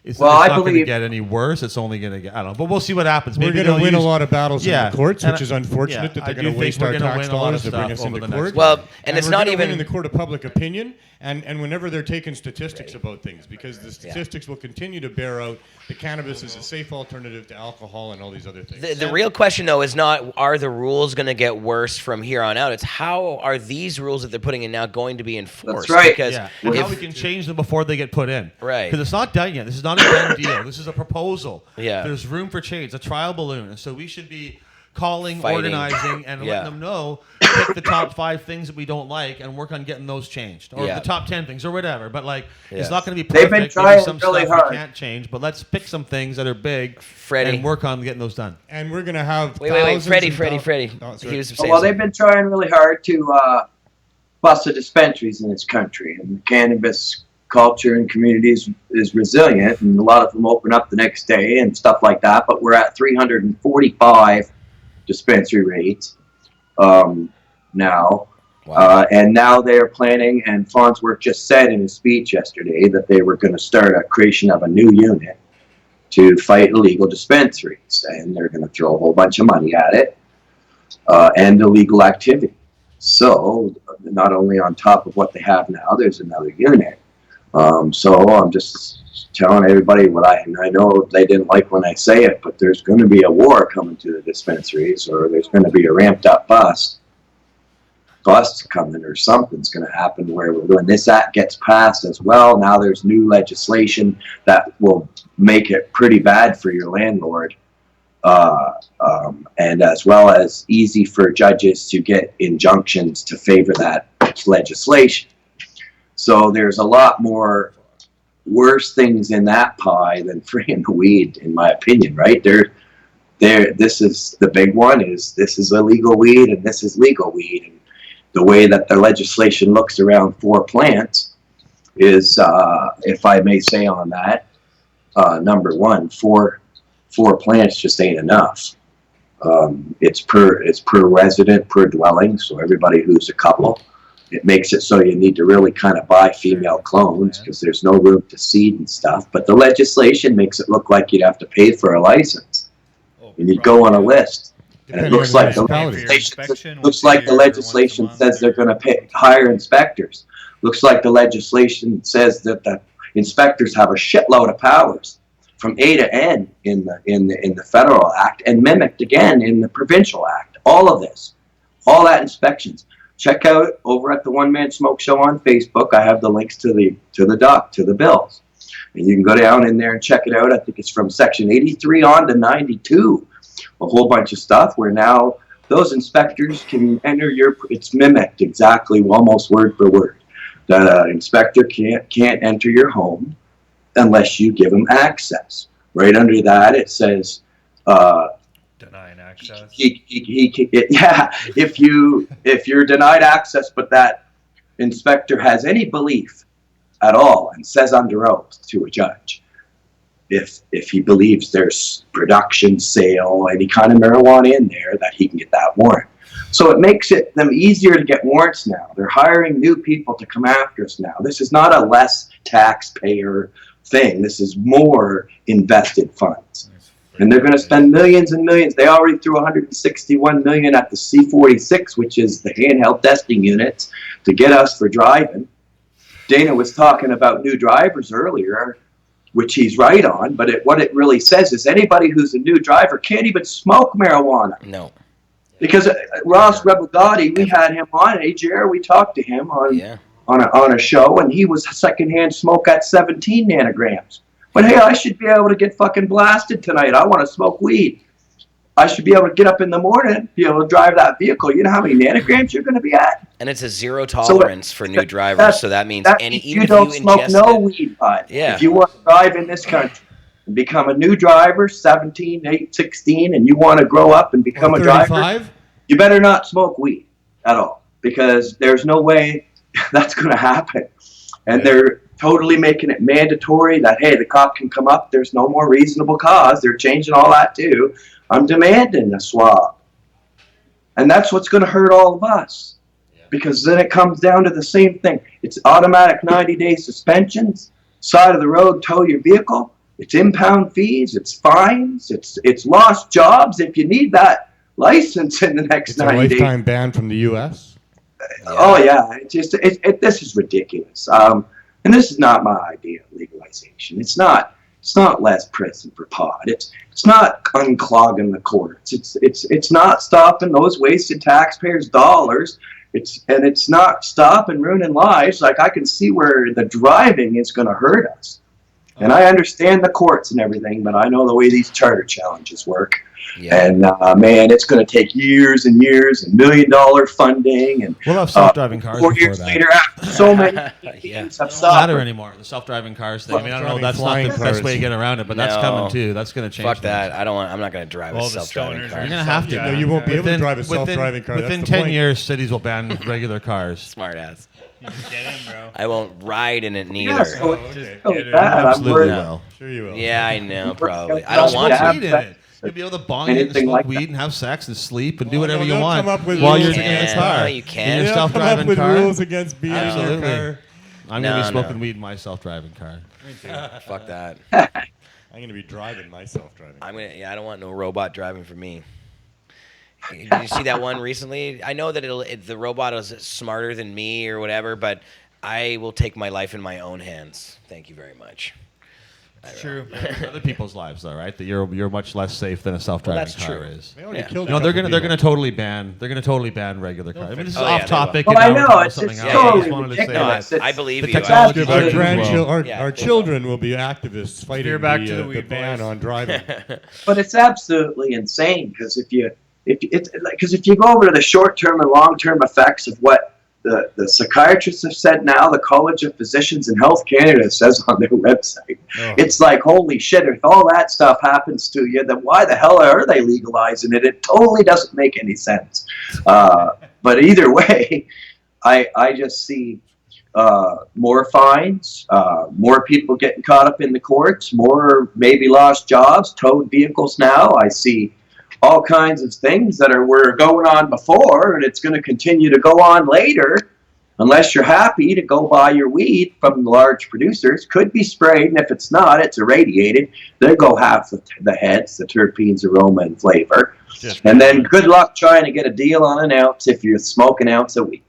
It's not going to get any worse. It's only going to get, I don't know. But we'll see what happens. Maybe we're going to win a lot of battles in the courts, which is unfortunate that they're going to waste our tax dollars to bring us into court. Well, and it's not even in the court of public opinion, and whenever they're taking statistics about things, because the statistics will continue to bear out that cannabis is a safe alternative to alcohol and all these other things. The real question, though, is not are the rules going to get worse from here on out. It's how are these rules that they're putting in now going to be enforced? That's right. Because and how we can change them before they get put in. Right. Because it's not done yet. This is not a done deal. This is a proposal. Yeah. There's room for change. It's a trial balloon. And so we should be calling, Fighting. Organizing, and letting them know, pick the top 5 things that we don't like and work on getting those changed. Or the top 10 things or whatever. But like, it's not going to be perfect. They've been trying some really stuff hard. We can't change, but let's pick some things that are big, Freddie, and work on getting those done. And we're going to have Freddie. Oh, He was saying they've been trying really hard to bust the dispensaries in this country, and the cannabis culture and communities is resilient, and a lot of them open up the next day and stuff like that. But we're at 345 dispensary rates now, And now they're planning, and Farnsworth just said in his speech yesterday that they were going to start a creation of a new unit to fight illegal dispensaries, and they're going to throw a whole bunch of money at it and illegal activity. So not only on top of what they have now, there's another unit. So I'm just telling everybody what I know they didn't like when I say it, but there's going to be a war coming to the dispensaries, or there's going to be a ramped up bust coming, or something's going to happen where when this act gets passed as well, now there's new legislation that will make it pretty bad for your landlord, and as well as easy for judges to get injunctions to favor that legislation. So there's a lot more worse things in that pie than freeing the weed, in my opinion, right? This is the big one, is this is illegal weed and this is legal weed. And the way that the legislation looks around 4 plants is, if I may say on that, number one, four plants just ain't enough. It's per resident, per dwelling, so everybody who's a couple. It makes it so you need to really kind of buy female clones because there's no room to seed and stuff. But the legislation makes it look like you'd have to pay for a license. And you'd go on a list. And it looks like the legislation says they're going to pay hire inspectors. Looks like the legislation says that the inspectors have a shitload of powers from A to N in the federal act, and mimicked again in the provincial act. All of this, all that inspections. Check out over at the One Man Smoke Show on Facebook. I have the links to the bills, and you can go down in there and check it out. I think it's from section 83 on to 92, a whole bunch of stuff where now those inspectors can enter it's mimicked exactly, almost word for word. The inspector can't enter your home unless you give him access. Right under that, it says, denying access. If you're denied access, but that inspector has any belief at all and says under oath to a judge, if he believes there's production, sale, any kind of marijuana in there, that he can get that warrant. So it makes them easier to get warrants now. They're hiring new people to come after us now. This is not a less taxpayer thing. This is more invested funds. And they're going to spend millions and millions. They already threw $161 million at the C46, which is the handheld testing units, to get us for driving. Dana was talking about new drivers earlier, which he's right on. But what it really says is anybody who's a new driver can't even smoke marijuana. No. Because Ross Rebel Gotti, we had him on AJR. We talked to him on a show, and he was secondhand smoke at 17 nanograms. But hey, I should be able to get fucking blasted tonight. I want to smoke weed. I should be able to get up in the morning, be able to drive that vehicle. You know how many nanograms you're going to be at? And it's a zero tolerance for new drivers, so that means even you if don't you smoke ingest no it, weed, bud. Yeah. If you want to drive in this country and become a new driver, 17, 16, and you want to grow up and become a driver, you better not smoke weed at all, because there's no way that's going to happen. And they're totally making it mandatory that, hey, the cop can come up. There's no more reasonable cause. They're changing all that too. I'm demanding a swab. And that's what's going to hurt all of us. Because then it comes down to the same thing. It's automatic 90-day suspensions, side of the road, tow your vehicle. It's impound fees. It's fines. It's lost jobs if you need that license in the next 90 days. It's a lifetime ban from the U.S.? Oh, yeah. This is ridiculous. And this is not my idea of legalization. It's not less prison for pot. It's not unclogging the courts. It's not stopping those wasted taxpayers' dollars. It's not stopping ruining lives. Like, I can see where the driving is going to hurt us. And I understand the courts and everything, but I know the way these charter challenges work. Yeah. And man, it's going to take years and years and $1 million funding, and we'll have self-driving cars 4 years that. later, after so many It's not matter anymore. The self-driving cars thing. I mean, I don't know. That's not the best way to get around it, but that's coming too. That's going to change. Fuck that. I'm not going to drive a self-driving car. You're going to have to. No, you won't be able to drive a self-driving car. Within 10 years, cities will ban regular cars. Smart ass. Get in, bro. I won't ride in it neither. Yeah, so okay. Absolutely will. Sure you will. Yeah, I know. Probably. I don't want to. or You'll be able to bong it and anything smoke like weed that. and have sex and sleep and do Oh, whatever no, you they'll want come up with while rules you're in your against- car. No, you can't. In your They'll come up self-driving with car. rules against being in Absolutely. your car. I'm going to No, be smoking no. weed in my self-driving car. Fuck that. I'm going to be driving myself driving. I don't want no robot driving for me. Did you see that one recently? I know that the robot is smarter than me or whatever, but I will take my life in my own hands. Thank you very much. True. Other people's lives, though, right? That you're much less safe than a self-driving that's car true. is. They already Yeah. killed No, a they're couple gonna people. totally ban regular cars. I mean, this is Oh, yeah, off they topic. will. and Well, I now know, we're it's something just else. I totally just wanted to say ridiculous. that. I believe The you. technology Our Children grandchildren, Yeah, our they children will be activists fighting Steer back to the the weed, ban boys. on driving. But it's absolutely insane because if you go over to the short-term and long-term effects of what the psychiatrists have said now, the College of Physicians in Health Canada says on their website, it's like, holy shit, if all that stuff happens to you, then why the hell are they legalizing it? It totally doesn't make any sense. But either way, I just see more fines, more people getting caught up in the courts, more maybe lost jobs, towed vehicles now. I see all kinds of things that were going on before, and it's going to continue to go on later unless you're happy to go buy your weed from the large producers. Could be sprayed, and if it's not, it's irradiated. There go half the heads, the terpenes, aroma, and flavor. And then good luck trying to get a deal on an ounce if you smoke an ounce a week.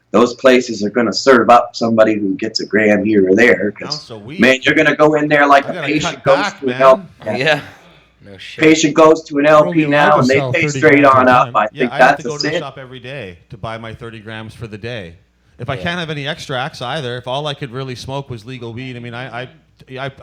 Those places are going to serve up somebody who gets a gram here or there. Ounce of weed. Man, you're going to go in there like I a gotta patient cut goes back, to an man. LP. Yeah. No shit. Patient goes to an only LP allowed now to and they sell pay 30 straight grams on at a up. time. I Yeah, think I have that's to a go to the sin. shop every day to buy my 30 grams for the day. If I can't have any extracts either, if all I could really smoke was legal weed, I mean, I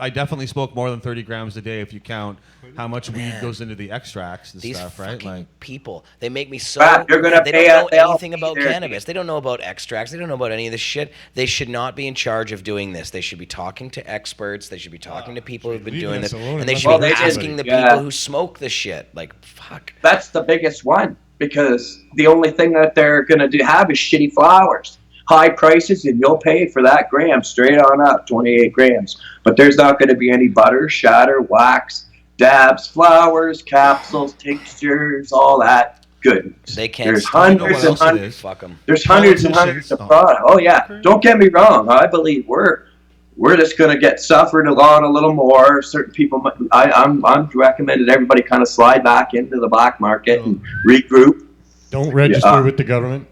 definitely smoke more than 30 grams a day if you count how much weed goes into the extracts and These stuff, right? fucking Like, people, they make me so. Crap, you're gonna they pay don't know out the anything LP about there, cannabis. They don't know about extracts. They don't know about any of this shit. They should not be in charge of doing this. They should be talking to experts. They should be talking to people who've been leaving doing us this, alone and they and should let be them do asking the somebody. Yeah. people who smoke the shit. Like, fuck. That's the biggest one because the only thing that they're going to have is shitty flowers. High prices, and you'll pay for that gram straight on up, 28 grams. But there's not going to be any butter, shatter, wax, dabs, flowers, capsules, tinctures, all that goodness. They can't. There's stop You know hundreds what and else it hundreds. is? Fuck them. There's hundreds and hundreds of Politicians- products. Oh yeah, don't get me wrong. I believe we're just going to get suffered on a little more. Certain people, I'm recommending everybody kind of slide back into the black market and regroup. Don't register Yeah. with the government.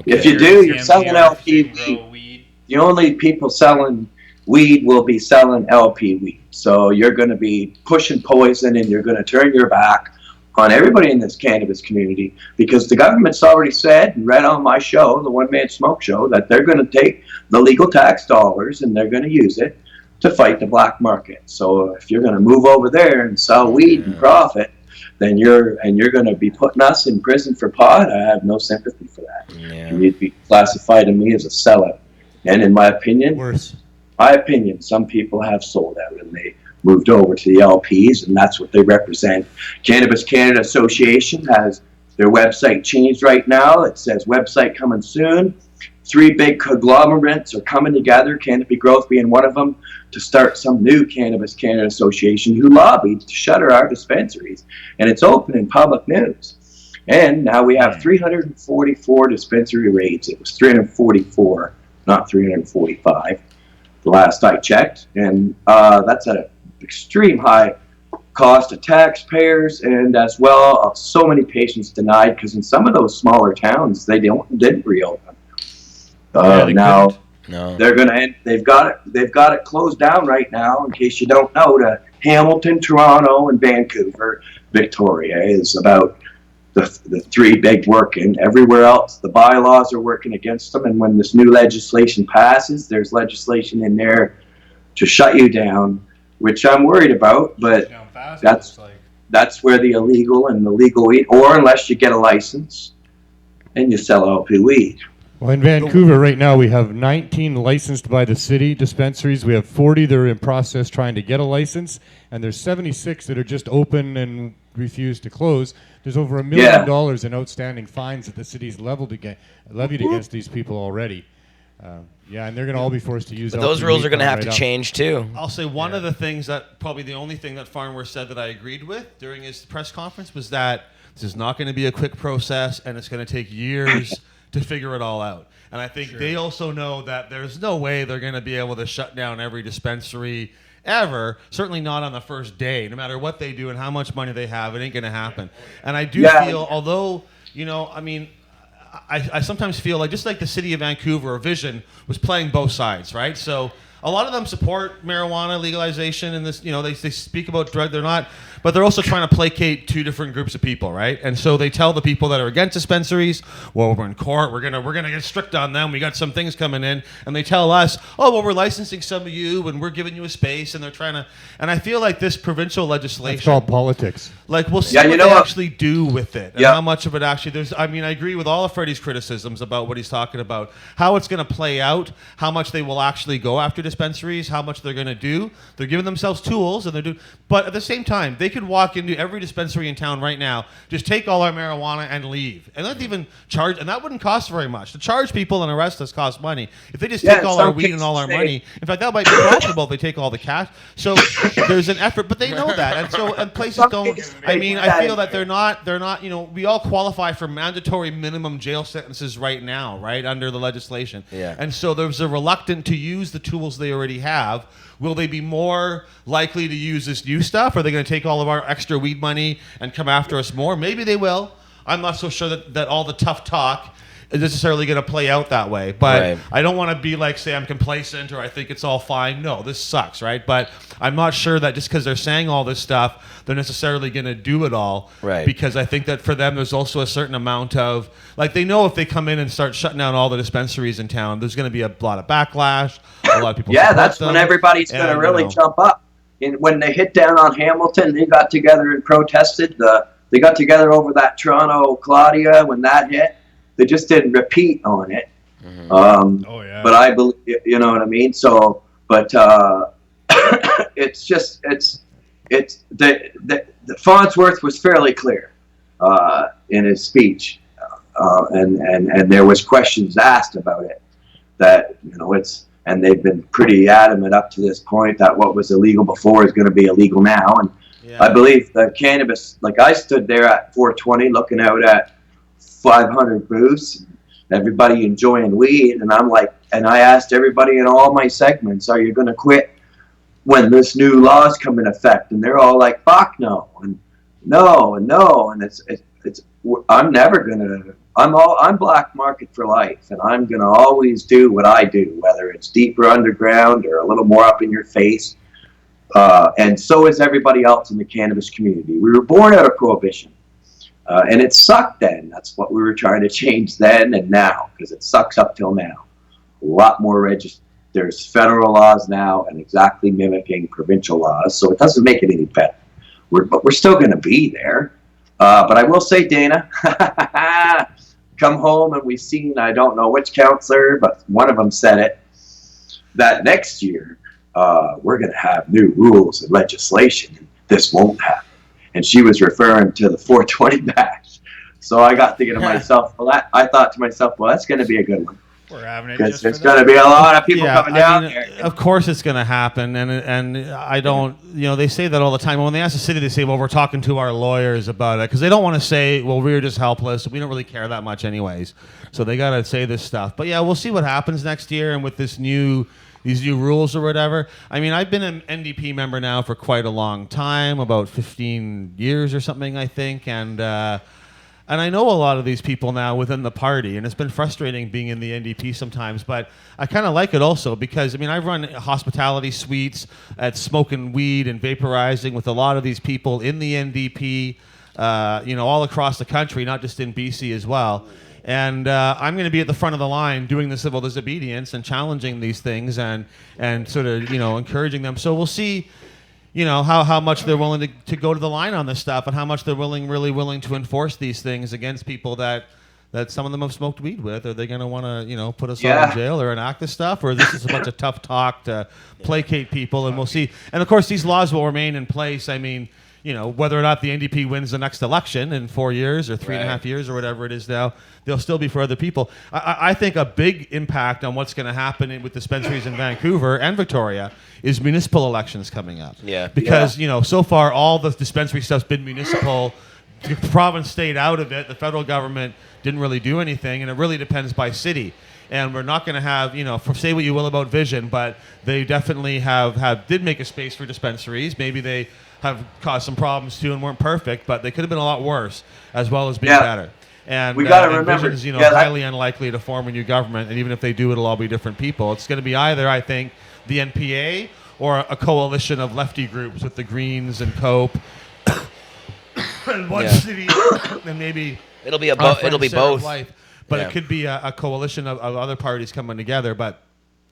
If you do, you're selling LP weed. The only people selling weed will be selling LP weed. So you're going to be pushing poison and you're going to turn your back on everybody in this cannabis community because the government's already said and read on my show, the One Man Smoke Show, that they're going to take the legal tax dollars and they're going to use it to fight the black market. So if you're going to move over there and sell weed and profit, then you're going to be putting us in prison for pot. I have no sympathy for that. Yeah. You'd be classifying me as a sellout. And in my opinion, Worse. some people have sold out and they moved over to the LPs, and that's what they represent. Cannabis Canada Association has their website changed right now. It says website coming soon. 3 big conglomerates are coming together, Canopy Growth being one of them, to start some new Cannabis Canada Association who lobbied to shutter our dispensaries. And it's open in public news. And now we have 344 dispensary raids. It was 344, not 345, the last I checked. And that's at an extreme high cost to taxpayers, and as well, so many patients denied because in some of those smaller towns, they didn't reopen. Now No. they're gonna end. They've got it closed down right now. In case you don't know, to Hamilton, Toronto, and Vancouver. Victoria is about the 3 big working. Everywhere else, the bylaws are working against them. And when this new legislation passes, there's legislation in there to shut you down, which I'm worried about. But that's where the illegal and the legal weed, or unless you get a license and you sell LP weed. Well, in Vancouver right now, we have 19 licensed by the city dispensaries. We have 40 that are in process trying to get a license, and there's 76 that are just open and refuse to close. There's over $1 million in outstanding fines that the city's levied against these people already. Yeah, and they're going to all be forced to use. But those LP rules are going to meat have to right up. change too. I'll say one of the things that probably the only thing that Farnworth said that I agreed with during his press conference was that this is not going to be a quick process and it's going to take years to figure it all out. And I think they also know that there's no way they're going to be able to shut down every dispensary ever, certainly not on the first day. No matter what they do and how much money they have, it ain't going to happen. And I do feel, although, I mean, I sometimes feel like just like the city of Vancouver or Vision was playing both sides, right? So a lot of them support marijuana legalization and this, they speak about drug, but they're also trying to placate two different groups of people, right? And so they tell the people that are against dispensaries, well, we're in court, we're gonna get strict on them. We got some things coming in, and they tell us, oh, well, we're licensing some of you, and we're giving you a space, and they're trying to. And I feel like this provincial legislation, it's called politics. Like we'll see what they actually do with it, and how much of it actually. I agree with all of Freddie's criticisms about what he's talking about, how it's going to play out, how much they will actually go after dispensaries, how much they're going to do. They're giving themselves tools, and they're doing. But at the same time, they could walk into every dispensary in town right now, just take all our marijuana and leave, and not even charge, and that wouldn't cost very much. To charge people and arrest us costs money. If they just take all our weed and all our money, in fact, that might be profitable if they take all the cash. So there's an effort, but they know that, and places don't. I mean, I feel that they're not. We all qualify for mandatory minimum jail sentences right now, right under the legislation. Yeah. And so there's a reluctant to use the tools they already have. Will they be more likely to use this new stuff? Are they going to take all of our extra weed money and come after us more? Maybe they will. I'm not so sure that all the tough talk is necessarily going to play out that way. But I don't want to be like, say, I'm complacent or I think it's all fine. No, this sucks, right? But I'm not sure that just because they're saying all this stuff, they're necessarily going to do it all. Right. Because I think that for them, there's also a certain amount of, like, they know if they come in and start shutting down all the dispensaries in town, there's going to be a lot of backlash. A lot of people that's when everybody's going to really jump up. And when they hit down on Hamilton, they got together and protested. They got together over that Toronto Claudia when that hit. They just didn't repeat on it. Mm-hmm. But I believe, you know what I mean? So, but it's the Farnsworth was fairly clear in his speech, and there was questions asked about it. That and they've been pretty adamant up to this point that what was illegal before is going to be illegal now. And I believe the cannabis, like I stood there at 420 looking out at 500 booths, everybody enjoying weed, and I'm like, and I asked everybody in all my segments, are you going to quit when this new laws come in effect? And they're all like, fuck no, and no, and no, and it's I'm never gonna. I'm black market for life, and I'm gonna always do what I do, whether it's deeper underground or a little more up in your face. And so is everybody else in the cannabis community. We were born out of prohibition. And it sucked then. That's what we were trying to change then and now, because it sucks up till now. A lot more there's federal laws now and exactly mimicking provincial laws, so it doesn't make it any better. But we're still going to be there. But I will say, Dana, come home and we've seen, I don't know which counselor, but one of them said it, that next year we're going to have new rules and legislation, and this won't happen. And she was referring to the 420 bash. So I got thinking to myself, I thought to myself, well, that's going to be a good one. We're having it because there's going to be a lot of people coming down there. Of course it's going to happen. And I don't, they say that all the time. When they ask the city, they say, well, we're talking to our lawyers about it. Because they don't want to say, well, we're just helpless. We don't really care that much anyways. So they got to say this stuff. But yeah, we'll see what happens next year. And with these new rules or whatever. I mean, I've been an NDP member now for quite a long time, about 15 years or something, I think. And I know a lot of these people now within the party, and it's been frustrating being in the NDP sometimes, but I kind of like it also because, I mean, I've run hospitality suites at smoking weed and vaporizing with a lot of these people in the NDP, all across the country, not just in BC as well. And I'm going to be at the front of the line doing the civil disobedience and challenging these things and sort of, encouraging them. So we'll see, how much they're willing to go to the line on this stuff and how much they're really willing to enforce these things against people that some of them have smoked weed with. Are they going to want to, put us all in jail or enact this stuff? Or is this just a bunch of tough talk to placate people? And we'll see. And, of course, these laws will remain in place. I mean, whether or not the NDP wins the next election in 4 years or 3.5 years or whatever it is now, they'll still be for other people. I think a big impact on what's going to happen with dispensaries in Vancouver and Victoria is municipal elections coming up. Yeah. Because, so far all the dispensary stuff's been municipal. The province stayed out of it. The federal government didn't really do anything, and it really depends by city. And we're not going to have, say what you will about Vision, but they definitely did make a space for dispensaries. Maybe they have caused some problems too and weren't perfect, but they could have been a lot worse as well as being better. And we got to remember, Vision's, highly unlikely to form a new government, and even if they do, it'll all be different people. It's going to be either, I think, the NPA or a coalition of lefty groups with the Greens and Cope and one city, and maybe it'll be both. But it could be a coalition of other parties coming together.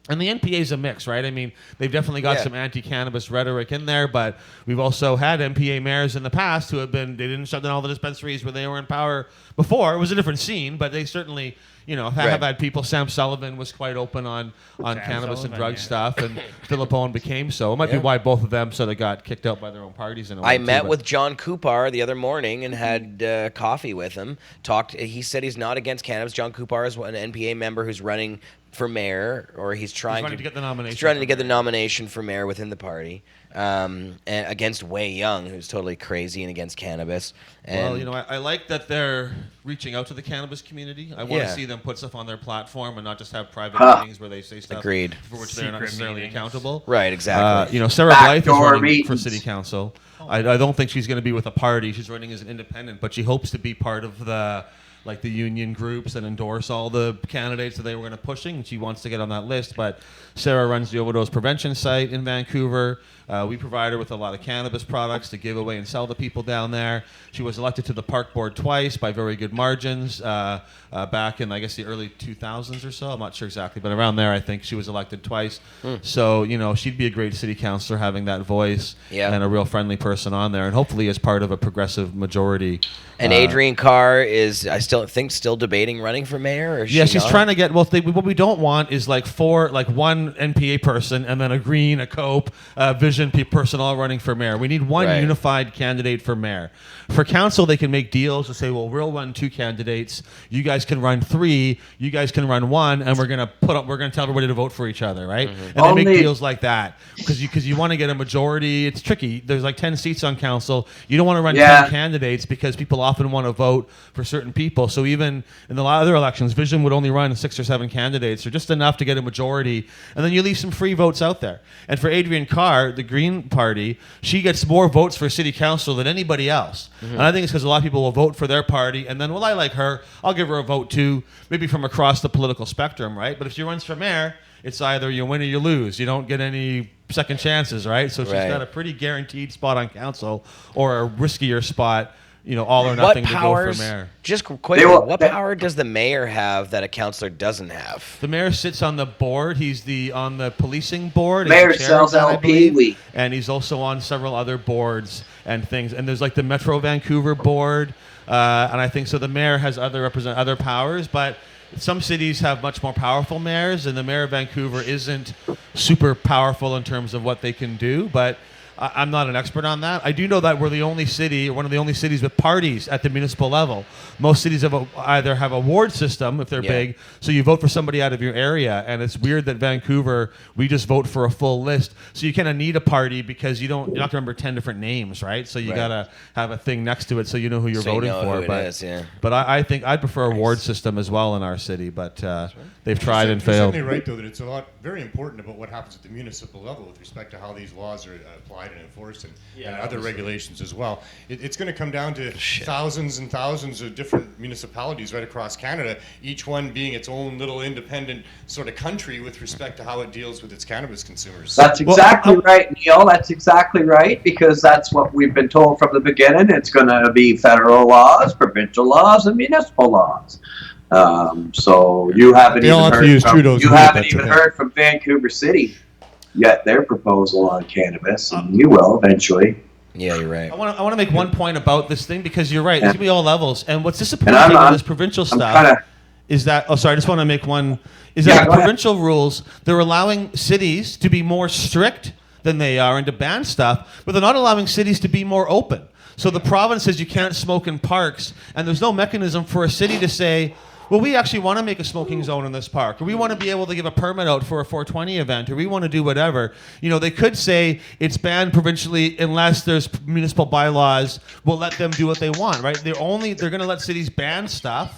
And the NPA is a mix, right? I mean, they've definitely got some anti-cannabis rhetoric in there, but we've also had NPA mayors in the past who they didn't shut down all the dispensaries where they were in power before. It was a different scene, but they certainly, have had people. Sam Sullivan was quite open on cannabis and drug stuff, and Philip Owen became so. It might be why both of them sort of got kicked out by their own parties in a way. I met with John Kupar the other morning and had coffee with him. He said he's not against cannabis. John Kupar is an NPA member who's running for mayor, or he's trying to get the nomination. He's trying to get the nomination for mayor within the party, and against Wei Young, who's totally crazy and against cannabis. And I like that they're reaching out to the cannabis community. I want to see them put stuff on their platform and not just have private meetings where they say stuff for which they're not necessarily accountable. Right, exactly. Sarah Blythe is running for city council. I don't think she's going to be with a party. She's running as an independent, but she hopes to be part of the union groups that endorse all the candidates that they were going to pushing. She wants to get on that list, but Sarah runs the overdose prevention site in Vancouver. We provide her with a lot of cannabis products to give away and sell to people down there. She was elected to the park board twice by very good margins back in, I guess, the early 2000s or so. I'm not sure exactly, but around there, I think she was elected twice. So, she'd be a great city councilor having that voice and a real friendly person on there, and hopefully as part of a progressive majority. And Adrienne Carr is, I still think, still debating running for mayor? Or she's trying to get, what we don't want is one NPA person and then a Green, a Cope, Vision person all running for mayor. We need one unified candidate for mayor. For council, they can make deals to say, well, we'll run 2 candidates. You guys can run 3. You guys can run 1, and we're gonna tell everybody to vote for each other, right? And they make deals like that because you want to get a majority. It's tricky. There's like 10 seats on council. You don't want to run 10 candidates because people often want to vote for certain people. So even in the other elections, Vision would only run 6 or 7 candidates, or just enough to get a majority, and then you leave some free votes out there. And for Adrienne Carr, the Green Party, she gets more votes for city council than anybody else. And I think it's because a lot of people will vote for their party, and then, well, I like her, I'll give her a vote too, maybe from across the political spectrum, right? But if she runs for mayor, it's either you win or you lose. You don't get any second chances, right? So she's got a pretty guaranteed spot on council, or a riskier spot, all or nothing to go for mayor. Just quickly, what power does the mayor have that a councilor doesn't have? The mayor sits on the board. He's on the policing board. Mayor sells LP. And he's also on several other boards and things. And there's like the Metro Vancouver board. And I think so the mayor has other powers, but some cities have much more powerful mayors, and the mayor of Vancouver isn't super powerful in terms of what they can do, but I'm not an expert on that. I do know that we're the only city, or one of the only cities with parties at the municipal level. Most cities either have a ward system if they're big, so you vote for somebody out of your area, and it's weird that Vancouver, we just vote for a full list. So you kind of need a party because you're not going to remember 10 different names, right? So you got to have a thing next to it so you know who you're voting for. But I think I'd prefer a ward system as well in our city, but they've tried and failed. You're certainly right, though, that it's very important about what happens at the municipal level with respect to how these laws are applied and enforced, and other regulations as well. It's going to come down to thousands and thousands of different municipalities right across Canada, each one being its own little independent sort of country with respect to how it deals with its cannabis consumers. That's exactly right, Neil. That's exactly right, because that's what we've been told from the beginning. It's going to be federal laws, provincial laws, and municipal laws. So you haven't even heard from Vancouver City yet their proposal on cannabis, and you will eventually. Yeah, you're right. I want to make one point about this thing, because you're right. It's going to be all levels. And what's disappointing with this provincial stuff is that, I just want to make one, is that the provincial rules, they're allowing cities to be more strict than they are and to ban stuff, but they're not allowing cities to be more open. So the province says you can't smoke in parks, and there's no mechanism for a city to say, well, we actually want to make a smoking zone in this park, or we want to be able to give a permit out for a 420 event, or we want to do whatever. You know, they could say it's banned provincially unless there's municipal bylaws. We'll let them do what they want, right? They're going to let cities ban stuff,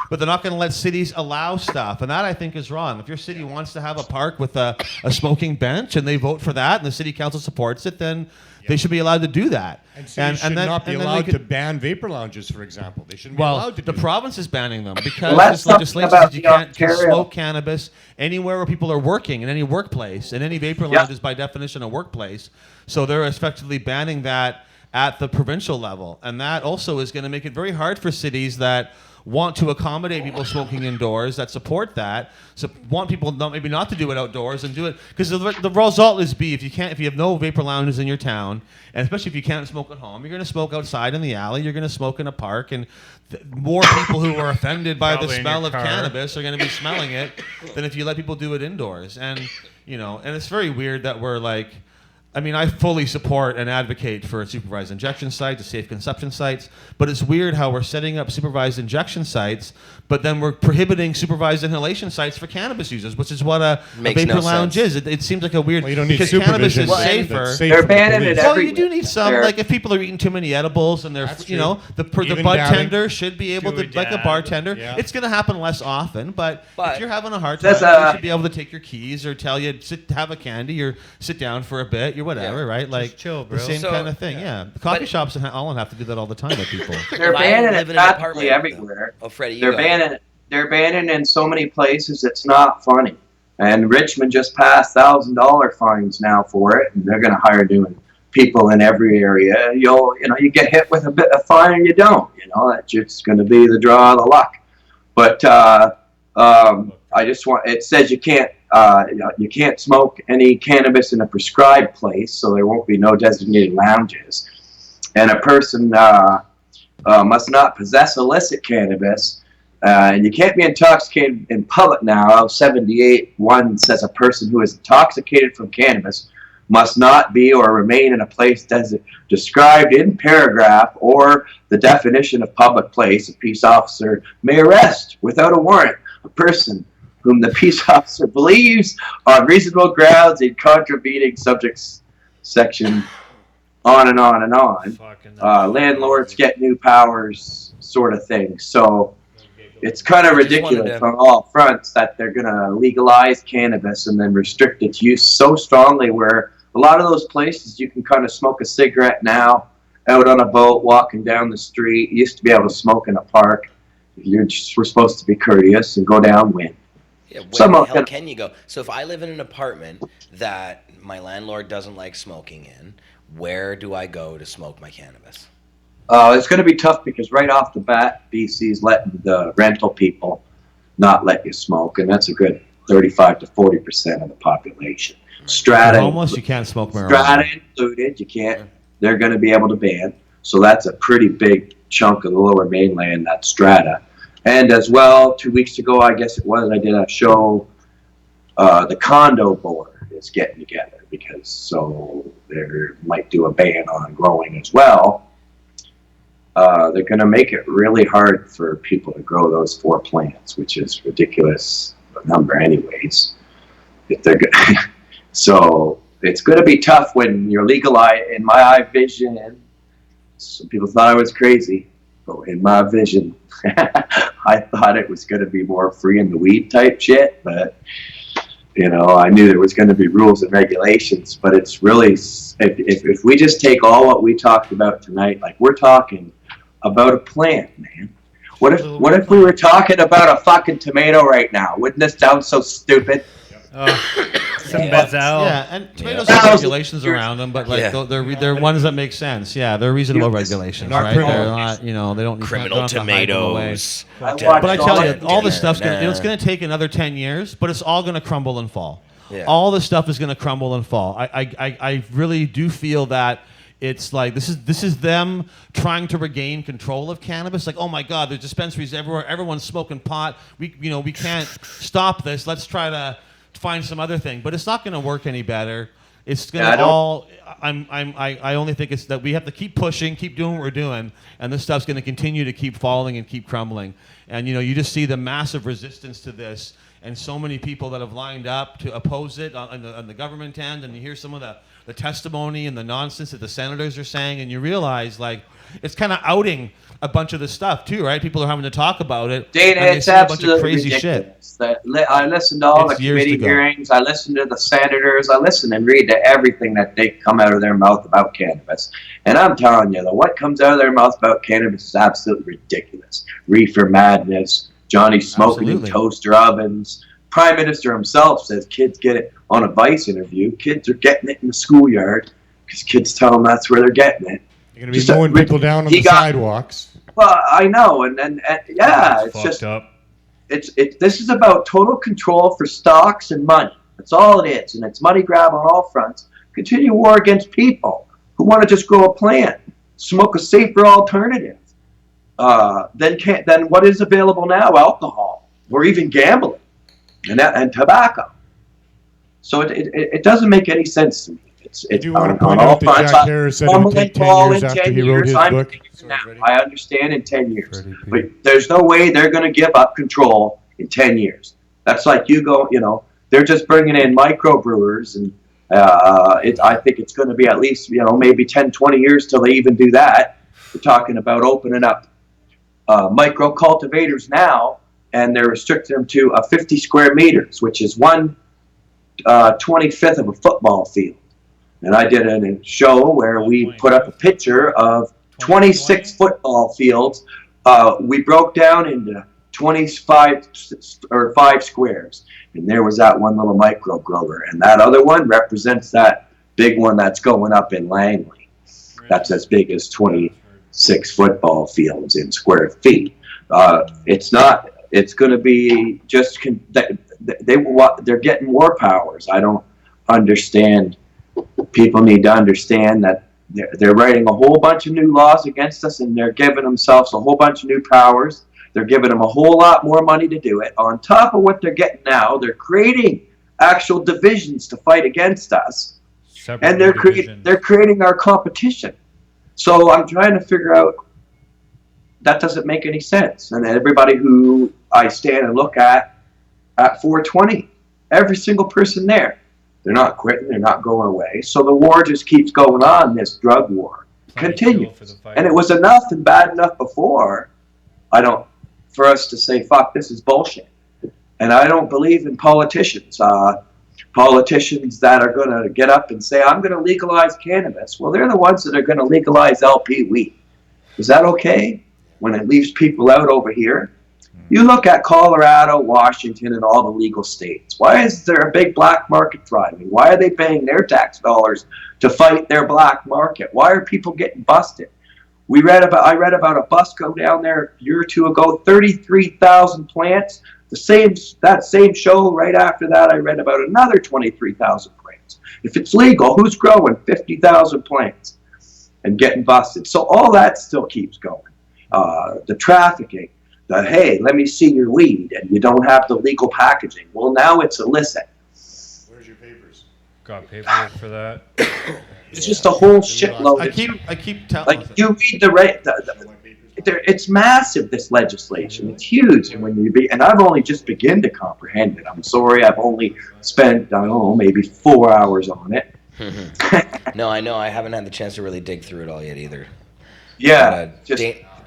but they're not going to let cities allow stuff. And that, I think, is wrong. If your city wants to have a park with a smoking bench and they vote for that and the city council supports it, then they should be allowed to do that. And cities should not be allowed to ban vapor lounges, for example. They shouldn't be allowed to do the that. province is banning them because Well, this that's legislation something says you about can't the Ontario. smoke cannabis anywhere where people are working, in any workplace. And any vapor lounge is by definition a workplace. So they're effectively banning that at the provincial level. And that also is going to make it very hard for cities that want to accommodate people smoking indoors, that support that, so want people maybe not to do it outdoors and do it, because the result is if you have no vapor lounges in your town, and especially if you can't smoke at home, you're going to smoke outside in the alley, you're going to smoke in a park, and more people who are offended by the Probably in smell your of car. cannabis are going to be smelling it than if you let people do it indoors. And and it's very weird that we're like, I mean, I fully support and advocate for supervised injection sites, safe consumption sites, but it's weird how we're setting up supervised injection sites, but then we're prohibiting supervised inhalation sites for cannabis users, which is what a Makes vapor no lounge sense. is. It seems like a weird... Well, you don't need because cannabis supervision. is Well, and safer. that's safe They're for the banning it police. Well, everywhere. you do need some, They're- like if people are eating too many edibles and they're, That's the Even bartender dabbing. should be able to, Do a like a dab. bartender, Yeah. it's going to happen less often, but if you're having a hard time, There's you a- should be able to take your keys or tell you, have a candy or sit down for a bit, or whatever, Yeah. right? Like chill, the bro. same So- kind of thing, yeah. The coffee But- shops and all have to do that all the time with people. They're If I banning live it in an practically apartment- everywhere. Oh, Freddie, you They're go. banning. They're banning in so many places. It's not funny. And Richmond just passed $1,000 fines now for it, and they're going to hire doing people in every area. You get hit with a bit of fine, or you don't. That's just going to be the draw of the luck. But I just want. It says you can't. You can't smoke any cannabis in a prescribed place, so there won't be no designated lounges. And a person must not possess illicit cannabis. And you can't be intoxicated in public now. 78(1) says a person who is intoxicated from cannabis must not be or remain in a place described in paragraph or the definition of public place. A peace officer may arrest without a warrant a person whom the peace officer believes on reasonable grounds in contravening subjects section, on and on and on. Landlords get new powers, sort of thing. So it's kind of ridiculous on all fronts that they're going to legalize cannabis and then restrict its use so strongly, where a lot of those places you can kind of smoke a cigarette now out on a boat, walking down the street. You used to be able to smoke in a park. We're supposed to be courteous and go downwind. Yeah, where Some the of hell them- can you go? So if I live in an apartment that my landlord doesn't like smoking in, where do I go to smoke my cannabis? It's going to be tough because right off the bat, BC's letting the rental people not let you smoke, and that's a good 35 to 40% of the population. Strata, Homeless, you can't smoke marijuana. strata included, you can't. They're going to be able to ban. So that's a pretty big chunk of the Lower Mainland, that strata. And as well, 2 weeks ago, I guess it was, I did a show. The condo board is getting together because so they might do a ban on growing as well. They're going to make it really hard for people to grow those 4 plants, which is ridiculous number anyways. If they're so it's going to be tough when you're legalized. In my vision, some people thought I was crazy, but in my vision, I thought it was going to be more free in the weed type shit. But I knew there was going to be rules and regulations. But it's really, if we just take all what we talked about tonight, like we're talking about a plant, man. What if we were talking about a fucking tomato right now? Wouldn't this sound so stupid? Some bezel. Yeah, and tomatoes have regulations around them, but they're ones that make sense. Yeah, they're reasonable regulations, Not right? criminal. They're not, they don't Criminal don't have to hide them away. tomatoes. watched But I tell you, all all this stuff's it's going to take another 10 years, but it's all going to crumble and fall. Yeah. All this stuff is going to crumble and fall. I really do feel that it's like this is them trying to regain control of cannabis. Like, oh my God, there's dispensaries everywhere. Everyone's smoking pot. We can't stop this. Let's try to find some other thing. But it's not going to work any better. It's gonna I only think it's that we have to keep pushing, keep doing what we're doing, and this stuff's gonna continue to keep falling and keep crumbling. And you just see the massive resistance to this, and so many people that have lined up to oppose it on the government end, and you hear some of the testimony and the nonsense that the senators are saying, and you realize like it's kind of outing a bunch of the stuff too, right? People are having to talk about it. Dana, it's absolutely ridiculous. I listen to all the committee hearings. I listen to the senators. I listen and read to everything that they come out of their mouth about cannabis. And I'm telling you that what comes out of their mouth about cannabis is absolutely ridiculous. Reefer madness, Johnny smoking in toaster ovens. Prime Minister himself says kids get it on a Vice interview. Kids are getting it in the schoolyard because kids tell them that's where they're getting it. You're going to be mowing people down on the sidewalks. Well, I know, and yeah, it's just up. This is about total control for stocks and money. That's all it is, and it's money grab on all fronts. Continue war against people who want to just grow a plant, smoke a safer alternative. Then what is available now? Alcohol, or even gambling, and tobacco. So it doesn't make any sense to me. It's on all fronts. Jack Harris said it would take 10 years after he wrote his book. I understand in 10 years. But there's no way they're going to give up control in 10 years. That's like they're just bringing in microbrewers, and I think it's going to be at least, maybe 10, 20 years till they even do that. We're talking about opening up micro cultivators now, and they're restricting them to 50 square meters, which is 1/25 of a football field. And I did a show where we put up a picture of 26 football fields. We broke down into 25 or 5 squares. And there was that one little micro grower. And that other one represents that big one that's going up in Langley. That's as big as 26 football fields in square feet. It's going to be just, they're getting more powers. I don't understand. People need to understand that they're writing a whole bunch of new laws against us, and they're giving themselves a whole bunch of new powers. They're giving them a whole lot more money to do it. On top of what they're getting now, they're creating actual divisions to fight against us. And they're creating our competition. So I'm trying to figure out, that doesn't make any sense. And everybody who I stand and look at 420, every single person there, they're not quitting. They're not going away. So the war just keeps going on. This drug war continues, and it was enough and bad enough before. For us to say, "Fuck, this is bullshit." And I don't believe in politicians. Politicians that are going to get up and say, "I'm going to legalize cannabis." Well, they're the ones that are going to legalize LP weed. Is that okay? When it leaves people out over here. You look at Colorado, Washington, and all the legal states. Why is there a big black market thriving? Why are they paying their tax dollars to fight their black market? Why are people getting busted? I read about a bust go down there a year or two ago, 33,000 plants. That same show right after that, I read about another 23,000 plants. If it's legal, who's growing 50,000 plants and getting busted? So all that still keeps going. The trafficking. Hey, let me see your weed, and you don't have the legal packaging. Well, now it's illicit. Where's your papers? Got paperwork for that. It's just a whole shitload. I keep telling. Like you read it's massive. This legislation, it's huge, and I've only just begun to comprehend it. I'm sorry, I've only spent maybe 4 hours on it. No, I know I haven't had the chance to really dig through it all yet either. Yeah,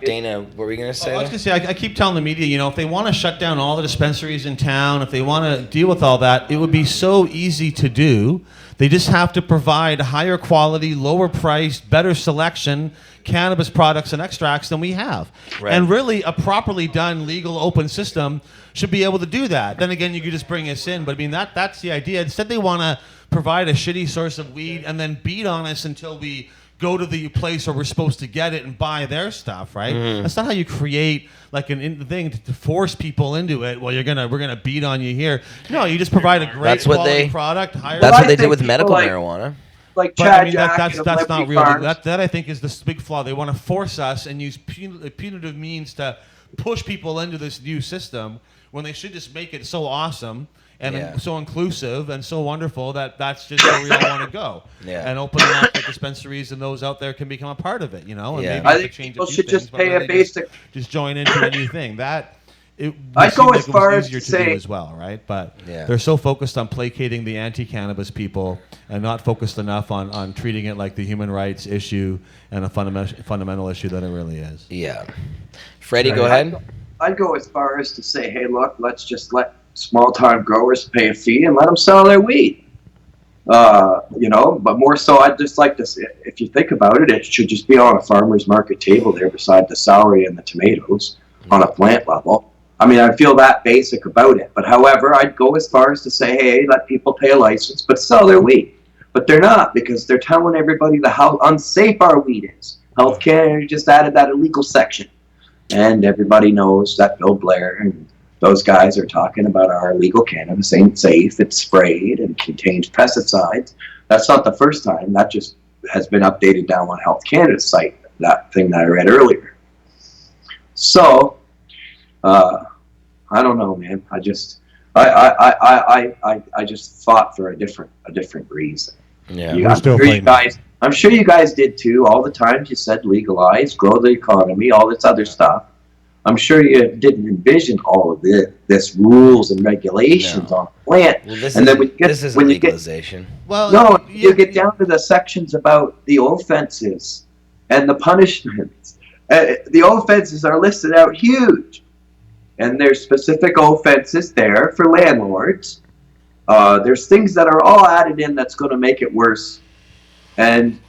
Dana, what were you going to say? I was going to say, I keep telling the media, if they want to shut down all the dispensaries in town, if they want to deal with all that, it would be so easy to do. They just have to provide higher quality, lower priced, better selection cannabis products and extracts than we have. Right. And really, a properly done, legal, open system should be able to do that. Then again, you could just bring us in. But I mean, that's the idea. Instead, they want to provide a shitty source of weed and then beat on us until we go to the place where we're supposed to get it and buy their stuff, right? That's not how you create like an thing to force people into it. Well, we're gonna beat on you here. No, you just provide a great quality product. That's what they did with medical marijuana. Like Chad that's not real. That I think is the big flaw. They want to force us and use punitive means to push people into this new system when they should just make it so awesome and so inclusive and so wonderful that that's just where we all want to go. And opening up the dispensaries and those out there can become a part of it, you know. And maybe I think people should just pay a basic. Just join into a new thing that. I'd go as far as to say as well, right? But they're so focused on placating the anti-cannabis people and not focused enough on treating it like the human rights issue and a fundamental issue that it really is. Yeah. Freddie, go ahead. I'd go as far as to say, hey, look, let's just let small-time growers pay a fee and let them sell their weed. You know, but more so, I'd just like to say, if you think about it, it should just be on a farmer's market table there beside the celery and the tomatoes on a plant level. I mean, I feel that basic about it. But however, I'd go as far as to say, hey, let people pay a license, but sell their weed. But they're not, because they're telling everybody how unsafe our weed is. Health Canada just added that illegal section. And everybody knows that Bill Blair and those guys are talking about our illegal cannabis ain't safe. It's sprayed and contains pesticides. That's not the first time. That just has been updated down on Health Canada's site, that thing that I read earlier. So... I don't know, man. I just fought for a different reason. Yeah, I'm sure you guys did too. All the times you said legalize, grow the economy, all this other stuff. I'm sure you didn't envision all of this rules and regulations on the plant. Well, this is legalization. You get down to the sections about the offenses and the punishments. The offenses are listed out huge. And there's specific offenses there for landlords. There's things that are all added in that's going to make it worse. And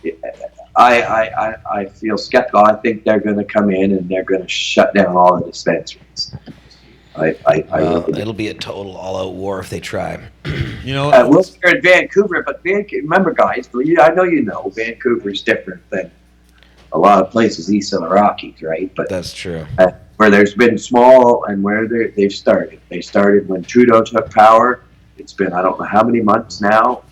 I feel skeptical. I think they're going to come in and they're going to shut down all the dispensaries. It'll be a total all-out war if they try. You know, we're here in Vancouver, but remember, guys, I know you know Vancouver's different than a lot of places east of the Rockies, right? But that's true. Where there's been small and where they've started. They started when Trudeau took power. It's been, I don't know how many months now,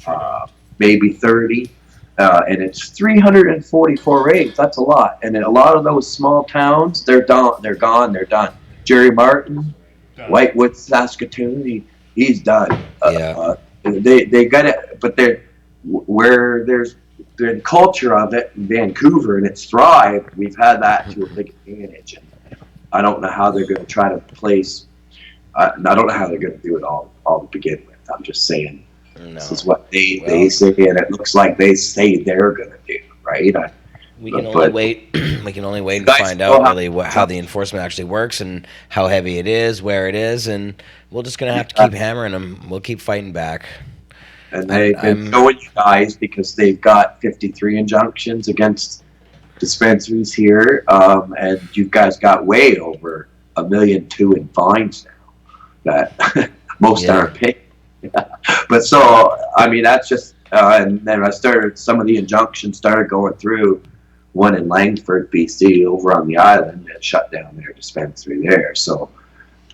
maybe 30. And it's 344 raids. That's a lot. And in a lot of those small towns, they're done. They're gone. They're done. Jerry Martin, Whitewood, Saskatoon, he's done. They got it, but where there's the culture of it in Vancouver and it's thrived, we've had that to a big advantage. And I don't know how they're going to try to place. I don't know how they're going to do it all to begin with. I'm just saying this is what they say, and it looks like they say they're going to do, right? We can only wait. We can only wait and find out really how the enforcement actually works and how heavy it is, where it is, and we're just going to have to keep hammering them. We'll keep fighting back. And they've been showing you guys because they've got 53 injunctions against dispensaries here, and you guys got way over $1.2 million in fines now that most aren't paying. But so, I mean, that's just, and then some of the injunctions started going through. One in Langford, BC, over on the island, that shut down their dispensary there. So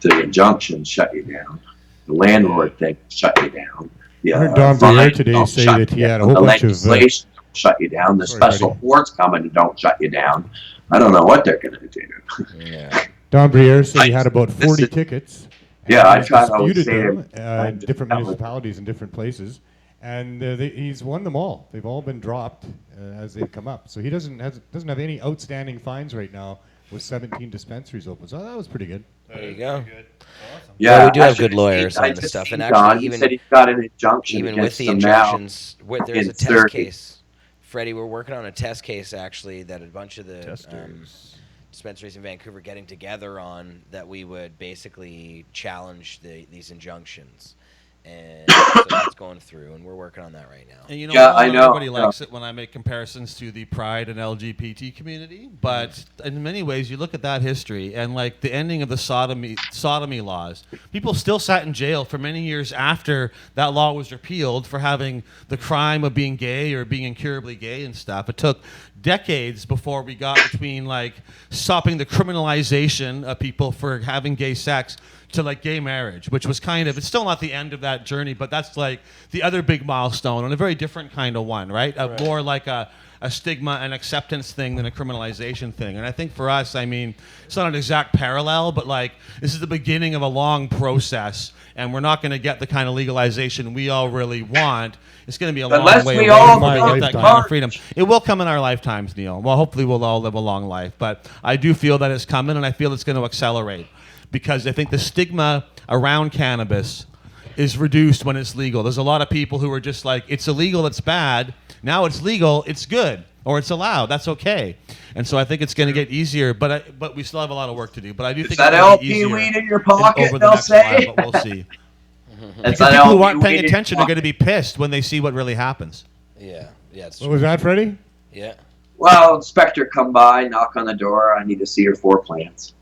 the injunctions shut you down. The landlord thing shut you down. I heard Don Briere today say that he had a whole bunch of legislation shut you down. The special courts coming and don't shut you down. I don't know what they're going to do. Don Briere said he had about 40 tickets. Yeah, I tried to disputed say them different municipalities in different places, and he's won them all. They've all been dropped as they've come up. So he doesn't have any outstanding fines right now with 17 dispensaries open. So that was pretty good. There you go. Good. Awesome. Yeah, we do have good lawyers on this stuff, and actually, he said he's got an injunction even against with the them now injunctions, there's a test case. Freddie, we're working on a test case actually that a bunch of the dispensaries in Vancouver getting together on, that we would basically challenge these injunctions. And so that's going through, and we're working on that right now. And you know, I know everybody likes it when I make comparisons to the Pride and LGBT community, but in many ways, you look at that history and like the ending of the sodomy laws. People still sat in jail for many years after that law was repealed for having the crime of being gay or being incurably gay and stuff. It took decades before we got between like stopping the criminalization of people for having gay sex to like gay marriage, which was kind of, it's still not the end of that journey, but that's like the other big milestone on a very different kind of one, right? More like a a stigma and acceptance thing than a criminalization thing. And I think for us, I mean, it's not an exact parallel, but like this is the beginning of a long process, and we're not going to get the kind of legalization we all really want. It's going to be a long way away from that kind of freedom. It will come in our lifetimes, Neil. Well, hopefully we'll all live a long life, but I do feel that it's coming, and I feel it's going to accelerate because I think the stigma around cannabis is reduced when it's legal. There's a lot of people who are just like, it's illegal, it's bad. Now it's legal, it's good, or it's allowed, that's okay. And so I think it's going to get easier, but we still have a lot of work to do. But I do think that LP weed in your pocket, over the they'll next say. while, but we'll see. It's Because people who aren't paying attention are going to be pissed when they see what really happens. Yeah. It's what was that, Freddie? Yeah. Well, inspector come by, knock on the door. I need to see your 4 plants.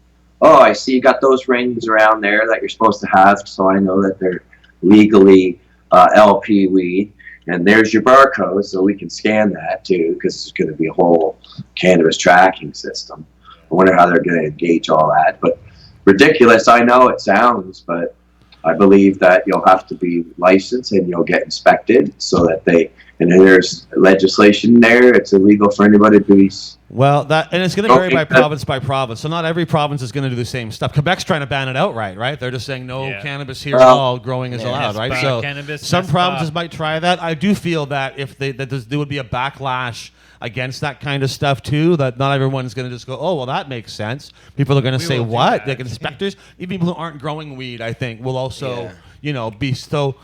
Oh, I see you got those rings around there that you're supposed to have, so I know that they're legally LP weed. And there's your barcode, so we can scan that too, because it's going to be a whole cannabis tracking system. I wonder how they're going to engage all that. But ridiculous, I know it sounds, but I believe that you'll have to be licensed and you'll get inspected so that and then there's legislation there. It's illegal for anybody to be. Well, and it's going to vary by province. So not every province is going to do the same stuff. Quebec's trying to ban it outright, right? They're just saying no cannabis here at all. Growing is allowed, right? So some provinces might try that. I do feel that if there would be a backlash against that kind of stuff too, that not everyone's going to just go, oh, well, that makes sense. People are going to say, what? Like inspectors, even people who aren't growing weed, I think, will also, be so.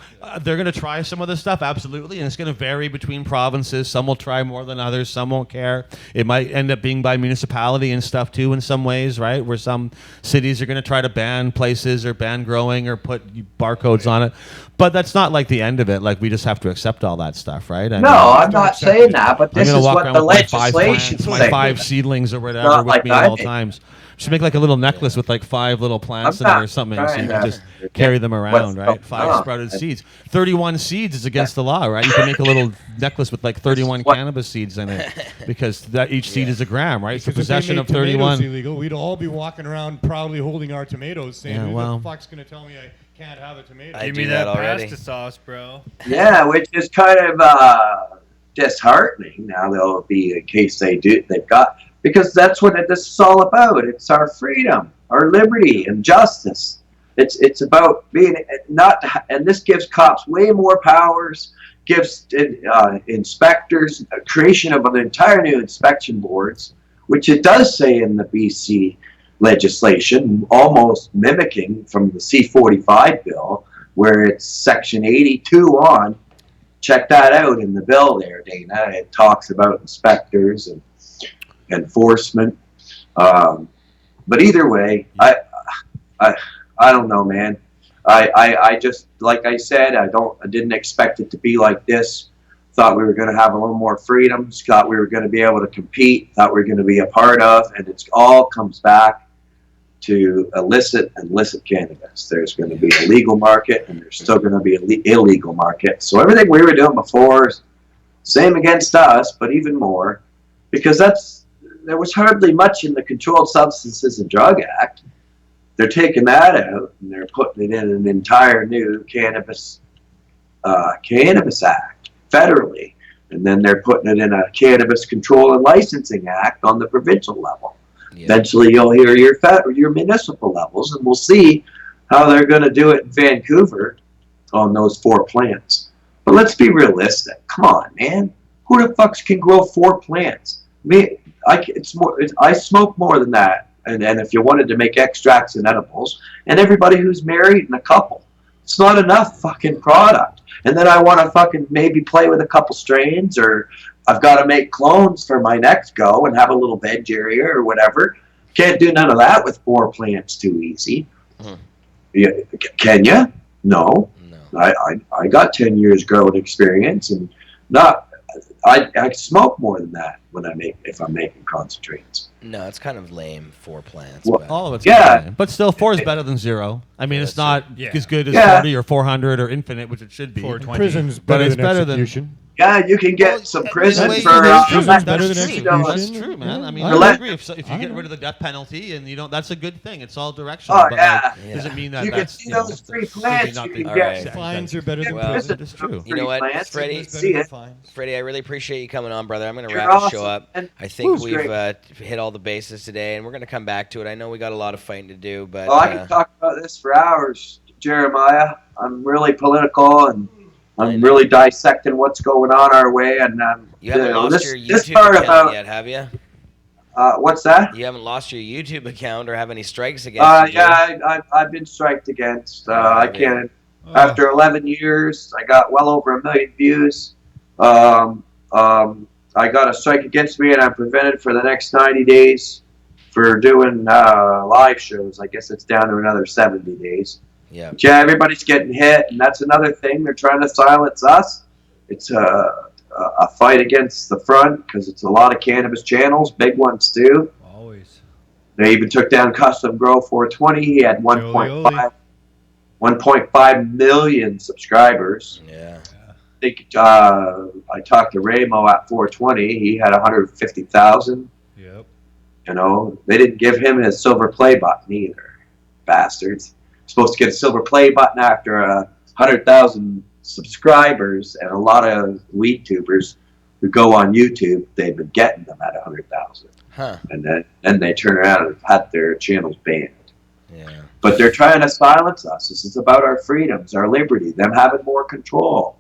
They're going to try some of this stuff, absolutely, and it's going to vary between provinces. Some will try more than others. Some won't care. It might end up being by municipality and stuff too, in some ways, right? Where some cities are going to try to ban places or ban growing or put barcodes on it. But that's not like the end of it. Like we just have to accept all that stuff, right? I'm not saying that, but this is what the legislation says. My 5 seedlings or whatever with me at all times. Should make like a little necklace with like 5 little plants in there or something, so you can just carry them around, right? 5 sprouted seeds. 31 seeds is against the law, right? You can make a little necklace with like 31 cannabis seeds in it because each seed is a gram, right? So possession of 31. Illegal, we'd all be walking around proudly holding our tomatoes, saying, "Who the fuck's going to tell me I can't have a tomato?" Give me that pasta sauce, bro. Yeah, which is kind of disheartening. Now there'll be, in case they've got. Because that's what this is all about. It's our freedom, our liberty, and justice. It's about being and this gives cops way more powers, gives inspectors a creation of an entire new inspection boards, which it does say in the BC legislation, almost mimicking from the C-45 bill, where it's Section 82 on. Check that out in the bill there, Dana. It talks about inspectors and enforcement, but either way, I don't know, man. I just, like I said, I didn't expect it to be like this. Thought we were going to have a little more freedoms. Thought we were going to be able to compete. Thought we were going to be a part of, and it's all comes back to illicit cannabis. There's going to be a legal market, and there's still going to be an illegal market. So everything we were doing before is same against us, but even more, because there was hardly much in the Controlled Substances and Drug Act. They're taking that out and they're putting it in an entire new Cannabis Act federally, and then they're putting it in a Cannabis Control and Licensing Act on the provincial level. Yeah. Eventually, you'll hear your municipal levels, and we'll see how they're going to do it in Vancouver on those 4 plants. But let's be realistic. Come on, man. Who the fucks can grow 4 plants? I smoke more than that, and if you wanted to make extracts and edibles, and everybody who's married and a couple, it's not enough fucking product. And then I want to fucking maybe play with a couple strains, or I've got to make clones for my next go and have a little veg area or whatever. Can't do none of that with 4 plants too easy. Can you? No. I got 10 years growing experience, and I smoke more than that if I'm making concentrates. No, it's kind of lame 4 plants. Well, all of it's lame. But still, 4 is better than 0. I mean, it's not as good as 40 or 400 or infinite, which it should be. Prison's better than execution. Yeah, you can get some prison for prison's better than execution. That's true, man. I mean, Yeah. I agree. If you get rid of the death penalty, and you don't, that's a good thing. It's all directional. Oh, but yeah. like, doesn't mean that You can that's see those free plants. You can All get right. Fines are better than Well, prison. It's true. You know what, plants, Freddie? you can see it. Freddie, I really appreciate you coming on, brother. I'm going to You're wrap the show awesome, up. man. I think It was we've great. hit all the bases today, and we're going to come back to it. I know we got a lot of fighting to do, but Well, I can talk about this for hours, Jeremiah. I'm really political, and I'm really dissecting what's going on our way. And you haven't lost this, your this YouTube part account about yet, have you? what's that? You haven't lost your YouTube account or have any strikes against you? Yeah, I've been striked against. I can't. After 11 years, I got well over 1 million views. I got a strike against me, and I'm prevented for the next 90 days for doing live shows. I guess it's down to another 70 days. Yeah. But yeah, everybody's getting hit, and that's another thing. They're trying to silence us. It's a fight against the front because it's a lot of cannabis channels, big ones too. Always. They even took down Custom Grow 420. He had 1.5 million subscribers. Yeah. I think I talked to Ramo at 420. He had 150,000. Yep. You know, they didn't give him his silver play button either. Bastards. Supposed to get a silver play button after 100,000 subscribers, and a lot of weed tubers who go on YouTube, they've been getting them at 100,000. Huh. And then they turn around and have their channels banned. Yeah. But they're trying to silence us. This is about our freedoms, our liberty, them having more control.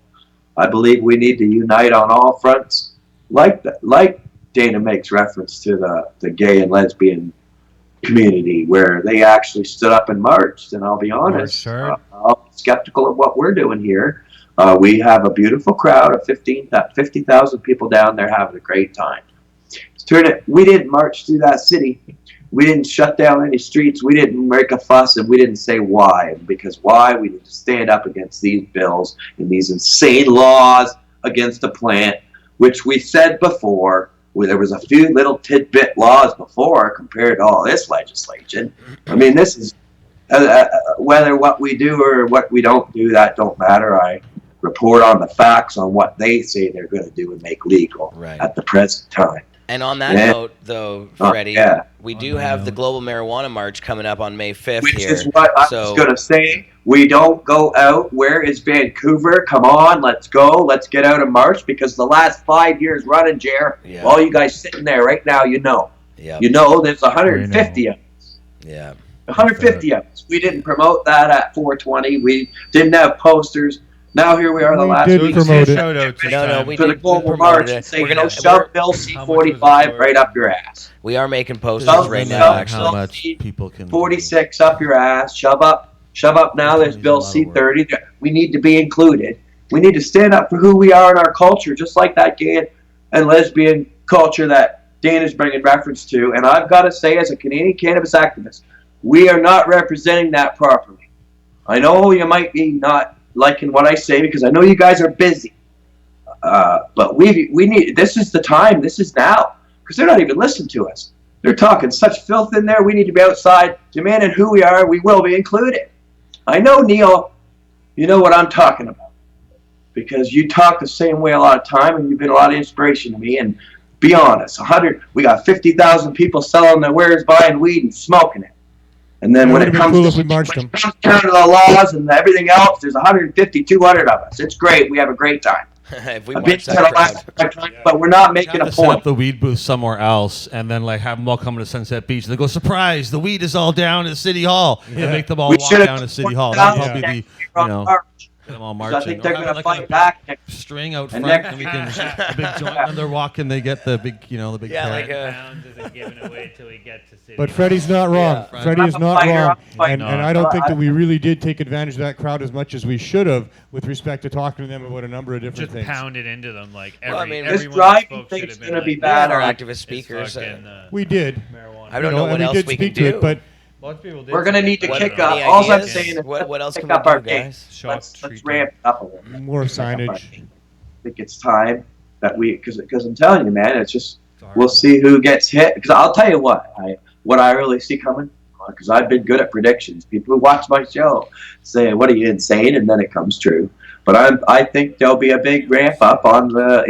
I believe we need to unite on all fronts, like Dana makes reference to the gay and lesbian community, where they actually stood up and marched. And I'll be honest, I'm skeptical of what we're doing here. We have a beautiful crowd of 50,000 people down there having a great time. We didn't march through that city. We didn't shut down any streets. We didn't make a fuss, and we didn't say why. Because why? We need to stand up against these bills and these insane laws against the plant, which we said before. There was a few little tidbit laws before compared to all this legislation. I mean, this is whether what we do or what we don't do, that don't matter. I report on the facts on what they say they're going to do and make legal at the present time. And on that note, though, Freddie, we do have the Global Marijuana March coming up on May 5th Which here. is what I was going to say. We don't go out. Where is Vancouver? Come on, let's go. Let's get out and march, because the last 5 years running, Jer, all you guys sitting there right now, you know. Yep. You know there's 150 of us. Yeah. 150 of us. We didn't promote that at 420. We didn't have posters. Now here we are the last week. No, we for the did global promote march it. and say, We're you gonna- know, shove Bill C-45 right up your ass. We are making posters Shove right Bill now, actually. How much people can 46 up your ass. Shove up now. There's Bill C-30. We need to be included. We need to stand up for who we are in our culture, just like that gay and lesbian culture that Dana's bringing reference to. And I've got to say, as a Canadian cannabis activist, we are not representing that properly. I know you might be not liking what I say, because I know you guys are busy. But we need, this is the time, this is now, because they're not even listening to us. They're talking such filth in there. We need to be outside demanding who we are. We will be included. I know, Neil, you know what I'm talking about, because you talk the same way a lot of time, and you've been a lot of inspiration to me. And be honest, we got 50,000 people selling their wares, buying weed and smoking it. And then when it comes down to the laws and everything else, there's 150, 200 of us. It's great. We have a great time. If we I've been march to that the last crowd. time, but we're not making a set up point. the weed booth somewhere else, and then like have them all come to Sunset Beach. And they go, surprise! The weed is all down at City Hall. And make them all We walk should've down to City Hall. That'd probably be the get them all So I marching. think they're Or have going to like fight a back. big string out And front, next- and we can a big joint when they're walking. They get the big, the big. Yeah, carrot. like a. Pounds isn't given away till we get to City But Hall. Freddie's not wrong. Yeah. Freddie is I'm a not fighter, wrong. I'm a fighter. And I don't think that we really did take advantage of that crowd as much as we should have with respect to talking to them about a number of different Just things. pound it into them like Well, I every. mean, This everyone driving spoke thing's should have been gonna be like, bad. Our Alright. activist it's speakers. fucking, We did. marijuana. I don't know what and we else did we can speak to do. it, but Lots of people did We're going to say need to that. kick Any up. All I'm ideas? saying is What else pick can we up do, our guys? game. Shock Let's treat ramp it up a little. more I signage. think it's time that because I'm telling you, man, it's just, we'll see who gets hit. Because I'll tell you what I really see coming, because I've been good at predictions. People who watch my show say, what are you, insane? And then it comes true. But I think there'll be a big ramp up on the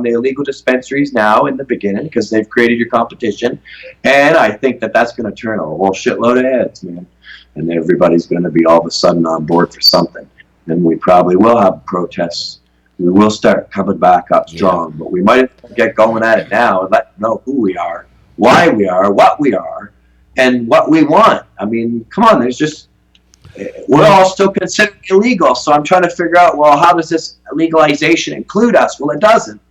illegal dispensaries now in the beginning because they've created your competition, and I think that's going to turn a whole shitload of heads, man. And everybody's going to be all of a sudden on board for something. And we probably will have protests. We will start coming back up strong, but we might get going at it now and let them know who we are, why we are, what we are, and what we want. I mean, come on, we're all still considered illegal, so I'm trying to figure out, well, how does this legalization include us? Well, it doesn't.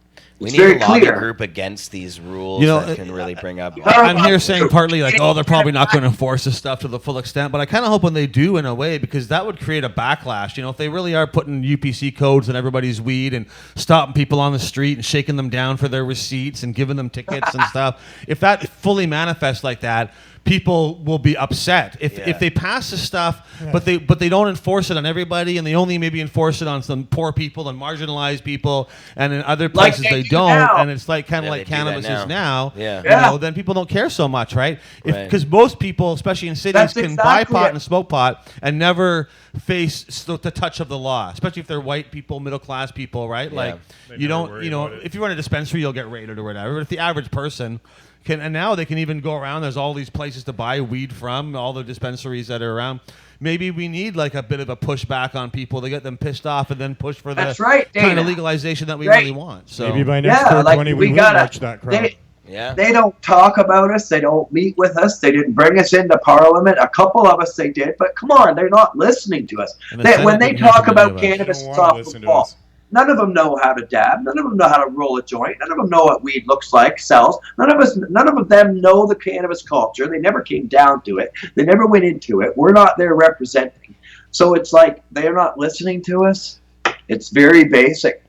We It's need very a lobby clear. group against these rules You know, that can really bring up. I'm here saying partly like, oh, they're probably not going to enforce this stuff to the full extent, but I kind of hope when they do, in a way, because that would create a backlash. You know, if they really are putting UPC codes on everybody's weed and stopping people on the street and shaking them down for their receipts and giving them tickets and stuff, if that fully manifests like that, people will be upset if they pass this stuff, but they don't enforce it on everybody, and they only maybe enforce it on some poor people and marginalized people, and in other places they don't, and it's like kind of like cannabis is now. You know, then people don't care so much, right? Because most people, especially in cities, can buy pot and smoke pot and never face the touch of the law, especially if they're white people, middle class people, right? Like you don't, you know, if you run a dispensary, you'll get raided or whatever. But if the average person and now they can even go around. There's all these places to buy weed from, all the dispensaries that are around. Maybe we need like a bit of a pushback on people to get them pissed off and then push for the kind of legalization that we really want. So maybe by next 420 we will match that crowd. They don't talk about us. They don't meet with us. They didn't bring us into Parliament. A couple of us they did, but come on, they're not listening to us. When they talk about cannabis, it's off the wall. None of them know how to dab. None of them know how to roll a joint. None of them know what weed looks like, sells. None of them know the cannabis culture. They never came down to it. They never went into it. We're not there representing. So it's like they're not listening to us. It's very basic.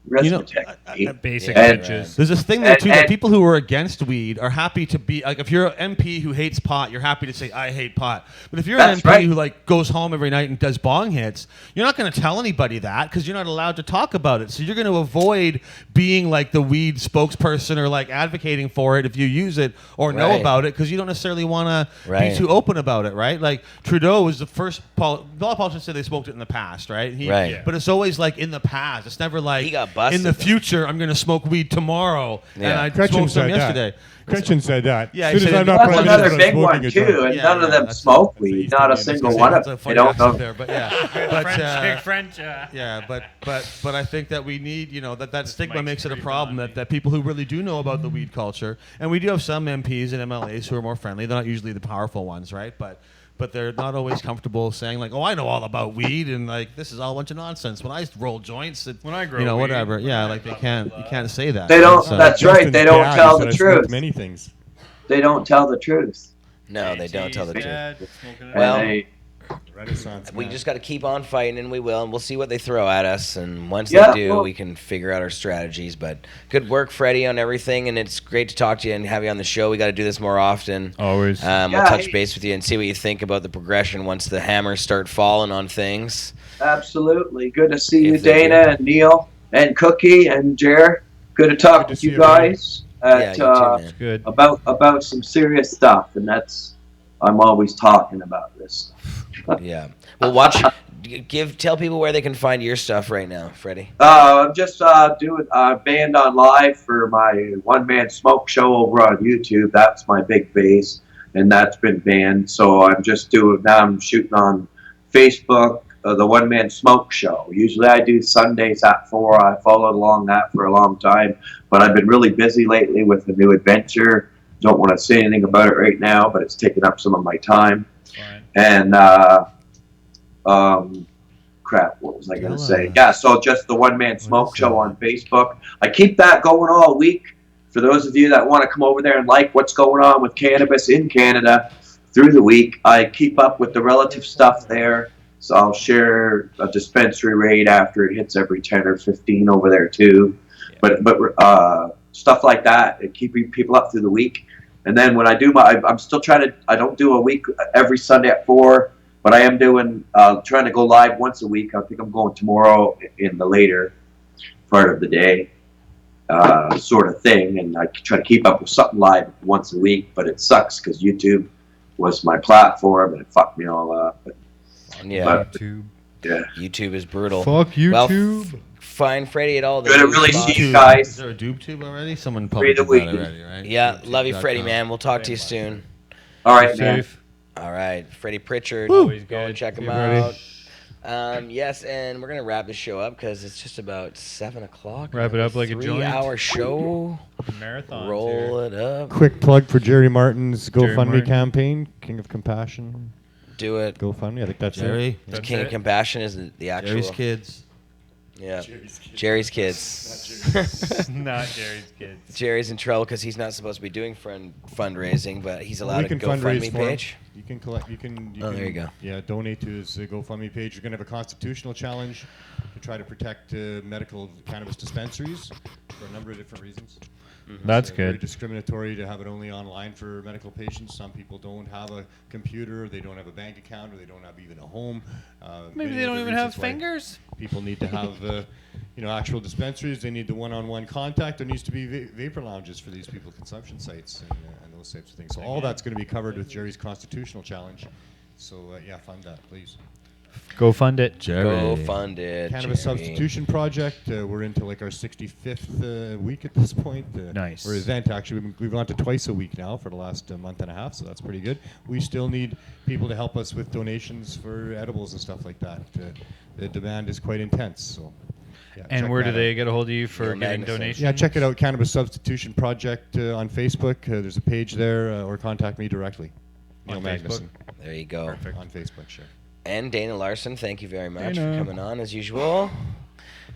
Basic. There's this thing there too that people who are against weed are happy to be like, if you're an MP who hates pot, you're happy to say I hate pot. But if you're an MP who like goes home every night and does bong hits, you're not going to tell anybody that because you're not allowed to talk about it. So you're going to avoid being like the weed spokesperson or like advocating for it if you use it or know about it because you don't necessarily want to be too open about it, right? Like Trudeau was the first. A lot of politicians say they smoked it in the past, right? But it's always like in the past. It's never like in the future, I'm going to smoke weed tomorrow, and I smoked some yesterday. Christian said that. Yeah, as soon as I'm not that's another big one too, and none of them smoke weed. Not a single one of them. They don't know. There, but big French. Yeah, but I think that we need, you know, that stigma makes it a problem that people who really do know about the weed culture, and we do have some MPs and MLAs who are more friendly. They're not usually the powerful ones, right? But they're not always comfortable saying like, oh, I know all about weed, and like this is all a bunch of nonsense. When I roll joints, when I grow, you know, whatever. Yeah, like you can't say that. They don't. So, that's right. They don't tell the truth. Many things. They don't tell the truth. No, they don't tell the truth. Well, we just got to keep on fighting, and we will, and we'll see what they throw at us. And once they do, we can figure out our strategies. But good work, Freddie, on everything, and it's great to talk to you and have you on the show. We got to do this more often. Always. We'll touch base with you and see what you think about the progression once the hammers start falling on things. Absolutely. Good to see you, Dana and Neil and Cookie and Jer. Good to talk with you guys about some serious stuff, and I'm always talking about this. Yeah. Well, tell people where they can find your stuff right now, Freddie. I'm just doing banned on live for my one-man smoke show over on YouTube. That's my big base, and that's been banned. So I'm shooting on Facebook, the one-man smoke show. Usually I do Sundays at 4. I followed along that for a long time, but I've been really busy lately with a new adventure. Don't want to say anything about it right now, but it's taken up some of my time. Right. And what was I going to say? Yeah, so just the one-man smoke show on Facebook. I keep that going all week. For those of you that want to come over there and like what's going on with cannabis in Canada through the week, I keep up with the relative stuff there. So I'll share a dispensary raid after it hits every 10 or 15 over there too. Yeah. But stuff like that, and keeping people up through the week. And then when I do I'm still I don't do a week every Sunday at 4, but I am trying to go live once a week. I think I'm going tomorrow in the later part of the day, sort of thing. And I try to keep up with something live once a week, but it sucks because YouTube was my platform and it fucked me all up. YouTube. Yeah. YouTube is brutal. Fuck Well, YouTube. find Freddie at all the Good to news really spots. see you Is guys. there a Doob tube already? Someone Free published the that weekend. already, right? Yeah, love you, Freddie, DoobTube.com. man. We'll talk to you soon. All right, man. All right, Freddie Prichard. Always Go and good. check him Hey, Freddie. out. Yes, and we're gonna wrap the show up because it's just about 7:00. Wrap it up like a joint. 3-hour show. Marathon. Roll it up. Quick plug for Jerry Martin's Jerry GoFundMe Martin. campaign, King of Compassion. Do it. GoFundMe. I think that's Jerry. The King of Compassion is the actual. Jerry's kids. Yeah. Jerry's kids. Not Jerry's kids. Jerry's in trouble because he's not supposed to be doing fundraising, but he's allowed We a can fundraise GoFundMe for him. page. You can collect. You can. Oh, there you go. Yeah, donate to his GoFundMe page. You're gonna have a constitutional challenge to try to protect medical cannabis dispensaries for a number of different reasons. That's It's very good. discriminatory to have it only online for medical patients. Some people don't have a computer, they don't have a bank account, or they don't have even a home. Maybe Many they don't other even have reasons why fingers. People need to have, actual dispensaries. They need the one-on-one contact. There needs to be vapor lounges for these people, consumption sites, and those types of things. So all that's going to be covered with Jerry's constitutional challenge. So fund that, please. Go fund it. Jerry. Go fund it. Cannabis Jerry. Substitution Project. We're into like our 65th week at this point. Nice. Or event, actually. We've gone to twice a week now for the last month and a half, so that's pretty good. We still need people to help us with donations for edibles and stuff like that. The demand is quite intense. So. Yeah, And check where do that they out. get a hold of you for Neil getting Magnuson. donations? Yeah, check it out. Cannabis Substitution Project on Facebook. There's a page there, or contact me directly. Neil On Facebook? Magnuson There you go. on Facebook. Sure. And Dana Larson, thank you very much for Dana. coming on as usual.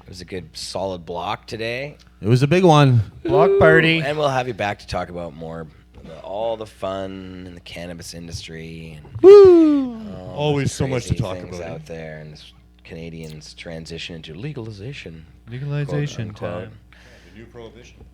It was a good solid block today. It was a big one. Block party. And we'll have you back to talk about more all the fun in the cannabis industry. And all Always the so much to crazy talk things about, eh? out there, and this Canadians transition into legalization. Legalization quote, unquote. time. The new prohibition.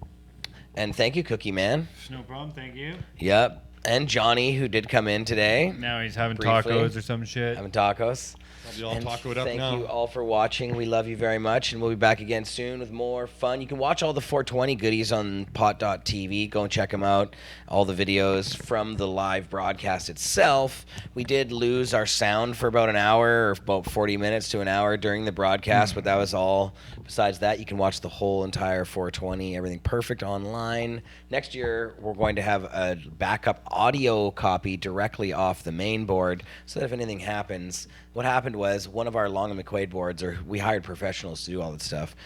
And thank you, Cookie Man. No problem. Thank you. Yep. And Johnny, who did come in today, Now he's having Briefly. tacos or some shit. having tacos. Probably all And taco it up thank now. you all for watching. We love you very much, and we'll be back again soon with more fun. You can watch all the 420 goodies on pot.tv. Go and check them out. All the videos from the live broadcast itself. We did lose our sound for about an hour, or about 40 minutes to an hour during the broadcast, but that was all. Besides that, you can watch the whole entire 420, everything perfect online. Next year, we're going to have a backup audio copy directly off the main board, so that if anything happens, what happened was one of our Long and McQuaid boards, or we hired professionals to do all that stuff,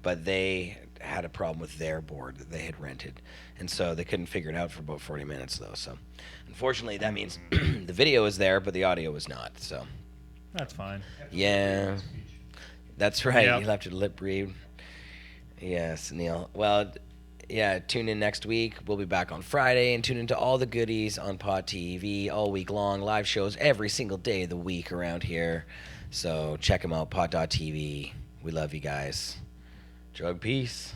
but they had a problem with their board that they had rented, and so they couldn't figure it out for about 40 minutes though. So unfortunately, that means the video is there, but the audio was not. So That's fine. yeah, that's right. Yep. You'll have to lip read. Yes, Neil. Well, yeah, tune in next week. We'll be back on Friday, and tune into all the goodies on Pod TV all week long. Live shows every single day of the week around here. So check them out, pod.tv. We love you guys. Drug peace.